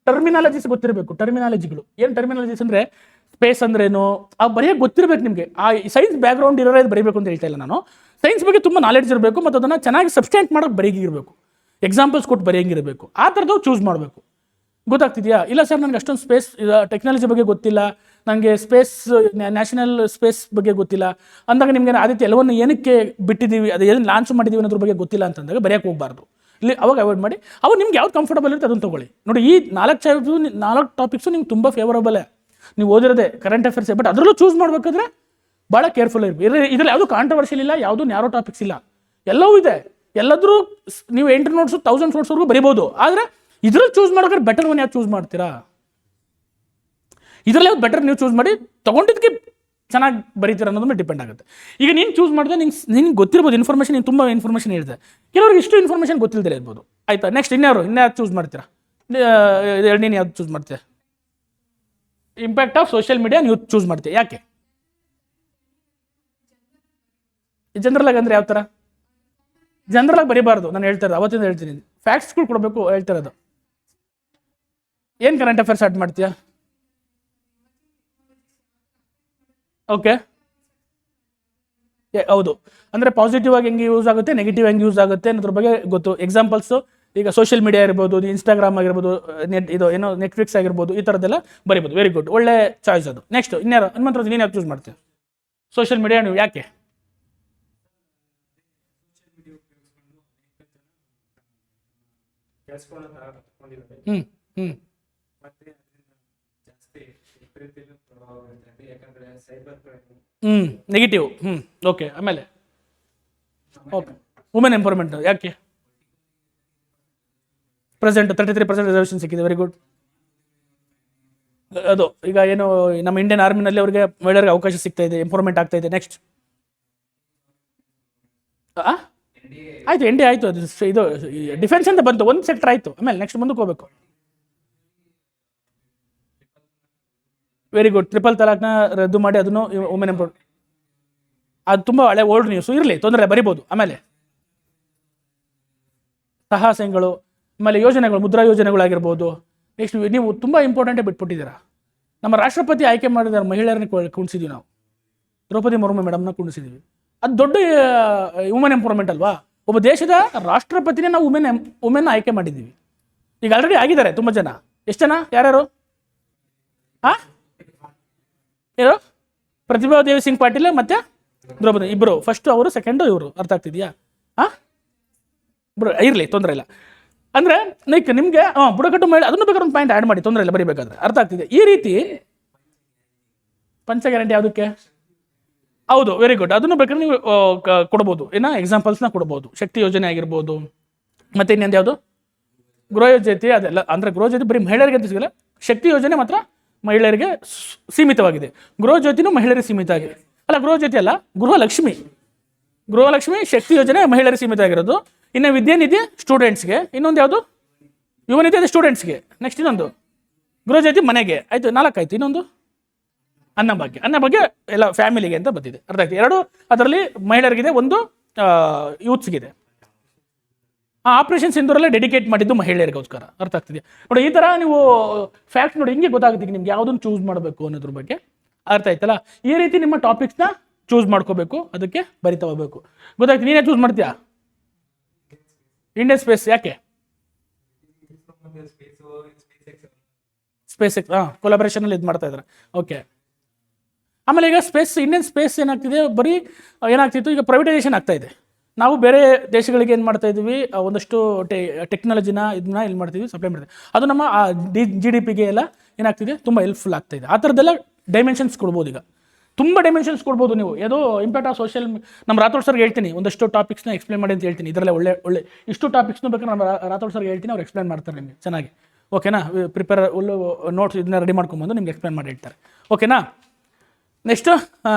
ಟರ್ಮಿನಾಲಜೀಸ್ ಗೊತ್ತಿರಬೇಕು. ಟರ್ಮಿನಾಲಜಿಗಳು ಏನು ಟರ್ಮಿನಾಲಜೀಸ್ ಅಂದರೆ ಸ್ಪೇಸ್ ಅಂದ್ರೇನು ಆ ಬರೆಯೋಕ್ಕೆ ಗೊತ್ತಿರಬೇಕು ನಿಮಗೆ. ಆ ಸೈನ್ಸ್ ಬ್ಯಾಕ್ಗ್ರೌಂಡ್ ಇರೋದೇ ಬರೀಬೇಕು ಅಂತ ಹೇಳ್ತಾ ಇಲ್ಲ ನಾನು. ಸೈನ್ಸ್ ಬಗ್ಗೆ ತುಂಬ ನಾಲೆಡ್ಜ್ ಇರಬೇಕು ಮತ್ತು ಅದನ್ನು ಚೆನ್ನಾಗಿ ಸಬ್ಸ್ಟೆಂಟ್ ಮಾಡೋಕ್ಕೆ ಬರೀಗಿರಬೇಕು, ಎಕ್ಸಾಂಪಲ್ಸ್ ಕೊಟ್ಟು ಬರೆಯಂಗಿರಬೇಕು. ಆ ಥರದ್ದು ಚೂಸ್ ಮಾಡಬೇಕು. ಗೊತ್ತಾಗ್ತಿದೆಯಾ? ಇಲ್ಲ ಸರ್ ನನಗೆ ಅಷ್ಟೊಂದು ಸ್ಪೇಸ್ ಟೆಕ್ನಾಲಜಿ ಬಗ್ಗೆ ಗೊತ್ತಿಲ್ಲ, ನನಗೆ ಸ್ಪೇಸ್ ನ್ಯಾಷನಲ್ ಸ್ಪೇಸ್ ಬಗ್ಗೆ ಗೊತ್ತಿಲ್ಲ ಅಂದಾಗ ನಿಮಗೆ ಆದಿತ್ಯ ಎಲ್ಲವನ್ನು ಏನಕ್ಕೆ ಬಿಟ್ಟಿದ್ದೀವಿ, ಅದು ಏನು ಲಾಂಚ್ ಮಾಡಿದ್ದೀವಿ ಅನ್ನೋದ್ರ ಬಗ್ಗೆ ಗೊತ್ತಿಲ್ಲ ಅಂತಂದಾಗ ಬರೆಯೋಕ್ಕೆ ಹೋಗಬಾರ್ದು. ಇಲ್ಲಿ ಅವಾಗ ಅವಾಯ್ಡ್ ಮಾಡಿ. ಅವಾಗ ನಿಮ್ಗೆ ಯಾವ್ದು ಕಂಫರ್ಟಬಲ್ ಇರುತ್ತೆ ಅದನ್ನು ತೊಗೊಳ್ಳಿ. ನೋಡಿ ಈ 4 ಟಾಪಿಕ್ಸು ನಿಮ್ಗೆ ತುಂಬ ಫೇವರಬಲೇ, ನೀವು ಓದಿರೋದೆ ಕರೆಂಟ್ ಅಫೇರ್ಸೇ. ಬಟ್ ಅದರಲ್ಲೂ ಚೂಸ್ ಮಾಡಬೇಕಾದ್ರೆ ಭಾಳ ಕೇರ್ಫುಲ್ ಇರಬೇಕು. ಇದರಲ್ಲಿ ಯಾವುದು ಕಾಂಟ್ರವರ್ಷಿಯಲ್ ಇಲ್ಲ, ಯಾವುದು ನ್ಯಾರೋ ಟಾಪಿಕ್ಸ್ ಇಲ್ಲ, ಎಲ್ಲವೂ ಇದೆ. ಎಲ್ಲಾದರೂ ನೀವು 800 ನೋಟ್ಸು 1000 ನೋಟ್ಸ್ವರೆಗೂ ಬರಿಬೋದು. ಆದರೆ ಇದರಲ್ಲಿ ಚೂಸ್ ಮಾಡೋಕೆ ಬೆಟರ್ ಒನ್ ಯಾವ್ದು ಚೂಸ್ ಮಾಡ್ತೀರಾ? ಇದರಲ್ಲಿ ಯಾವ್ದು ಬೆಟರ್ ನೀವು ಚೂಸ್ ಮಾಡಿ ತೊಗೊಂಡಿದ್ದಕ್ಕೆ ಚೆನ್ನಾಗಿ ಬರೀತೀರ ಅನ್ನೋದ್ರ ಮೇಲೆ ಡಿಪೆಂಡ್ ಆಗುತ್ತೆ. ಈಗ ನೀನು ಚೂಸ್ ಮಾಡಿದ್ರೆ ನಿನ್ಗೆ ಗೊತ್ತಿರ್ಬೋದು ಇನ್ಫಾರ್ಮೇಷನ್, ನೀನು ತುಂಬ ಇನ್ಫಾರ್ಮೇಷನ್ ಹೇಳಿದೆ. ಕೆಲವ್ರಿಗೆ ಇಷ್ಟು ಇನ್ಫಾರ್ಮೇಷನ್ ಗೊತ್ತಿಲ್ಲದೆ ಇರ್ಬೋದು. ಆಯಿತಾ? ನೆಕ್ಸ್ಟ್ ಇನ್ಯಾವ್ದು ಚೂಸ್ ಮಾಡ್ತೀರಾ? ನೀನು ಯಾವ್ದು ಚೂಸ್ ಮಾಡ್ತೀಯ? ಇಂಪ್ಯಾಕ್ಟ್ ಆಫ್ ಸೋಷಿಯಲ್ ಮೀಡಿಯಾ ನೀವು ಚೂಸ್ ಮಾಡ್ತೀಯ. ಯಾಕೆ? ಜನರಲಾಗಿ ಅಂದರೆ ಯಾವ ಥರ? ಜನರಲಾಗಿ ಬರೀಬಾರ್ದು. ನಾನು ಹೇಳ್ತಾ ಇರೋದು ಅವತ್ತಿಂದ ಹೇಳ್ತೀನಿ, ಫ್ಯಾಕ್ಟ್ಸ್ಗಳು ಕೊಡಬೇಕು ಹೇಳ್ತಾ ಇರೋದು. ಏನು ಕರೆಂಟ್ ಅಫೇರ್ಸ್ ಆಡ್ ಮಾಡ್ತೀಯಾ? ಓಕೆ, ಹೌದು. ಅಂದರೆ ಪಾಸಿಟಿವ್ ಆಗಿ ಹೆಂಗೆ ಯೂಸ್ ಆಗುತ್ತೆ, ನೆಗೆಟಿವ್ ಹೆಂಗೆ ಯೂಸ್ ಆಗುತ್ತೆ ಅನ್ನೋದ್ರ ಬಗ್ಗೆ ಗೊತ್ತು. ಎಕ್ಸಾಂಪಲ್ಸು ಈಗ ಸೋಷಿಯಲ್ ಮೀಡಿಯಾ ಇರ್ಬೋದು, ಇನ್ಸ್ಟಾಗ್ರಾಮ್ ಆಗಿರ್ಬೋದು, ನೆಟ್ಫ್ಲಿಕ್ಸ್ ಆಗಿರ್ಬೋದು, ಈ ಥರದ್ದೆಲ್ಲ ಬರಿಬೋದು. ವೆರಿ ಗುಡ್, ಒಳ್ಳೆ ಚಾಯ್ಸ್ ಅದು. ನೆಕ್ಸ್ಟ್ ಇನ್ಯಾರು ಹನುಮಂತರಾಜ್, ನೀನು ಯಾಕೆ ಚೂಸ್ ಮಾಡ್ತೀಯ ಸೋಷಿಯಲ್ ಮೀಡಿಯಾ? ನೀವು ಯಾಕೆ? ನೆಗೆಟಿವ್. ಓಕೆ, ಆಮೇಲೆ ಓಕೆ, ವುಮೆನ್ ಎಂಪವರ್ಮೆಂಟ್ ಯಾಕೆ? ಪ್ರೆಸೆಂಟ್ 33% ರಿಸರ್ವೇಷನ್ ಸಿಕ್ಕಿದೆ. Very good. ಅದು ಈಗ ಏನು ನಮ್ಮ ಇಂಡಿಯನ್ ಆರ್ಮಿನಲ್ಲಿ ಅವರಿಗೆ ಮಹಿಳೆಯರಿಗೆ ಅವಕಾಶ ಸಿಗ್ತಾ ಇದೆ, ಎಂಪವರ್ಮೆಂಟ್ ಆಗ್ತಾ ಇದೆ. ನೆಕ್ಸ್ಟ್ ಆಯಿತು, NDA ಆಯಿತು, ಅದು ಇದು ಡಿಫೆನ್ಸ್ ಅಂತ ಬಂತು, ಒಂದು ಸೆಕ್ಟರ್ ಆಯಿತು. ಆಮೇಲೆ ನೆಕ್ಸ್ಟ್ ಮುಂದಕ್ಕೆ ಹೋಗಬೇಕು. Very good. ಟ್ರಿಪಲ್ ತಲಾಕ್ನ ರದ್ದು ಮಾಡಿ ಅದನ್ನು ವುಮೆನ್ ಎಂಪವರ್ಮೆಂಟ್, ಅದು ತುಂಬ ಹಳೆ ಓಲ್ಡ್ ನ್ಯೂಸು, ಇರಲಿ ತೊಂದರೆ, ಬರಿಬೋದು. ಆಮೇಲೆ ಸಾಹಸಗಳು, ಆಮೇಲೆ ಯೋಜನೆಗಳು, ಮುದ್ರಾ ಯೋಜನೆಗಳಾಗಿರ್ಬೋದು. ನೆಕ್ಸ್ಟ್ ನೀವು ತುಂಬ ಇಂಪಾರ್ಟೆಂಟೇ ಬಿಟ್ಬಿಟ್ಟಿದ್ದೀರಾ. ನಮ್ಮ ರಾಷ್ಟ್ರಪತಿ ಆಯ್ಕೆ ಮಾಡಿದ ಮಹಿಳೆಯರನ್ನ ಕುಣಿಸಿದ್ದೀವಿ ನಾವು, ದ್ರೌಪದಿ ಮುರ್ಮು ಮೇಡಮ್ನ ಕುಣಿಸಿದ್ದೀವಿ. ಅದು ದೊಡ್ಡ ವುಮೆನ್ ಎಂಪವರ್ಮೆಂಟ್ ಅಲ್ವಾ? ಒಬ್ಬ ದೇಶದ ರಾಷ್ಟ್ರಪತಿನೇ ನಾವು ವುಮೆನ್ ಆಯ್ಕೆ ಮಾಡಿದ್ದೀವಿ. ಈಗ ಆಲ್ರೆಡಿ ಆಗಿದ್ದಾರೆ ತುಂಬ ಜನ. ಎಷ್ಟು ಜನ? ಯಾರ್ಯಾರು? ಏನು? ಪ್ರತಿಭಾ ದೇವಿ ಸಿಂಗ್ ಪಾಟೀಲ್ ಮತ್ತು ದ್ರೌಪದಿ ಇಬ್ಬರು, ಫಸ್ಟು ಅವರು, ಸೆಕೆಂಡು ಇವರು. ಅರ್ಥ ಆಗ್ತಿದೆಯಾ? ಇರಲಿ, ತೊಂದರೆ ಇಲ್ಲ. ಅಂದರೆ ಲೈಕ್ ನಿಮಗೆ ಬುಡಕಟ್ಟು ಮಹಿಳೆ ಅದನ್ನು ಬೇಕಾದ್ರೆ ಒಂದು ಪಾಯಿಂಟ್ ಆ್ಯಡ್ ಮಾಡಿ, ತೊಂದರೆ ಇಲ್ಲ, ಬರೀಬೇಕಾದ್ರೆ. ಅರ್ಥ ಆಗ್ತಿದೆ? ಈ ರೀತಿ ಪಂಚ ಗ್ಯಾರಂಟಿ ಯಾವುದಕ್ಕೆ? ಹೌದು, ವೆರಿ ಗುಡ್. ಅದನ್ನು ಬೇಕಾದ್ರೆ ನೀವು ಕೊಡ್ಬೋದು, ಎಕ್ಸಾಂಪಲ್ಸ್ನ ಕೊಡ್ಬೋದು. ಶಕ್ತಿ ಯೋಜನೆ ಆಗಿರ್ಬೋದು, ಮತ್ತು ಇನ್ನೊಂದು ಯಾವುದು ಗೃಹ ಜ್ಯೋತಿ, ಅದೆಲ್ಲ. ಅಂದರೆ ಗೃಹ ಜ್ಯೋತಿ ಬರೀ ಮಹಿಳೆಯರಿಗೆ ಅಂತ ಸಿಗಲ್ಲ, ಶಕ್ತಿ ಯೋಜನೆ ಮಾತ್ರ ಮಹಿಳೆಯರಿಗೆ ಸೀಮಿತವಾಗಿದೆ. ಗೃಹ ಜ್ಯೋತಿನೂ ಮಹಿಳೆಯರಿಗೆ ಸೀಮಿತ ಆಗಿದೆ. ಅಲ್ಲ, ಗೃಹ ಜ್ಯೋತಿ ಅಲ್ಲ, ಗೃಹಲಕ್ಷ್ಮಿ ಶಕ್ತಿ ಯೋಜನೆ ಮಹಿಳೆಯರಿಗೆ ಸೀಮಿತ ಆಗಿರೋದು. ಇನ್ನು ವಿದ್ಯಾನಿಧಿ ಸ್ಟೂಡೆಂಟ್ಸ್ಗೆ, ಇನ್ನೊಂದು ಯಾವುದು ಯುವ ನಿಧಿ ಅದು ಸ್ಟೂಡೆಂಟ್ಸ್ಗೆ. ನೆಕ್ಸ್ಟ್ ಇನ್ನೊಂದು ಗೃಹ ಜ್ಯೋತಿ ಮನೆಗೆ. ಆಯಿತು, 4 ಆಯಿತು. ಇನ್ನೊಂದು ಅನ್ನ ಬಗ್ಗೆ ಎಲ್ಲ ಫ್ಯಾಮಿಲಿಗೆ ಅಂತ ಬಂದಿದೆ. ಅರ್ಥ ಆಗ್ತದೆ? 2 ಅದರಲ್ಲಿ ಮಹಿಳೆಯರಿಗಿದೆ, 1 ಯೂತ್ಸ್ಗಿದೆ. ಆಪರೇಷನ್ ಸಿಂಧೂರಲ್ಲೇ ಡೆಡಿಕೇಟ್ ಮಾಡಿದ್ದು ಮಹಿಳೆಯರಿಗೋಸ್ಕರ. ಅರ್ಥ ಆಗ್ತಿದೆ? ನೋಡಿ, ಈ ಥರ ನೀವು ಫ್ಯಾಕ್ಟ್ ನೋಡಿ ಹಿಂಗೆ ಗೊತ್ತಾಗುತ್ತೆ ನಿಮ್ಗೆ ಯಾವುದನ್ನು ಚೂಸ್ ಮಾಡಬೇಕು ಅನ್ನೋದ್ರ ಬಗ್ಗೆ. ಅರ್ಥ ಆಯ್ತಲ್ಲ? ಈ ರೀತಿ ನಿಮ್ಮ ಟಾಪಿಕ್ಸ್ನ ಚೂಸ್ ಮಾಡ್ಕೋಬೇಕು, ಅದಕ್ಕೆ ಬರಿತಾ ಹೋಗ್ಬೇಕು. ಗೊತ್ತಾಯ್ತು? ನೀನೇ ಚೂಸ್ ಮಾಡ್ತೀಯಾ? ಇಂಡಿಯನ್ ಸ್ಪೇಸ್ ಯಾಕೆ? ಸ್ಪೇಸ್ ಕೊಲಾಬರೇಷನಲ್ಲಿ ಇದು ಮಾಡ್ತಾ ಇದ್ದಾರೆ. ಓಕೆ. ಆಮೇಲೆ ಈಗ ಇಂಡಿಯನ್ ಸ್ಪೇಸ್ ಏನಾಗ್ತಿದೆ, ಬರೀ ಏನಾಗ್ತಿತ್ತು, ಈಗ ಪ್ರೈವೇಟೈಸೇಷನ್ ಆಗ್ತಾ ಇದೆ. ನಾವು ಬೇರೆ ದೇಶಗಳಿಗೆ ಏನು ಮಾಡ್ತಾ ಇದ್ದೀವಿ, ಒಂದಷ್ಟು ಟೆಕ್ನಾಲಜಿನ ಇದನ್ನ ಇಲ್ಲಿ ಮಾಡ್ತೀವಿ, ಸಪ್ಲೈ ಮಾಡ್ತೀವಿ. ಅದು ನಮ್ಮ GDPಗೆ ಎಲ್ಲ ಏನಾಗ್ತಿದೆ, ತುಂಬ ಹೆಲ್ಪ್ಫುಲ್ ಆಗ್ತಾ ಇದೆ. ಆ ಥರದ್ದೆಲ್ಲ ಡೈಮೆನ್ಷನ್ಸ್ ಕೊಡ್ಬೋದು. ಈಗ ತುಂಬ ಡೈಮೆನ್ಷನ್ಸ್ ಕೊಡ್ಬೋದು ನೀವು. ಯಾವುದೋ ಇಂಪ್ಯಾಕ್ಟ್ ಆಫ್ ಸೋಷಿಯಲ್, ನಮ್ಮ ರಾಥೋಡ್ ಸರ್ಗೆ ಹೇಳ್ತೀನಿ, ಒಂದಷ್ಟು ಟಾಪಿಕ್ಸ್ನ ಎಕ್ಸ್ಪ್ಲೇನ್ ಮಾಡಿ ಅಂತ ಹೇಳ್ತೀನಿ. ಇದರಲ್ಲೇ ಒಳ್ಳೆ ಇಷ್ಟು ಟಾಪಿಕ್ಸ್ನು ಬೇಕಾದ್ರೆ ನಮ್ಮ ರಾಥೋಡ್ ಸರ್ಗೆ ಹೇಳ್ತೀನಿ, ಅವ್ರು ಎಕ್ಸ್ಪ್ಲೇನ್ ಮಾಡ್ತಾರೆ ನಿಮಗೆ ಚೆನ್ನಾಗಿ. ಓಕೆನಾ? ಪ್ರಿಪೇರ್ ನೋಟ್ಸ್ ಇದನ್ನ ರೆಡಿ ಮಾಡ್ಕೊಂಬಂದು ನಿಮ್ಗೆ ಎಕ್ಸ್ಪ್ಲೇನ್ ಮಾಡಿ ಹೇಳ್ತಾರೆ. ಓಕೆನಾ? ನೆಕ್ಸ್ಟು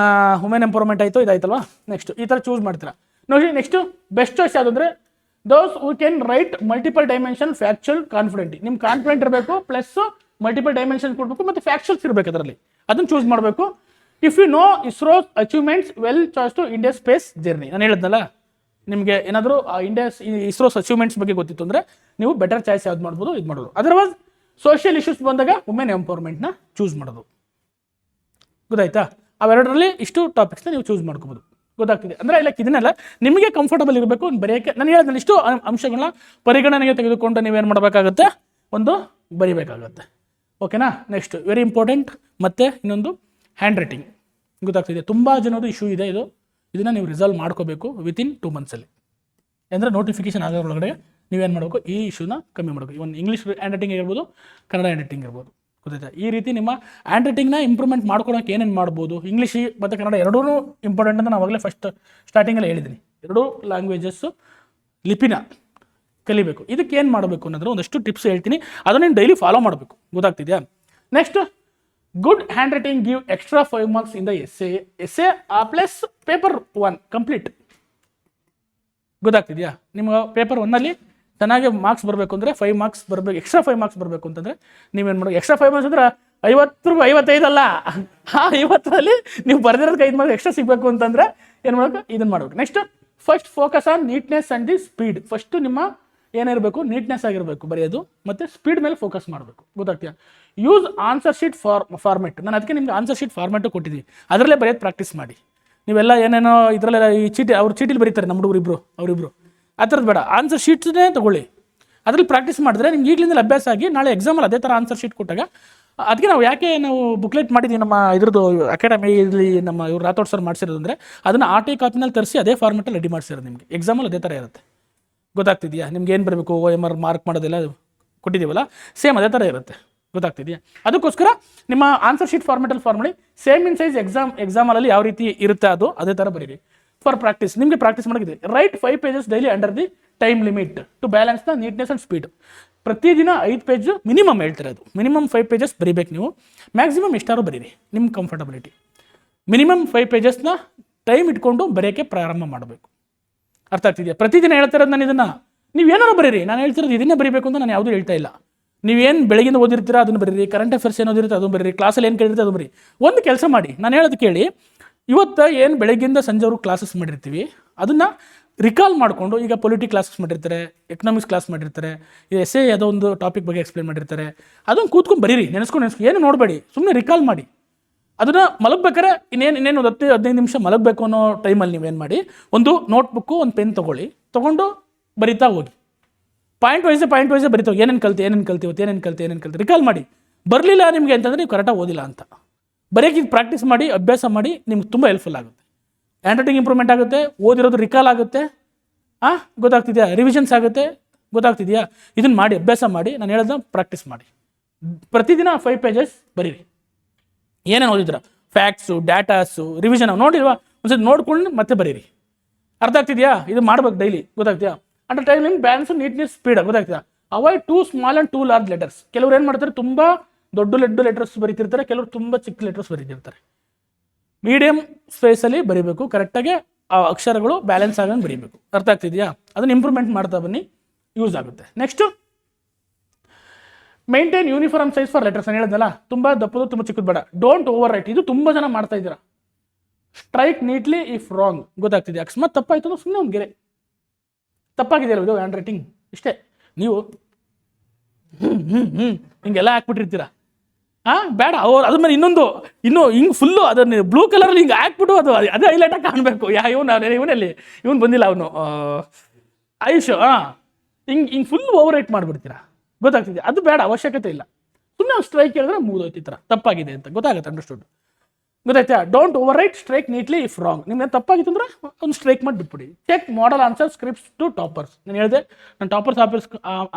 ವುಮೆನ್ ಎಂಪವರ್ಮೆಂಟ್ ಆಯಿತು, ಇದಾಯ್ತಲ್ವಾ? ನೆಕ್ಸ್ಟ್ ಈ ಥರ ಚೂಸ್ ಮಾಡ್ತೀರಾ ನೋಡಿ. ನೆಕ್ಸ್ಟು ಬೆಸ್ಟ್ ಚಾಯ್ಸ್ ಯಾವುದಂದರೆ those who can write multiple dimension factual confident. ನಿಮ್ಮ ಕಾನ್ಫಿಡೆಂಟ್ ಇರಬೇಕು, ಪ್ಲಸ್ ಮಲ್ಟಿಪಲ್ ಡೈಮೆನ್ಷನ್ ಕೊಡಬೇಕು, ಮತ್ತು ಫ್ಯಾಕ್ಚುಯಲ್ಸ್ ಇರಬೇಕು ಅದರಲ್ಲಿ. ಅದನ್ನು ಚೂಸ್ ಮಾಡಬೇಕು. If you know ISRO's achievements well choice to India space journey. ನಾನು ಹೇಳಿದ್ನಲ್ಲ, ನಿಮಗೆ ಏನಾದರೂ ಇಸ್ರೋಸ್ ಅಚೀವ್ಮೆಂಟ್ಸ್ ಬಗ್ಗೆ ಗೊತ್ತಿತ್ತು ಅಂದರೆ ನೀವು ಬೆಟರ್ ಚಾಯ್ಸ್ ಯಾವ್ದು ಮಾಡ್ಬೋದು, ಇದು ಮಾಡೋದು. ಅದರ್ವೈಸ್ ಸೋಷಿಯಲ್ ಇಶ್ಯೂಸ್ ಬಂದಾಗ ವುಮೆನ್ ಎಂಪವರ್ಮೆಂಟ್ನ ಚೂಸ್ ಮಾಡೋದು. ಗೊತ್ತಾಯ್ತಾ? ಅವೆರಡರಲ್ಲಿ ಇಷ್ಟು ಟಾಪಿಕ್ಸ್ನ ನೀವು ಚೂಸ್ ಮಾಡ್ಕೋಬೋದು. ಗೊತ್ತಾಗ್ತಿದೆ ಅಂದರೆ ಲೈಕ್ ಇದನ್ನೆಲ್ಲ ನಿಮಗೆ ಕಂಫರ್ಟಬಲ್ ಇರಬೇಕು ಬರೆಯೋಕ್ಕೆ. ನಾನು ಹೇಳಿದ್ರೆ ಇಷ್ಟು ಅಂಶಗಳನ್ನ ಪರಿಗಣನೆಗೆ ತೆಗೆದುಕೊಂಡು ನೀವೇನು ಮಾಡಬೇಕಾಗತ್ತೆ, ಒಂದು ಬರಿಬೇಕಾಗತ್ತೆ. ಓಕೆನಾ? ನೆಕ್ಸ್ಟ್ ವೆರಿ ಇಂಪಾರ್ಟೆಂಟ್, ಮತ್ತೆ ಇನ್ನೊಂದು ಹ್ಯಾಂಡ್ ರೈಟಿಂಗ್. ಗೊತ್ತಾಗ್ತಿದೆ, ತುಂಬ ಜನದು ಇಶ್ಯೂ ಇದೆ. ಇದನ್ನು ನೀವು ರಿಸಾಲ್ವ್ ಮಾಡ್ಕೋಬೇಕು ವಿತಿನ್ 2 monthsಲ್ಲಿ. ಅಂದರೆ ನೋಟಿಫಿಕೇಶನ್ ಆಗೋ ಒಳಗಡೆ ನೀವೇನು ಮಾಡಬೇಕು, ಈ ಇಶ್ಯೂನ ಕಮ್ಮಿ ಮಾಡಬೇಕು. ಇವನ್ ಇಂಗ್ಲೀಷ್ ಹ್ಯಾಂಡ್ ರೈಟಿಂಗ್ ಇರ್ಬೋದು, ಕನ್ನಡ ಹ್ಯಾಂಡ್ ರೈಟಿಂಗ್ ಇರ್ಬೋದು. ಗೊತ್ತಾಯ್ತಾ? ಈ ರೀತಿ ನಿಮ್ಮ ಹ್ಯಾಂಡ್ ರೈಟಿಂಗ್ನ ಇಂಪ್ರೂವ್ಮೆಂಟ್ ಮಾಡ್ಕೊಳಕ್ಕೆ ಏನೇನು ಮಾಡ್ಬೋದು, ಇಂಗ್ಲೀಷ್ ಮತ್ತು ಕನ್ನಡ ಎರಡೂ ಇಂಪಾರ್ಟೆಂಟ್ ಅಂತ ನಾನು ಅವಾಗಲೇ ಫಸ್ಟ್ ಸ್ಟಾರ್ಟಿಂಗಲ್ಲಿ ಹೇಳಿದ್ದೀನಿ. ಎರಡೂ ಲ್ಯಾಂಗ್ವೇಜಸ್ಸು ಲಿಪಿನ ಕಲಿಬೇಕು. ಇದಕ್ಕೆ ಏನು ಮಾಡಬೇಕು ಅನ್ನೋದ್ರ ಒಂದಷ್ಟು ಟಿಪ್ಸ್ ಹೇಳ್ತೀನಿ, ಅದನ್ನು ನೀನು ಡೈಲಿ ಫಾಲೋ ಮಾಡಬೇಕು. ಗೊತ್ತಾಗ್ತಿದೆಯಾ? Next, good handwriting give extra 5 marks in the essay plus paper 1 complete. ಗೊತ್ತಾಗ್ತಿದೆಯಾ? ನಿಮ್ಮ ಪೇಪರ್ 1ನಲ್ಲಿ ಚೆನ್ನಾಗಿ ಮಾರ್ಕ್ಸ್ ಬರಬೇಕು ಅಂದರೆ 5 marks ಬರಬೇಕು, ಎಕ್ಸ್ಟ್ರಾ 5 marks ಬರಬೇಕು ಅಂತಂದರೆ ನೀವೇನು ಮಾಡೋದು, ಎಕ್ಸ್ಟ್ರಾ 5 marks ಅಂದರೆ 55 ಅಲ್ಲ, 50ರಲ್ಲಿ ನೀವು ಬರೆದಿರೋದಕ್ಕೆ 5 marks ಎಕ್ಸ್ಟ್ರಾ ಸಿಗಬೇಕು ಅಂತಂದರೆ ಏನು ಮಾಡಬೇಕು, ಇದನ್ನು ಮಾಡಬೇಕು. Next, first focus on neatness and the speed. First ನಿಮ್ಮ ಏನಿರಬೇಕು, ನೀಟ್ನೆಸ್ ಆಗಿರಬೇಕು ಬರೆಯೋದು, ಮತ್ತು ಸ್ಪೀಡ್ ಮೇಲೆ ಫೋಕಸ್ ಮಾಡಬೇಕು. ಗೊತ್ತಾಗ್ತೀಯಾ? Use answer sheet format. ನಾನು ಅದಕ್ಕೆ ನಿಮ್ಗೆ ಆನ್ಸರ್ ಶೀಟ್ ಫಾರ್ಮೆಟು ಕೊಟ್ಟಿದ್ದೀವಿ, ಅದರಲ್ಲೇ ಬರೆಯೋದು ಪ್ರಾಕ್ಟೀಸ್ ಮಾಡಿ. ನೀವೆಲ್ಲ ಏನೇನೋ ಇದರಲ್ಲೆಲ್ಲ ಈ ಚೀಟಿ ಅವ್ರು ಚೀಟಿಲಿ ಬರೀತಾರೆ ನಮ್ಮ ಹುಡುಗರು ಅವರಿಬ್ಬರು, ಆ ಥರದ್ದು ಬೇಡ, ಆನ್ಸರ್ ಶೀಟ್ಸನ್ನೇ ತೊಗೊಳ್ಳಿ. ಅದ್ರಲ್ಲಿ ಪ್ರಾಕ್ಟೀಸ್ ಮಾಡಿದ್ರೆ ನಿಮ್ಗೆ ಈಗಲಿಂದ ಅಭ್ಯಾಸ ಆಗಿ ನಾಳೆ ಎಕ್ಸಾಮಲ್ಲಿ ಅದೇ ಥರ ಆನ್ಸರ್ ಶೀಟ್ ಕೊಟ್ಟಾಗ, ಅದಕ್ಕೆ ನಾವು ಯಾಕೆ ನಾವು ಬುಕ್ಲೆಟ್ ಮಾಡಿದ್ದೀವಿ ನಮ್ಮ ಇದ್ರದ್ದು ಅಕಾಡೆಮಿಲಿ, ನಮ್ಮ ಇವ್ರು ರಾಥೋಡ್ ಸರ್ ಮಾಡಿಸಿರೋದು ಅಂದರೆ ಅದನ್ನು RT ಕಾಪಿನಲ್ಲಿ ತರಿಸಿ ಅದೇ ಫಾರ್ಮೆಟಲ್ಲಿ ರೆಡಿ ಮಾಡಿಸಿರೋದು. ನಿಮಗೆ ಎಕ್ಸಾಮಲ್ಲಿ ಅದೇ ಥರ ಇರುತ್ತೆ. ಗೊತ್ತಾಗ್ತಿದೆಯಾ? ನಿಮ್ಗೆ ಏನು ಬರಬೇಕು, OMR ಮಾರ್ಕ್ ಮಾಡೋದೆಲ್ಲ ಕೊಟ್ಟಿದ್ದೀವಲ್ಲ, ಸೇಮ್ ಅದೇ ಥರ ಇರುತ್ತೆ. ಗೊತ್ತಾಗ್ತಿದೆಯಾ? ಅದಕ್ಕೋಸ್ಕರ ನಿಮ್ಮ ಆನ್ಸರ್ ಶೀಟ್ ಫಾರ್ಮೆಟಲ್ಲಿ ಫಾರ್ಮ್ ಮಾಡಿ, ಸೇಮ್ ಇನ್ ಸೈಜ್ ಎಕ್ಸಾಮಲ್ಲಿ ಯಾವ ರೀತಿ ಇರುತ್ತೆ ಅದೇ ಥರ ಬರೀರಿ ಫಾರ್ ಪ್ರಾಕ್ಟೀಸ್. ನಿಮಗೆ ಪ್ರಾಕ್ಟೀಸ್ ಮಾಡೋದಿದೆ. Write 5 pages daily under the time limit to balance the neatness and speed. ಪ್ರತಿದಿನ 5 ಪೇಜ್ ಮಿನಿಮಮ್ ಹೇಳ್ತಾರೆ, ಅದು ಮಿನಿಮಮ್ 5 pages ಬರೀಬೇಕು ನೀವು. ಮ್ಯಾಕ್ಸಿಮಮ್ ಎಷ್ಟಾರು ಬರೀರಿ ನಿಮ್ಮ ಕಂಫರ್ಟಬಿಲಿಟಿ. ಮಿನಿಮಮ್ 5 pagesನ ಟೈಮ್ ಇಟ್ಕೊಂಡು ಬರೆಯೋಕ್ಕೆ ಪ್ರಾರಂಭ ಮಾಡಬೇಕು. ಅರ್ಥ ಆಗ್ತಿದೆಯಾ? ಪ್ರತಿದಿನ ಹೇಳ್ತಿರೋದು ನಾನು ಇದನ್ನು, ನೀವೇನಾರು ಬರೀರಿ. ನಾನು ಹೇಳ್ತಿರೋದು ಇದನ್ನೇ ಬರೀಬೇಕು ಅಂತ ನಾನು ಯಾವುದೂ ಹೇಳ್ತಾ ಇಲ್ಲ. ನೀವೇನು ಬೆಳಗಿಂದ ಓದಿರ್ತೀರ ಅದನ್ನು ಬರೀರಿ, ಕರೆಂಟ್ ಅಫೇರ್ಸ್ ಏನು ಓದಿರುತ್ತೆ ಅದನ್ನು ಬರೀರಿ, ಕ್ಲಾಸಲ್ಲಿ ಏನು ಕೇಳಿರುತ್ತೆ ಅದು ಬರೀ. ಒಂದು ಕೆಲಸ ಮಾಡಿ, ನಾನು ಹೇಳೋದು ಕೇಳಿ, ಇವತ್ತು ಏನು ಬೆಳಗ್ಗಿಂದ ಸಂಜೆವರು ಕ್ಲಾಸಸ್ ಮಾಡಿರ್ತೀವಿ ಅದನ್ನು ರಿಕಾಲ್ ಮಾಡಿಕೊಂಡು, ಈಗ ಪೊಲಿಟಿ ಕ್ಲಾಸಸ್ ಮಾಡಿರ್ತಾರೆ, ಎಕನಾಮಿಕ್ಸ್ ಕ್ಲಾಸ್ ಮಾಡಿರ್ತಾರೆ, ಎಸ್ಸೆ ಯಾವುದೋ ಒಂದು ಟಾಪಿಕ್ ಬಗ್ಗೆ ಎಕ್ಸ್ಪ್ಲೇನ್ ಮಾಡಿರ್ತಾರೆ, ಅದನ್ನು ಕೂತ್ಕೊಂಡು ಬರೀರಿ, ನೆನೆಸ್ಕೊಂಡು ಏನು ನೋಡಬೇಡಿ, ಸುಮ್ಮನೆ ರಿಕಾಲ್ ಮಾಡಿ. ಅದನ್ನು ಮಲಗಬೇಕಾರೆ ಇನ್ನೇನು 10-15 ನಿಮಿಷ ಮಲಗಬೇಕು ಅನ್ನೋ ಟೈಮಲ್ಲಿ ನೀವೇನು ಮಾಡಿ, ಒಂದು ನೋಟ್ಬುಕ್ಕು, ಒಂದು ಪೆನ್ ತೊಗೊಂಡು ಬರಿತಾ ಹೋಗಿ. ಪಾಯಿಂಟ್ ವೈಸೇ ಬರಿತಾ ಹೋಗಿ. ಏನೇನು ಕಲ್ತಿ ರಿಕಾಲ್ ಮಾಡಿ. ಬರಲಿಲ್ಲ ನಿಮಗೆ ಅಂತಂದರೆ ನೀವು ಕರೆಕ್ಟಾಗಿ ಓದಿಲ್ಲ ಅಂತ. ಬರೆಯೋಕ್ಕೆ ಪ್ರಾಕ್ಟೀಸ್ ಮಾಡಿ, ಅಭ್ಯಾಸ ಮಾಡಿ, ನಿಮ್ಗೆ ತುಂಬ ಹೆಲ್ಪ್ಫುಲ್ ಆಗುತ್ತೆ. ಹ್ಯಾಂಡ್ ರೈಟಿಂಗ್ ಇಂಪ್ರೂವ್ಮೆಂಟ್ ಆಗುತ್ತೆ, ಓದಿರೋದು ರಿಕಾಲ್ ಆಗುತ್ತೆ, ಗೊತ್ತಾಗ್ತಿದೆಯಾ? ರಿವಿಷನ್ಸ್ ಆಗುತ್ತೆ. ಗೊತ್ತಾಗ್ತಿದೆಯಾ? ಇದನ್ನು ಮಾಡಿ, ಅಭ್ಯಾಸ ಮಾಡಿ. ನಾನು ಹೇಳೋದನ್ನ ಪ್ರಾಕ್ಟೀಸ್ ಮಾಡಿ. ಪ್ರತಿದಿನ 5 pages ಬರೀರಿ. ಏನೇನು ಓದಿದ್ರ, ಫ್ಯಾಕ್ಟ್ಸು, ಡಾಟಾಸು, ರಿವಿಷನ್ ನೋಡಿಲ್ವಾ, ಒಂದ್ಸತಿ ನೋಡ್ಕೊಂಡು ಮತ್ತೆ ಬರೀರಿ. ಅರ್ಥ ಆಗ್ತಿದೆಯಾ? ಇದು ಮಾಡ್ಬೇಕು ಡೈಲಿ. ಗೊತ್ತಾಗ್ತೀಯಾ? Under time balance, neatness, speed. ಗೊತ್ತಾಗ್ತಿದೆಯಾ? Avoid too small and too large letters. ಕೆಲವ್ರು ಏನು ಮಾಡ್ತಾರೆ, ತುಂಬ ದೊಡ್ಡ ಲೆಟರ್ಸ್ ಬರೀತಿರ್ತಾರೆ, ಕೆಲವರು ತುಂಬ ಚಿಕ್ಕ ಲೆಟರ್ಸ್ ಬರೀತಿರ್ತಾರೆ. ಮೀಡಿಯಮ್ ಸ್ಪೇಸಲ್ಲಿ ಬರೀಬೇಕು, ಕರೆಕ್ಟಾಗಿ ಆ ಅಕ್ಷರಗಳು ಬ್ಯಾಲೆನ್ಸ್ ಆಗಂಗೆ ಬರೀಬೇಕು. ಅರ್ಥ ಆಗ್ತಿದೆಯಾ? ಅದನ್ನು ಇಂಪ್ರೂವ್ಮೆಂಟ್ ಮಾಡ್ತಾ ಬನ್ನಿ, ಯೂಸ್ ಆಗುತ್ತೆ. Next, maintain uniform size for letters. ನಾನು ಹೇಳಿದ್ನಲ್ಲ, ತುಂಬ ದಪ್ಪದು ತುಂಬ ಚಿಕ್ಕದು ಬೇಡ. Don't overwrite. ಇದು ತುಂಬ ಜನ ಮಾಡ್ತಾ ಇದ್ದೀರಾ. Strike neatly if wrong. ಗೊತ್ತಾಗ್ತಿದೆ? ಅಕಸ್ಮಾತ್ ತಪ್ಪಾಯ್ತು ಅಂದ್ರೆ ಸುಮ್ಮನೆ ಒಂದು ಗೆರೆ, ತಪ್ಪಾಗಿದೆಯಲ್ಲ ಇದು ಹ್ಯಾಂಡ್ ರೈಟಿಂಗ್, ಇಷ್ಟೇ. ನೀವು ಹಿಂಗೆಲ್ಲ ಹಾಕ್ಬಿಟ್ಟಿರ್ತೀರ, ಬೇಡ. ಅವ್ರು ಅದ್ರ ಮೇಲೆ ಇನ್ನೂ ಹಿಂಗೆ ಫುಲ್ಲು ಅದನ್ನು ಬ್ಲೂ ಕಲರಲ್ಲಿ ಹಿಂಗೆ ಹಾಕ್ಬಿಟ್ಟು ಅದೇ ಹೈಲೈಟಾಗಿ ಕಾಣಬೇಕು. ಇವನು ಬಂದಿಲ್ಲ, ಅವನು ಆಯುಷ್, ಹಿಂಗೆ ಫುಲ್ ಓವರ್ ರೈಟ್ ಮಾಡಿಬಿಡ್ತೀರಾ. ಗೊತ್ತಾಗ್ತಿದೆ? ಅದು ಬೇಡ, ಅವಶ್ಯಕತೆ ಇಲ್ಲ. ಸುಮ್ಮನೆ ಒಂದು ಸ್ಟ್ರೈಕ್ ಹೇಳಿದ್ರೆ ಮುಗಿದೋಯ್ತು, ಈ ಥರ ತಪ್ಪಾಗಿದೆ ಅಂತ ಗೊತ್ತಾಗುತ್ತೆ, ಅಂಡರ್ಸ್ಟುಡ್. ಗೊತ್ತಾಯ್ತಾ? Don't overwrite, strike neatly if wrong. ನಿಮ್ಗೆ ತಪ್ಪಾಗಿತ್ತು ಅಂದ್ರೆ ಒಂದು ಸ್ಟ್ರೈಕ್ ಮಾಡಿ ಬಿಟ್ಬಿಡಿ. Check model answer scripts to toppers. ನಾನು ಹೇಳಿದೆ, ನಾನು ಟಾಪರ್ಸ್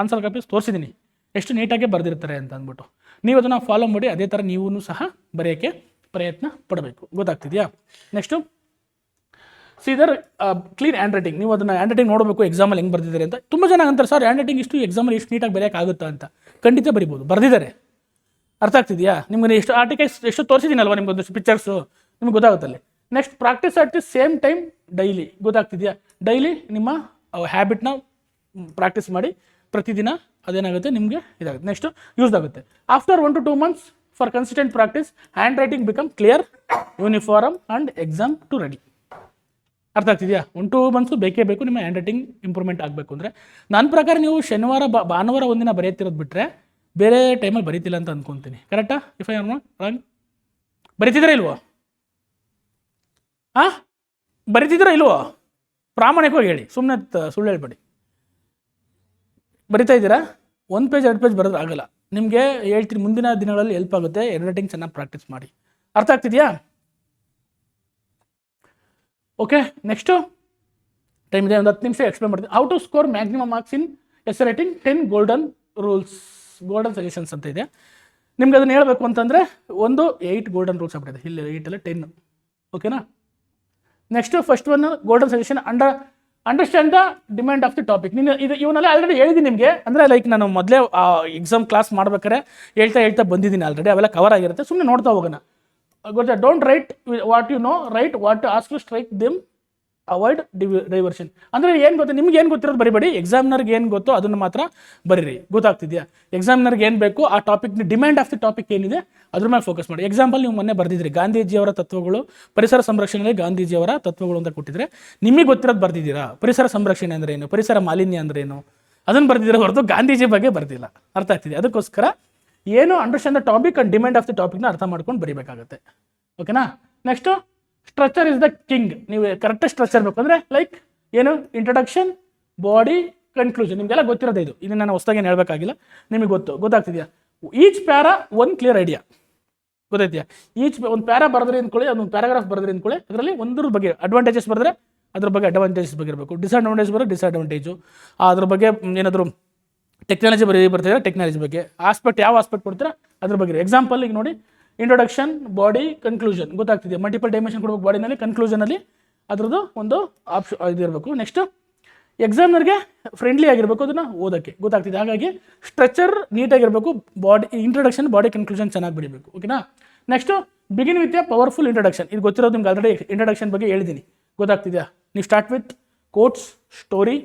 ಆನ್ಸರ್ ಕಾಪೀಸ್ ತೋರಿಸಿದ್ದೀನಿ, ಎಷ್ಟು ನೀಟಾಗಿ ಬರೆದಿರ್ತಾರೆ ಅಂತ ಅಂದ್ಬಿಟ್ಟು. ನೀವು ಅದನ್ನು ಫಾಲೋ ಮಾಡಿ, ಅದೇ ಥರ ನೀವು ಸಹ ಬರೆಯೋಕ್ಕೆ ಪ್ರಯತ್ನ ಪಡಬೇಕು. ಗೊತ್ತಾಗ್ತಿದೆಯಾ? ನೆಕ್ಸ್ಟು, ಸೀದರ್ ಕ್ಲೀನ್ ಹ್ಯಾಂಡ್ ರೈಟಿಂಗ್. ನೀವು ಅದನ್ನು ಹ್ಯಾಂಡ್ ರೈಟಿಂಗ್ ನೋಡಬೇಕು, ಎಕ್ಸಾಮಲ್ಲಿ ಹೆಂಗೆ ಬರ್ದಿದ್ದಾರೆ ಅಂತ. ತುಂಬ ಜನ ಅಂತಾರೆ, ಸರ್ ಹ್ಯಾಂಡ್ ರೈಟಿಂಗ್ ಎಕ್ಸಾಮಲ್ಲಿ ಎಷ್ಟು ನೀಟಾಗಿ ಬರೆಯೋಕ್ಕಾಗುತ್ತಾ ಅಂತ. ಖಂಡಿತ ಬರಿಬೋದು, ಬರ್ದಿದ್ದಾರೆ. ಅರ್ಥ ಆಗ್ತಿದೆಯಾ? ನಿಮ್ಗೆ ಎಷ್ಟು ಆರ್ಟಿಕಲ್ಸ್ ಎಷ್ಟು ತೋರಿಸಿದ್ದೀನಲ್ವ, ನಿಮ್ಗೊಂದು ಪಿಕ್ಚರ್ಸು ನಿಮ್ಗೆ ಗೊತ್ತಾಗುತ್ತಲ್ಲಿ. Next, practice at the same time daily. ಗೊತ್ತಾಗ್ತಿದೆಯಾ? ಡೈಲಿ ನಿಮ್ಮ ಹ್ಯಾಬಿಟ್ನ ಪ್ರಾಕ್ಟೀಸ್ ಮಾಡಿ ಪ್ರತಿದಿನ, ಅದೇನಾಗುತ್ತೆ ನಿಮಗೆ ಇದಾಗುತ್ತೆ. ನೆಕ್ಸ್ಟು, ಯೂಸ್ ಆಗುತ್ತೆ. After 1 to 2 months for consistent practice handwriting become clear, uniform and exam to ready. ಅರ್ಥ ಆಗ್ತಿದೆಯಾ? 1-2 ಮಂತ್ಸು ಬೇಕೇ ಬೇಕು ನಿಮ್ಮ ಹ್ಯಾಂಡ್ ರೈಟಿಂಗ್ ಇಂಪ್ರೂವ್ಮೆಂಟ್ ಆಗಬೇಕು ಅಂದರೆ. ನನ್ನ ಪ್ರಕಾರ ನೀವು ಶನಿವಾರ ಭಾನುವಾರ ಒಂದಿನ ಬರೆಯುತ್ತಿರೋದು ಬಿಟ್ಟರೆ ಬೇರೆ ಟೈಮಲ್ಲಿ ಬರೀತಿಲ್ಲ ಅಂತ ಅಂದ್ಕೊತೀನಿ. ಕರೆಕ್ಟಾ? If I am not wrong. ಬರೀತಿದ್ದೀರಾ ಇಲ್ವೋ? ಹಾಂ, ಬರೀತಿದ್ದೀರಾ ಇಲ್ವೋ? ಪ್ರಾಮಾಣಿಕವಾಗಿ ಹೇಳಿ, ಸುಮ್ಮನೆ ಸುಳ್ಳು ಹೇಳ್ಬೇಡಿ. ಬರಿತಾ ಇದ್ದೀರಾ? 1 ಪೇಜ್ 2 ಪೇಜ್ ಬರೋದು ಆಗಲ್ಲ. ನಿಮಗೆ ಹೇಳ್ತೀನಿ, ಮುಂದಿನ ದಿನಗಳಲ್ಲಿ ಹೆಲ್ಪ್ ಆಗುತ್ತೆ. ಹ್ಯಾಂಡ್ ರೈಟಿಂಗ್ ಚೆನ್ನಾಗಿ ಪ್ರಾಕ್ಟೀಸ್ ಮಾಡಿ. ಅರ್ಥ ಆಗ್ತಿದೆಯಾ? ಓಕೆ, ನೆಕ್ಸ್ಟು ಟೈಮ್ ಇದೆ, ಒಂದು 10 ನಿಮಿಷ ಎಕ್ಸ್ಪ್ಲೇನ್ ಮಾಡ್ತೀನಿ. How to score maximum marks in essay writing 10 golden rules, golden suggestions ಅಂತ ಇದೆ. ನಿಮ್ಗೆ ಅದನ್ನು ಹೇಳಬೇಕು ಅಂತಂದರೆ 8 ಗೋಲ್ಡನ್ ರೂಲ್ಸ್ ಆಗ್ಬಿಟ್ಟಿದೆ. ಇಲ್ಲಿ 8 ಅಲ್ಲ 10. ಓಕೆನಾ? Next first one golden suggestion, understand the demand of the topic. ಇವನ್ನೆಲ್ಲ ಆಲ್ರೆಡಿ ಹೇಳಿದ್ದೀನಿ ನಿಮಗೆ. ಅಂದರೆ ಲೈಕ್ ನಾನು ಮೊದಲೇ ಎಕ್ಸಾಮ್ ಕ್ಲಾಸ್ ಮಾಡ್ಬೇಕಾದ್ರೆ ಹೇಳ್ತಾ ಬಂದಿದ್ದೀನಿ ಆಲ್ರೆಡಿ. ಅವೆಲ್ಲ ಕವರ್ ಆಗಿರುತ್ತೆ, ಸುಮ್ಮನೆ ನೋಡ್ತಾ ಹೋಗೋಣ. ಗೊತ್ತಾ? Don't write what you know, write what to ask to strike them, avoid diversion. ಅಂದರೆ ಏನು ಗೊತ್ತು, ನಿಮ್ಗೆ ಏನು ಗೊತ್ತಿರೋದು ಬರಿಬೇಡಿ, ಎಕ್ಸಾಮ್ನರ್ಗೆ ಏನು ಗೊತ್ತೋ ಅದನ್ನು ಮಾತ್ರ ಬರೀರಿ. ಗೊತ್ತಾಗ್ತಿದೆಯಾ? ಎಕ್ಸಾಮ್ನರ್ಗೆ ಏನು ಬೇಕು ಆ ಟಾಪಿಕ್ನ ಡಿಮ್ಯಾಂಡ್ ಆಫ್ ದಿ ಟಾಪಿಕ್ ಏನಿದೆ ಅದ್ರ ಮೇಲೆ ಫೋಕಸ್ ಮಾಡಿ. ಎಕ್ಸಾಂಪಲ್, ನೀವು ಮೊನ್ನೆ ಬರೆದಿದ್ರಿ ಗಾಂಧೀಜಿಯವರ ತತ್ವಗಳು, ಪರಿಸರ ಸಂರಕ್ಷಣೆಯಲ್ಲಿ ಗಾಂಧೀಜಿಯವರ ತತ್ವಗಳು ಅಂತ ಕೊಟ್ಟಿದ್ರೆ ನಿಮಗೆ ಗೊತ್ತಿರೋದು ಬರ್ದಿದ್ದೀರಾ? ಪರಿಸರ ಸಂರಕ್ಷಣೆ ಅಂದ್ರೆ ಏನು, ಪರಿಸರ ಮಾಲಿನ್ಯ ಅಂದ್ರೆ ಏನು, ಅದನ್ನು ಬರ್ದಿದ್ದೀರಾ ಹೊರತು ಗಾಂಧೀಜಿ ಬಗ್ಗೆ ಬರ್ದಿಲ್ಲ. ಅರ್ಥ ಆಗ್ತಿದೆ? ಅದಕ್ಕೋಸ್ಕರ ಏನು understand the topic and demand of the ಟಾಪಿಕ್ನ ಅರ್ಥ ಮಾಡ್ಕೊಂಡು ಬರೀಬೇಕಾಗುತ್ತೆ. ಓಕೆನಾ? Next structure is the king. ನೀವು ಕರೆಕ್ಟ್ ಸ್ಟ್ರಕ್ಚರ್ ಬೇಕು ಅಂದರೆ ಲೈಕ್ ಏನು, ಇಂಟ್ರಡಕ್ಷನ್, ಬಾಡಿ, ಕನ್ಕ್ಲೂಷನ್. ನಿಮಗೆಲ್ಲ ಗೊತ್ತಿರೋದೇ ಇದು, ಇದನ್ನು ನಾನು ಹೊಸದಾಗಿ ಏನು ಹೇಳಬೇಕಾಗಿಲ್ಲ, ನಿಮಗೆ ಗೊತ್ತಾಗ್ತಿದೆಯಾ? Each para one clear idea. ಗೊತ್ತಾಯ್ತಿಯಾ? ಒಂದು ಪ್ಯಾರಾ ಬರೆದ್ರಿ ಅಂದ್ಕೊಳ್ಳಿ, ಅದೊಂದು ಪ್ಯಾರಾಗ್ರಾಫ್ ಬರೆದ್ರಿ ಅಂದ್ಕೊಳ್ಳಿ, ಅದರಲ್ಲಿ ಒಂದ್ರ ಬಗ್ಗೆ ಅಡ್ವಾಂಟೇಜಸ್ ಬರೆದ್ರೆ ಅದ್ರ ಬಗ್ಗೆ ಅಡ್ವಾಂಟೇಜಸ್ ಬಗ್ಗೆ ಇರಬೇಕು, ಡಿಸ್ಅಡ್ವಾಂಟೇಜ್ ಬರೋ ಡಿಸ್ಅಡ್ವಾಂಟೇಜು, ಅದ್ರ ಬಗ್ಗೆ ಏನಾದರೂ ಟೆಕ್ನಾಲಜಿ ಬರ್ತಿದ್ರೆ ಟೆಕ್ನಾಲಜಿ ಬಗ್ಗೆ, ಆಸ್ಪೆಕ್ಟ್ ಯಾವ ಆಸ್ಪೆಕ್ಟ್ ಕೊಡ್ತೀರಾ ಅದ್ರ ಬಗ್ಗೆ. ಎಕ್ಸಾಂಪಲ್ ಈಗ ನೋಡಿ, ಇಂಟ್ರೊಡಕ್ಷನ್, ಬಾಡಿ, ಕನ್ಕ್ಲೂಷನ್. ಗೊತ್ತಾಗ್ತಿದೆ? ಮಲ್ಟಿಪಲ್ ಡೈಮೆನ್ಷನ್ ಕೊಡಬೇಕು ಬಾಡಿನಲ್ಲಿ, ಕನ್ಕ್ಲೂಷನಲ್ಲಿ ಅದ್ರದ್ದು ಒಂದು ಇದು ಇರಬೇಕು. ನೆಕ್ಸ್ಟ್ ಎಕ್ಸಾಮ್ನರ್ಗೆ ಫ್ರೆಂಡ್ಲಿ ಆಗಿರಬೇಕು ಅದನ್ನು ಓದೋಕ್ಕೆ. ಗೊತ್ತಾಗ್ತಿದೆ? ಹಾಗಾಗಿ ಸ್ಟ್ರಕ್ಚರ್ ನೀಟಾಗಿರಬೇಕು, ಬಾಡಿ ಇಂಟ್ರೊಡಕ್ಷನ್, ಬಾಡಿ, ಕನ್ಕ್ಲೂಷನ್ ಚೆನ್ನಾಗಿ ಬರೀಬೇಕು. ಓಕೆನಾ? Next begin with a powerful introduction. ಇದು ಗೊತ್ತಿರೋದು ನಿಮ್ಗೆ ಆಲ್ರೆಡಿ, ಇಂಟ್ರೊಡಕ್ಷನ್ ಬಗ್ಗೆ ಹೇಳಿದ್ದೀನಿ. ಗೊತ್ತಾಗ್ತಿದೆಯಾ? ನೀವು start with quotes, story,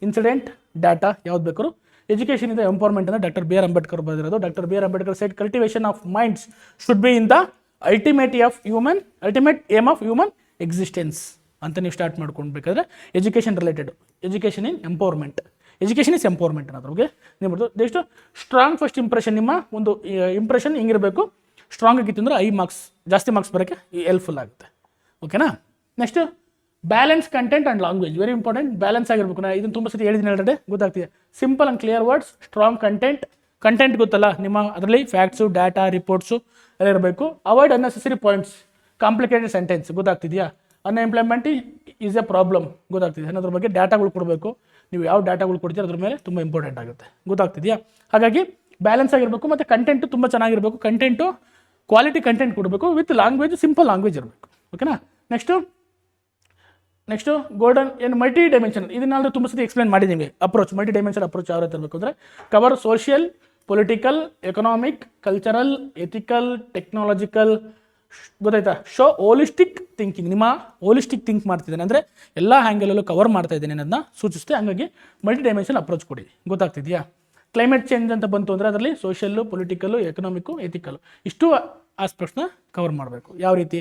incident, data, ಯಾವ್ದು ಬೇಕಾದ್ರು. ಎಜುಕೇಷನ್ ಇದೆ ಎಂಪವರ್ಮೆಂಟ್ ಅಂತ ಡಾಕ್ಟರ್ ಬಿ ಆರ್ ಅಂಬೇಡ್ಕರ್ ಬರೆದಿರೋದು. Doctor B R Ambedkar said cultivation of minds should be in the ultimate aim of human existence ಅಂತ ನೀವು ಸ್ಟಾರ್ಟ್ ಮಾಡ್ಕೊಳ್ಬೇಕಾದ್ರೆ education related, education in empowerment, education is empowerment ಅನ್ನೋದು. Okay, ನೀವು next strong first impression. ನಿಮ್ಮ ಒಂದು impression ಹಿಂಗಿರಬೇಕು, strong ಆಗಿತ್ತು ಅಂದರೆ ಜಾಸ್ತಿ ಮಾರ್ಕ್ಸ್ ಬರೋಕ್ಕೆ ಹೆಲ್ಪ್ಫುಲ್ ಆಗುತ್ತೆ. ಓಕೆನಾ? Next balance content and language, very important. Balance ಆಗಿರ್ಬೇಕು. ನಾನು ಇದನ್ನು ತುಂಬ ಸತಿ ಹೇಳಿದ್ದೀನಿ ಆಲ್ರೆಡಿ, ಗೊತ್ತಾಗ್ತಿದೆ. Simple and clear words, strong content ಗೊತ್ತಲ್ಲ ನಿಮ್ಮ, ಅದರಲ್ಲಿ ಫ್ಯಾಕ್ಟ್ಸು, ಡಾಟಾ, ರಿಪೋರ್ಟ್ಸು ಎಲ್ಲ ಇರಬೇಕು. Avoid unnecessary points, complicated sentence. ಗೊತ್ತಾಗ್ತಿದೆಯಾ? Unemployment is a problem. ಗೊತ್ತಾಗ್ತಿದೆ? ಅನ್ನೋದ್ರ ಬಗ್ಗೆ ಡಾಟಾಗಳು ಕೊಡಬೇಕು. ನೀವು ಯಾವ ಡಾಟಾಗಳು ಕೊಡ್ತೀರ ಅದ್ರ ಮೇಲೆ ತುಂಬ ಇಂಪಾರ್ಟೆಂಟ್ ಆಗುತ್ತೆ. ಗೊತ್ತಾಗ್ತಿದೆಯಾ? ಹಾಗಾಗಿ ಬ್ಯಾಲೆನ್ಸ್ ಆಗಿರಬೇಕು ಮತ್ತು ಕಂಟೆಂಟು ತುಂಬ ಚೆನ್ನಾಗಿರಬೇಕು. ಕಂಟೆಂಟು ಕ್ವಾಲಿಟಿ ಕಂಟೆಂಟ್ ಕೊಡಬೇಕು ವಿತ್ ಲ್ಯಾಂಗ್ವೇಜ್, ಸಿಂಪಲ್ ಲ್ಯಾಂಗ್ವೇಜ್ ಇರಬೇಕು. ಓಕೆನಾ? ನೆಕ್ಸ್ಟು ಗೋಲ್ಡನ್ ಏನು ಮಲ್ಟಿ ಡೈಮೆನ್ಷನ್. ಇದನ್ನೆಲ್ಲರೂ ತುಂಬ ಸತಿ ಎಕ್ಸ್ಪ್ಲೇನ್ ಮಾಡಿದ್ದೀವಿ. ಮಲ್ಟಿ ಡೈಮೆನ್ಷನ್ ಅಪ್ರೋಚ್ ಯಾವ ರೀತಿ ಇರಬೇಕು ಅಂದರೆ cover social, political, economic, cultural, ethical, technological. ಗೊತ್ತಾಯ್ತಾ? Holistic thinking. ನಿಮ್ಮ ಹೋಲಿಸ್ಟಿಕ್ ಥಿಂಕ್ ಮಾಡ್ತಿದ್ದೇನೆ ಅಂದರೆ ಎಲ್ಲ ಹ್ಯಾಂಗಲಲ್ಲೂ ಕವರ್ ಮಾಡ್ತಾ ಇದ್ದೇನೆ ಅನ್ನೋದನ್ನ ಸೂಚಿಸುತ್ತೆ. ಹಾಗಾಗಿ ಮಲ್ಟಿ ಡೈಮೆನ್ಷನ್ ಅಪ್ರೋಚ್ ಕೊಡಿ. ಗೊತ್ತಾಗ್ತಿದೆಯಾ? ಕ್ಲೈಮೇಟ್ ಚೇಂಜ್ ಅಂತ ಬಂತು ಅಂದರೆ ಅದರಲ್ಲಿ ಸೋಷಿಯಲ್ಲು, ಪೊಲಿಟಿಕಲ್ಲು, ಎಕನಾಮಿಕ್ಕು, ಎಥಿಕಲ್ಲು ಇಷ್ಟು ಆಸ್ಪೆಕ್ಟ್ಸ್ನ ಕವರ್ ಮಾಡಬೇಕು. ಯಾವ ರೀತಿ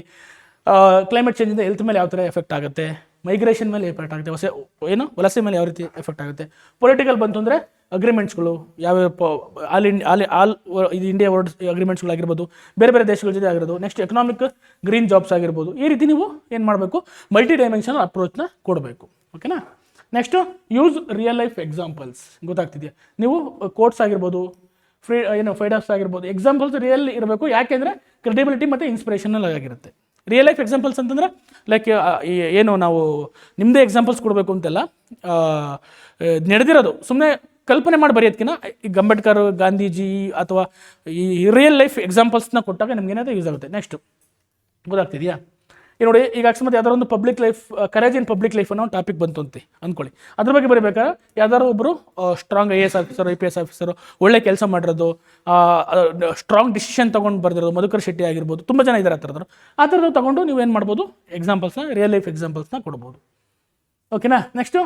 ಕ್ಲೈಮೇಟ್ ಚೇಂಜಿಂದ ಹೆಲ್ತ್ ಮೇಲೆ ಯಾವ ಥರ ಎಫೆಕ್ಟ್ ಆಗುತ್ತೆ, ಮೈಗ್ರೇಷನ್ ಮೇಲೆ ಎಫೆಕ್ಟ್ ಆಗುತ್ತೆ, ವಲಸೆ ಮೇಲೆ ಯಾವ ರೀತಿ ಎಫೆಕ್ಟ್ ಆಗುತ್ತೆ. ಪೊಲಿಟಿಕಲ್ ಬಂತು ಅಂದರೆ ಅಗ್ರಿಮೆಂಟ್ಸ್ಗಳು ಯಾವ್ಯಾವ ಇದು ಇಂಡಿಯಾ ವರ್ಲ್ಡ್ ಅಗ್ರಿಮೆಂಟ್ಸ್ಗಳಾಗಿರ್ಬೋದು, ಬೇರೆ ಬೇರೆ ದೇಶಗಳ ಜೊತೆ ಆಗಿರೋದು. ನೆಕ್ಸ್ಟ್ ಎಕನಾಮಿಕ್, ಗ್ರೀನ್ ಜಾಬ್ಸ್ ಆಗಿರ್ಬೋದು. ಈ ರೀತಿ ನೀವು ಏನು ಮಾಡಬೇಕು, ಮಲ್ಟಿ ಡೈಮೆನ್ಷನಲ್ ಅಪ್ರೋಚ್ನ ಕೊಡಬೇಕು. ಓಕೆನಾ? Next use real life examples. ಗೊತ್ತಾಗ್ತಿದೆಯಾ? ನೀವು ಕೋಟ್ಸ್ ಆಗಿರ್ಬೋದು, ಫೈಡಾಸ್ ಆಗಿರ್ಬೋದು, ಎಕ್ಸಾಂಪಲ್ಸ್ ರಿಯಲ್ ಇರಬೇಕು. ಯಾಕೆಂದರೆ ಕ್ರೆಡಿಬಿಲಿಟಿ ಮತ್ತು ಇನ್ಸ್ಪಿರೇಷನಲ್ ಆಗಿರುತ್ತೆ. ರಿಯಲ್ ಲೈಫ್ ಎಕ್ಸಾಂಪಲ್ಸ್ ಅಂತಂದರೆ ಲೈಕ್ ಏನು ನಾವು ನಿಮ್ಮದೇ ಎಕ್ಸಾಂಪಲ್ಸ್ ಕೊಡಬೇಕು ಅಂತೆಲ್ಲ, ನಡೆದಿರೋದು ಸುಮ್ಮನೆ ಕಲ್ಪನೆ ಮಾಡಿ ಬರೆಯೋದಕ್ಕಿಂತ ಈಗ ಅಂಬೇಡ್ಕರ್, ಗಾಂಧೀಜಿ ಅಥವಾ ಈ ರಿಯಲ್ ಲೈಫ್ ಎಕ್ಸಾಂಪಲ್ಸ್ನ ಕೊಟ್ಟಾಗ ನಮ್ಗೆ ಏನಾದರೂ ಯೂಸ್ ಆಗುತ್ತೆ. ನೆಕ್ಸ್ಟು ಗೊತ್ತಾಗ್ತಿದೆಯಾ? ಈಗ ನೋಡಿ, ಈಗ ಅಕಸ್ಮಾತ್ ಯಾವ್ದಾರು ಒಂದು public life, courage in public life ಅನ್ನೋ ಒಂದು ಟಾಪಿಕ್ ಬಂತು ಅಂತ ಅಂದ್ಕೊಳ್ಳಿ. ಅದ್ರ ಬಗ್ಗೆ ಬರೀಬೇಕಾದ್ರೆ ಯಾವ್ದಾದ್ರು ಒಬ್ಬರು strong IAS officer, IPS officer, ಒಳ್ಳೆ ಕೆಲಸ ಮಾಡಿರೋದು, ಸ್ಟ್ರಾಂಗ್ ಡಿಸಿಷನ್ ತೊಗೊಂಡು ಬರೆದಿರೋದು, ಮಧುಕರ್ ಶೆಟ್ಟಿ ಆಗಿರ್ಬೋದು, ತುಂಬ ಜನ ಇದ್ದಾರೆ ಆ ಥರದ್ದು ತೊಗೊಂಡು ನೀವು ಏನು ಮಾಡ್ಬೋದು, ಎಕ್ಸಾಂಪಲ್ಸ್ನ, ರಿಯಲ್ ಲೈಫ್ ಎಕ್ಸಾಂಪಲ್ಸ್ನ ಕೊಡ್ಬೋದು. ಓಕೆನಾ? Next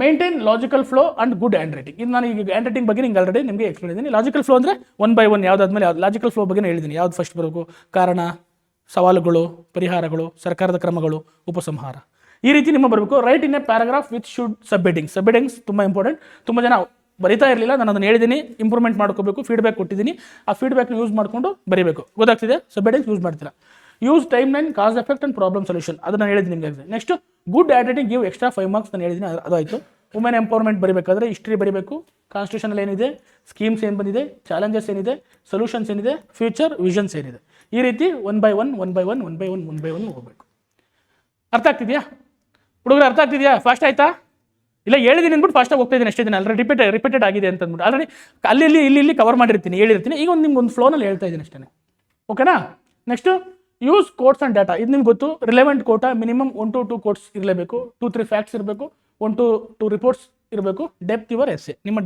maintain logical flow and good hand writing. ಇದು ನಾನು ಈಗ ಹ್ಯಾಂಡ್ ರೈಟಿಂಗ್ ಬಗ್ಗೆ ನಿಮ್ಗೆ ಆಲ್ರೆಡಿ ನಿಮಗೆ ಎಕ್ಸ್ಪ್ಲೇನ್ ಮಾಡಿದ್ದೀನಿ. ಲಾಜಿಕಲ್ ಫ್ಲೋ ಅಂದರೆ 1 by 1 ಯಾವುದಾದ್ಮೇಲೆ ಯಾವ್ದು ಲಾಜಿಕಲ್ ಫ್ಲೋ ಬಗ್ಗೆ ಹೇಳಿದ್ದೀನಿ. ಯಾವ್ದು ಫಸ್ಟ್ ಬರಬೇಕು, ಕಾರಣ, ಸವಾಲುಗಳು, ಪರಿಹಾರಗಳು, ಸರ್ಕಾರದ ಕ್ರಮಗಳು, ಉಪಸಂಹಾರ, ಈ ರೀತಿ ನಿಮ್ಮ ಬರಬೇಕು. Write in a paragraph with should subheadings ತುಂಬ ಇಂಪಾರ್ಟೆಂಟ್. ತುಂಬ ಜನ ಬರಿತಾ ಇರಲಿಲ್ಲ, ನಾನು ಅದನ್ನು ಹೇಳಿದ್ದೀನಿ, ಇಂಪ್ರೂವ್ಮೆಂಟ್ ಮಾಡ್ಕೋಬೇಕು, ಫೀಡ್ಬ್ಯಾಕ್ ಕೊಟ್ಟಿದ್ದೀನಿ, ಆ ಫೀಡ್ಬ್ಯಾಕ್ನ ಯೂಸ್ ಮಾಡಿಕೊಂಡು ಬರೀಬೇಕು. ಗೊತ್ತಾಗ್ತಿದೆ? ಸಬ್ಹೆಡಿಂಗ್ಸ್ ಯೂಸ್ ಮಾಡ್ತೀರಾ. Use time line, cause effect and problem solution, ಅದನ್ನು ಹೇಳಿದ್ದೀನಿ ನಿಮಗೆ. Next good handwriting give extra 5 marks ನಾನು ಹೇಳಿದ್ದೀನಿ, ಅದಾಯಿತು. ವುಮೆನ್ ಎಂಪವರ್ಮೆಂಟ್ ಬರೀಬೇಕಾದ್ರೆ ಹಿಸ್ಟ್ರಿ ಬರೀಬೇಕು, ಕಾನ್ಸ್ಟಿಟ್ಯೂಷನಲ್ಲಿ ಏನಿದೆ, ಸ್ಕೀಮ್ಸ್ ಏನು ಬಂದಿದೆ, ಚಾಲೆಂಜಸ್ ಏನಿದೆ, ಸೊಲ್ಯೂಷನ್ಸ್ ಏನಿದೆ, ಫ್ಯೂಚರ್ ವಿಷನ್ಸ್ ಏನಿದೆ, ಈ ರೀತಿ 1 by 1 ಹೋಗಬೇಕು. ಅರ್ಥ ಆಗ್ತಿದೆಯಾ ಹುಡುಗರು? ಅರ್ಥ ಆಗ್ತಿದೆಯಾ? ಫಾಸ್ಟ್ ಆಯ್ತಾ? ಇಲ್ಲ ಹೇಳಿದ್ದೀನಿ ಅಂದ್ಬಿಟ್ಟು ಫಾಸ್ಟಾಗಿ ಹೋಗ್ತಾ ಇದ್ದೀನಿ ಅಷ್ಟೇ. ದಿನ ಆಲ್ರೆಡಿ ರಿಪೀಟೆಡ್ ಆಗಿದೆ ಅಂತ ಅಂದ್ಬಿಟ್ಟು ಆಲ್ರೆಡಿ ಅಲ್ಲಿ ಇಲ್ಲಿ ಕವರ್ ಮಾಡಿರ್ತೀನಿ, ಹೇಳಿರ್ತೀನಿ. ಈಗ ನಿಮ್ಗೆ ಫ್ಲೋನಲ್ಲಿ ಹೇಳ್ತಾ ಇದ್ದೀನಿ ಅಷ್ಟೇ. ಓಕೆನಾ? Next use quotes and data. ಇದು ನಿಮ್ಗೆ ಗೊತ್ತು. ರಿಲೆವೆಂಟ್ ಕೋಟಾ ಮಿನಿಮಮ್ 1 to 2 ಕೋಟ್ಸ್ ಇರಲೇಬೇಕು, 2-3 ಫ್ಯಾಕ್ಟ್ಸ್ ಇರಬೇಕು, 1 to 2 ರಿಪೋರ್ಟ್ಸ್ ಇರಬೇಕು. ಡೆಪ್ತ್ ಯುವರ್ ಎಸ್ಸೆ, ನಿಮ್ಮ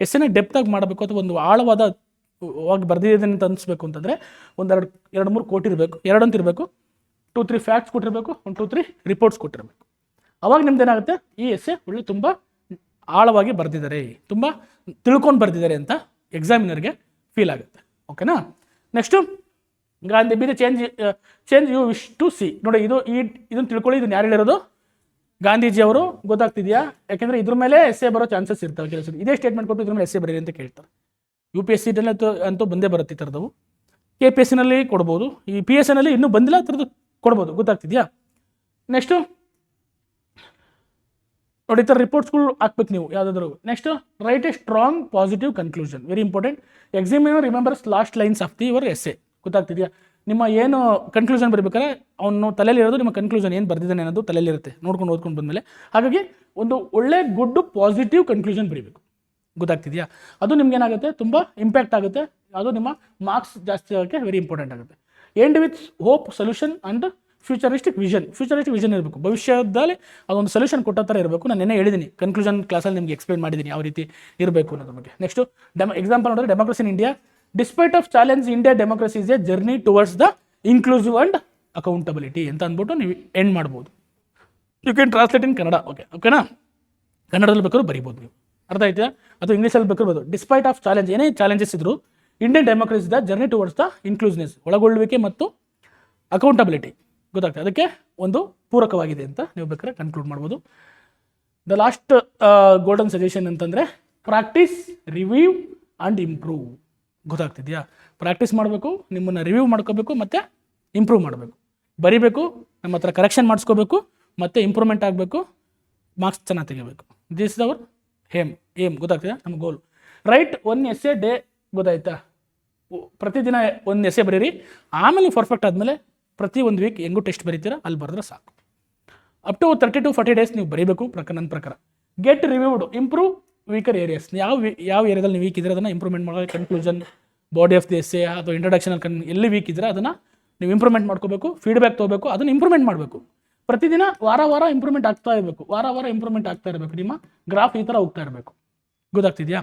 ಎಸ್ಸೆನ ಡೆಪ್ತಾಗಿ ಮಾಡಬೇಕು, ಅಥವಾ ಒಂದು ಆಳವಾದವಾಗಿ ಬರ್ದಿದೆ ಅಂತ ಅನಿಸ್ಬೇಕು ಅಂತಂದರೆ 2-3 ಕೋಟ್ ಇರಬೇಕು, 2 ಅಂತ ಇರಬೇಕು, 2-3 ಫ್ಯಾಕ್ಟ್ಸ್ ಕೊಟ್ಟಿರಬೇಕು, 1-2-3 ರಿಪೋರ್ಟ್ಸ್ ಕೊಟ್ಟಿರಬೇಕು. ಅವಾಗ ನಿಮ್ದು ಏನಾಗುತ್ತೆ, ಈ ಎಸ್ಸೆ ಒಳ್ಳೆ ತುಂಬ ಆಳವಾಗಿ ಬರೆದಿದ್ದಾರೆ, ತುಂಬ ತಿಳ್ಕೊಂಡು ಬರೆದಿದ್ದಾರೆ ಅಂತ ಎಕ್ಸಾಮಿನರ್ಗೆ ಫೀಲ್ ಆಗುತ್ತೆ. ಓಕೆನಾ? Next Gandhi be the change you wish to see. ನೋಡಿ, ಇದನ್ನು ತಿಳ್ಕೊಳ್ಳಿ. ಇದನ್ನು ಯಾರು ಹೇಳಿರೋದು? ಗಾಂಧೀಜಿ ಅವರು. ಗೊತ್ತಾಗ್ತಿದೆಯಾ? ಯಾಕೆಂದರೆ ಇದ್ರ ಮೇಲೆ ಎಸ್ಸೆ ಬರೋ ಚಾನ್ಸಸ್ ಇರ್ತವೆ ಕೆಲಸ. ಇದೇ ಸ್ಟೇಟ್ಮೆಂಟ್ ಕೊಟ್ಟು ಇದ್ರ ಮೇಲೆ ಎಸ್ಸೆ ಬರೀರಿ ಅಂತ ಕೇಳ್ತಾರೆ. UPSC ಅಂತೂ ಬಂದೇ ಬರುತ್ತೆ ಈ ಥರದವು. KPSC ಕೊಡ್ಬೋದು, ಈ PSC ಇನ್ನೂ ಬಂದಿಲ್ಲ, ಆ ಥರದ್ದು ಕೊಡ್ಬೋದು. ಗೊತ್ತಾಗ್ತಿದೆಯಾ? ನೆಕ್ಸ್ಟು ನೋಡಿ, ಈ ಥರ ರಿಪೋರ್ಟ್ಸ್ಗಳು ಹಾಕ್ಬೇಕು ನೀವು ಯಾವುದಾದ್ರು. Next write a strong positive conclusion, very important. Examiner remembers last lines of your essay. ಗೊತ್ತಾಗ್ತಿದೆಯಾ? ನಿಮ್ಮ ಏನು ಕನ್ಕ್ಲೂಷನ್ ಬರಬೇಕಾದ್ರೆ ಅವನು ತಲೆಯಲ್ಲಿ ಇರೋದು ನಿಮ್ಮ ಕನ್ಕ್ಲೂಷನ್ ಏನು ಬರ್ದಿದ್ದಾನೆ ಅನ್ನೋದು ತಲೆಯಲ್ಲಿರುತ್ತೆ, ನೋಡ್ಕೊಂಡು ಓದ್ಕೊಂಡು ಬಂದಮೇಲೆ. ಹಾಗಾಗಿ ಒಂದು ಒಳ್ಳೆ ಗುಡ್ ಪಾಸಿಟಿವ್ ಕನ್ಕ್ಲೂಷನ್ ಬರೀಬೇಕು. ಗೊತ್ತಾಗ್ತಿದೆಯಾ? ಅದು ನಿಮ್ಗೆ ಏನಾಗುತ್ತೆ, ತುಂಬ ಇಂಪ್ಯಾಕ್ಟ್ ಆಗುತ್ತೆ. ಅದು ನಿಮ್ಮ ಮಾರ್ಕ್ಸ್ ಜಾಸ್ತಿ ಆಗೋಕ್ಕೆ ವೆರಿ ಇಂಪಾರ್ಟೆಂಟ್ ಆಗುತ್ತೆ. End with hope, solution and futuristic vision ಇರಬೇಕು. ಭವಿಷ್ಯದಲ್ಲಿ ಅದೊಂದು ಸೊಲ್ಯೂಷನ್ ಕೊಟ್ಟ ಥರ ಇರಬೇಕು. ನಾನು ನೆನ್ನೆ ಹೇಳಿದ್ದೀನಿ, ಕನ್ಕ್ಲೂಷನ್ ಕ್ಲಾಸಲ್ಲಿ ನಿಮಗೆ ಎಕ್ಸ್ಪ್ಲೇನ್ ಮಾಡಿದ್ದೀನಿ ಯಾವ ರೀತಿ ಇರಬೇಕು ಅನ್ನೋದ್ರ ಬಗ್ಗೆ. ನೆಕ್ಸ್ಟು ಎಕ್ಸಾಂಪಲ್ ನೋಡಿದ್ರೆ, democracy in India. Despite of challenge, India democracy is A journey towards the inclusive and accountability ಅಂತ ಅಂದ್ಬಿಟ್ಟು ನೀವು ಎಂಡ್ ಮಾಡ್ಬೋದು. ಯು ಕ್ಯಾನ್ ಟ್ರಾನ್ಸ್ಲೇಟ್ ಇನ್ ಕನ್ನಡ. ಓಕೆನಾ? ಕನ್ನಡದಲ್ಲಿ ಬೇಕಾದ್ರೂ ಬರೀಬೋದು ನೀವು. ಅರ್ಥ ಆಯ್ತಾ? ಅಥವಾ ಇಂಗ್ಲೀಷಲ್ಲಿ ಬೇಕಾದ್ರೂ. ಡಿಸ್ಪೈಟ್ ಆಫ್ ಚಾಲೆಂಜ್, ಏನೇ ಚಾಲೆಂಜಸ್ ಇದ್ರು, Indian democracy the journey towards the inclusiveness, ಒಳಗೊಳ್ಳುವಿಕೆ ಮತ್ತು ಅಕೌಂಟಬಿಲಿಟಿ. ಗೊತ್ತಾಗ್ತದೆ, ಅದಕ್ಕೆ ಒಂದು ಪೂರಕವಾಗಿದೆ ಅಂತ ನೀವು ಬೇಕಾದ್ರೆ ಕನ್ಕ್ಲೂಡ್ ಮಾಡ್ಬೋದು. ದ ಲಾಸ್ಟ್ ಗೋಲ್ಡನ್ ಸಜೆಷನ್ ಅಂತಂದರೆ, ಪ್ರಾಕ್ಟೀಸ್, ರಿವ್ಯೂ ಆ್ಯಂಡ್ ಇಂಪ್ರೂವ್. ಗೊತ್ತಾಗ್ತಿದೆಯಾ? ಪ್ರಾಕ್ಟೀಸ್ ಮಾಡಬೇಕು, ನಿಮ್ಮನ್ನು ರಿವ್ಯೂ ಮಾಡ್ಕೋಬೇಕು, ಮತ್ತು ಇಂಪ್ರೂವ್ ಮಾಡಬೇಕು. ಬರಿಬೇಕು, ನಮ್ಮ ಹತ್ರ ಕರೆಕ್ಷನ್ ಮಾಡಿಸ್ಕೋಬೇಕು, ಮತ್ತು ಇಂಪ್ರೂವ್ಮೆಂಟ್ ಆಗಬೇಕು, ಮಾರ್ಕ್ಸ್ ಚೆನ್ನಾಗಿ ತೆಗಿಬೇಕು. This is our aim. ಗೊತ್ತಾಗ್ತಿದೆ? ನಮ್ಮ ಗೋಲ್. Right 1 essay day. ಗೊತ್ತಾಯ್ತಾ? ಪ್ರತಿದಿನ 1 essay ಬರೀರಿ. ಆಮೇಲೆ ಪರ್ಫೆಕ್ಟ್ ಆದಮೇಲೆ ಪ್ರತಿ 1 ವೀಕ್ ಹೆಂಗೂ ಟೆಸ್ಟ್ ಬರೀತೀರಾ, ಅಲ್ಲಿ ಬರೆದ್ರೆ ಸಾಕು. ಅಪ್ ಟು 30 to 40 days ನೀವು ಬರೀಬೇಕು ನನ್ನ ಪ್ರಕಾರ. Get reviewed, improve weaker areas. ಯಾವ ಏರಿಯಾದಲ್ಲಿ ನೀವು ವೀಕ್ ಇದ್ರೆ ಅದನ್ನು ಇಂಪ್ರೂವ್ಮೆಂಟ್ ಮಾಡೋದು. Conclusion, body of the essay ಅಥವಾ ಇಂಟ್ರೊಡಕ್ಷನ್ ಎಲ್ಲಿ ವೀಕ್ ಇದ್ರೆ ಅದನ್ನು ನೀವು ಇಂಪ್ರೂವ್ಮೆಂಟ್ ಮಾಡ್ಕೋಬೇಕು. ಫೀಡ್ಬ್ಯಾಕ್ ತೊಗೋಬೇಕು, ಅದನ್ನು ಇಂಪ್ರೂವ್ಮೆಂಟ್ ಮಾಡಬೇಕು. ಪ್ರತಿದಿನ ವಾರ ಇಂಪ್ರೂವ್ಮೆಂಟ್ ಆಗ್ತಾ ಇರಬೇಕು. ವಾರ ಇಂಪ್ರೂವ್ಮೆಂಟ್ ಆಗ್ತಾ ಇರಬೇಕು. ನಿಮ್ಮ ಗ್ರಾಫ್ ಈ ಥರ ಹೋಗ್ತಾ ಇರಬೇಕು. ಗೊತ್ತಾಗ್ತಿದೆಯಾ?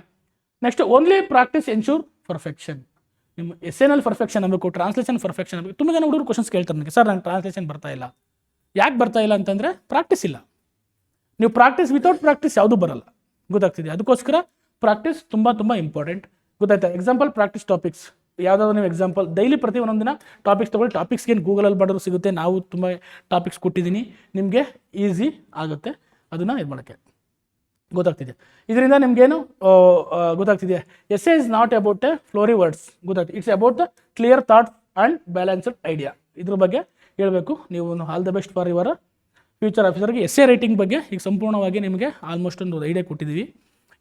Next only practice ensure perfection. ನಿಮ್ಮ ಎಸ್ಸೆನಲ್ಲಿ ಪರ್ಫೆಕ್ಷನ್ ಆಗಬೇಕು, ಟ್ರಾನ್ಸ್ಲೇಷನ್ ಪರ್ಫೆಕ್ಷನ್ ಆಗಬೇಕು. ತುಂಬ ಜನ ಹುಡುಗರು ಕ್ವಶನ್ಸ್ ಕೇಳ್ತಾರೆ ನನಗೆ, ಸರ್ ನಂಗೆ ಟ್ರಾನ್ಸ್ಲೇಷನ್ ಬರ್ತಾ ಇಲ್ಲ. ಯಾಕೆ ಬರ್ತಾ ಇಲ್ಲ ಅಂತಂದರೆ ಪ್ರಾಕ್ಟೀಸ್ ಇಲ್ಲ. ನೀವು ಪ್ರಾಕ್ಟೀಸ್ ವಿತೌಟ್ ಪ್ರಾಕ್ಟೀಸ್ ಯಾವುದೂ ಬರಲ್ಲ. ಗೊತ್ತಾಗ್ತಿದೆ? ಅದಕ್ಕೋಸ್ಕರ ಪ್ರಾಕ್ಟೀಸ್ ತುಂಬ ಇಂಪಾರ್ಟೆಂಟ್. ಗೊತ್ತಾಯ್ತಾ? ಎಕ್ಸಾಂಪಲ್ ಪ್ರಾಕ್ಟೀಸ್ ಟಾಪಿಕ್ಸ್ ಯಾವುದಾದ್ರು ನೀವು ಎಕ್ಸಾಂಪಲ್ ಡೈಲಿ ಪ್ರತಿ ಒಂದೊಂದು ದಿನ ಟಾಪಿಕ್ಸ್ ತೊಗೊಳ್ಳಿ. ಟಾಪಿಕ್ಸ್ಗೆ ಏನು ಗೂಗಲಲ್ಲಿ ಮಾಡಿದ್ರು ಸಿಗುತ್ತೆ. ನಾವು ತುಂಬ ಟಾಪಿಕ್ಸ್ ಕೊಟ್ಟಿದ್ದೀನಿ, ನಿಮಗೆ ಈಸಿ ಆಗುತ್ತೆ ಅದನ್ನು ಇದು ಮಾಡೋಕ್ಕೆ. ಗೊತ್ತಾಗ್ತಿದೆ? ಇದರಿಂದ ನಿಮಗೇನು ಗೊತ್ತಾಗ್ತಿದೆ? Essay is not about a flowery words. ಗೊತ್ತಾಗ್ತದೆ? It's about the clear thought and balanced idea. ಇದ್ರ ಬಗ್ಗೆ ಹೇಳಬೇಕು ನೀವು. All the best for your future ಆಫೀಸರ್ಗೆ. ಎಸ್ಸೆ ರೈಟಿಂಗ್ ಬಗ್ಗೆ ಈಗ ಸಂಪೂರ್ಣವಾಗಿ ನಿಮಗೆ ಆಲ್ಮೋಸ್ಟ್ ಒಂದು ಐಡಿಯಾ ಕೊಟ್ಟಿದ್ದೀವಿ,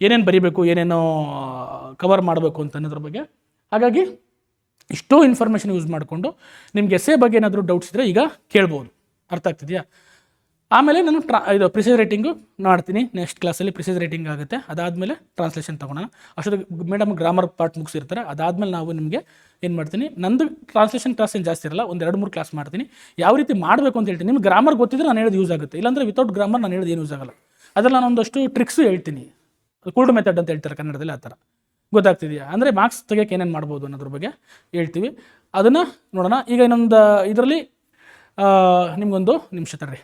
ಏನೇನು ಬರೀಬೇಕು, ಏನೇನೋ ಕವರ್ ಮಾಡಬೇಕು ಅಂತ ಅನ್ನೋದ್ರ ಬಗ್ಗೆ. ಹಾಗಾಗಿ ಇಷ್ಟೋ ಇನ್ಫಾರ್ಮೇಷನ್ ಯೂಸ್ ಮಾಡಿಕೊಂಡು ನಿಮ್ಗೆ ಎಸ್ಸೆ ಬಗ್ಗೆ ಏನಾದರೂ ಡೌಟ್ಸ್ ಇದ್ದರೆ ಈಗ ಕೇಳ್ಬೋದು. ಅರ್ಥ ಆಗ್ತಿದೆಯಾ? ಆಮೇಲೆ ನಾನು ಇದು ಪ್ರಿಸೈಸ್ ರೈಟಿಂಗು ಮಾಡ್ತೀನಿ. ನೆಕ್ಸ್ಟ್ ಕ್ಲಾಸಲ್ಲಿ ಪ್ರಿಸೈಸ್ ರೈಟಿಂಗ್ ಆಗುತ್ತೆ. ಅದಾದಮೇಲೆ ಟ್ರಾನ್ಸ್ಲೇಷನ್ ತೊಗೊಳೋಣ. ಅಷ್ಟೊತ್ತಿಗೆ ಮೇಡಮ್ ಗ್ರಾಮರ್ ಪಾರ್ಟ್ ಮುಗಿಸಿರ್ತಾರೆ. ಅದಾದಮೇಲೆ ನಾವು ನಿಮಗೆ ಏನು ಮಾಡ್ತೀನಿ, ನಂದು ಟ್ರಾನ್ಸ್ಲೇಷನ್ ಕ್ಲಾಸ್ ಏನು ಜಾಸ್ತಿ ಇರಲ್ಲ, 1-2-3 ಕ್ಲಾಸ್ ಮಾಡ್ತೀನಿ. ಯಾವ ರೀತಿ ಮಾಡಬೇಕು ಅಂತ ಹೇಳ್ತೀನಿ. ನಿಮ್ಗೆ ಗ್ರಾಮರ್ ಗೊತ್ತಿದ್ರೆ ನಾನು ಹೇಳೋದು ಯೂಸ್ ಆಗುತ್ತೆ. ಇಲ್ಲಾಂದರೆ ವಿತೌಟ್ ಗ್ರಾಮರ್ ನಾನು ಹೇಳೋದು ಏನು ಯೂಸ್ ಆಗಲ್ಲ. ಅದರಲ್ಲಿ ನಾನು ಒಂದಷ್ಟು ಟ್ರಿಕ್ಸು ಹೇಳ್ತೀನಿ. ಕೂಲ್ಡ್ ಮೆಥಡ್ ಅಂತ ಹೇಳ್ತಾರೆ ಕನ್ನಡದಲ್ಲಿ, ಆ ಥರ. ಗೊತ್ತಾಗ್ತಿದೆಯಾ? ಅಂದರೆ ಮಾರ್ಕ್ಸ್ ತೆಗಿಯೋಕೆ ಏನೇನು ಮಾಡ್ಬೋದು ಅನ್ನೋದ್ರ ಬಗ್ಗೆ ಹೇಳ್ತೀವಿ. ಅದನ್ನು ನೋಡೋಣ. ಈಗ ಇನ್ನೊಂದು ಇದರಲ್ಲಿ ನಿಮಗೊಂದು ನಿಮಿಷ ತರ್ರಿ.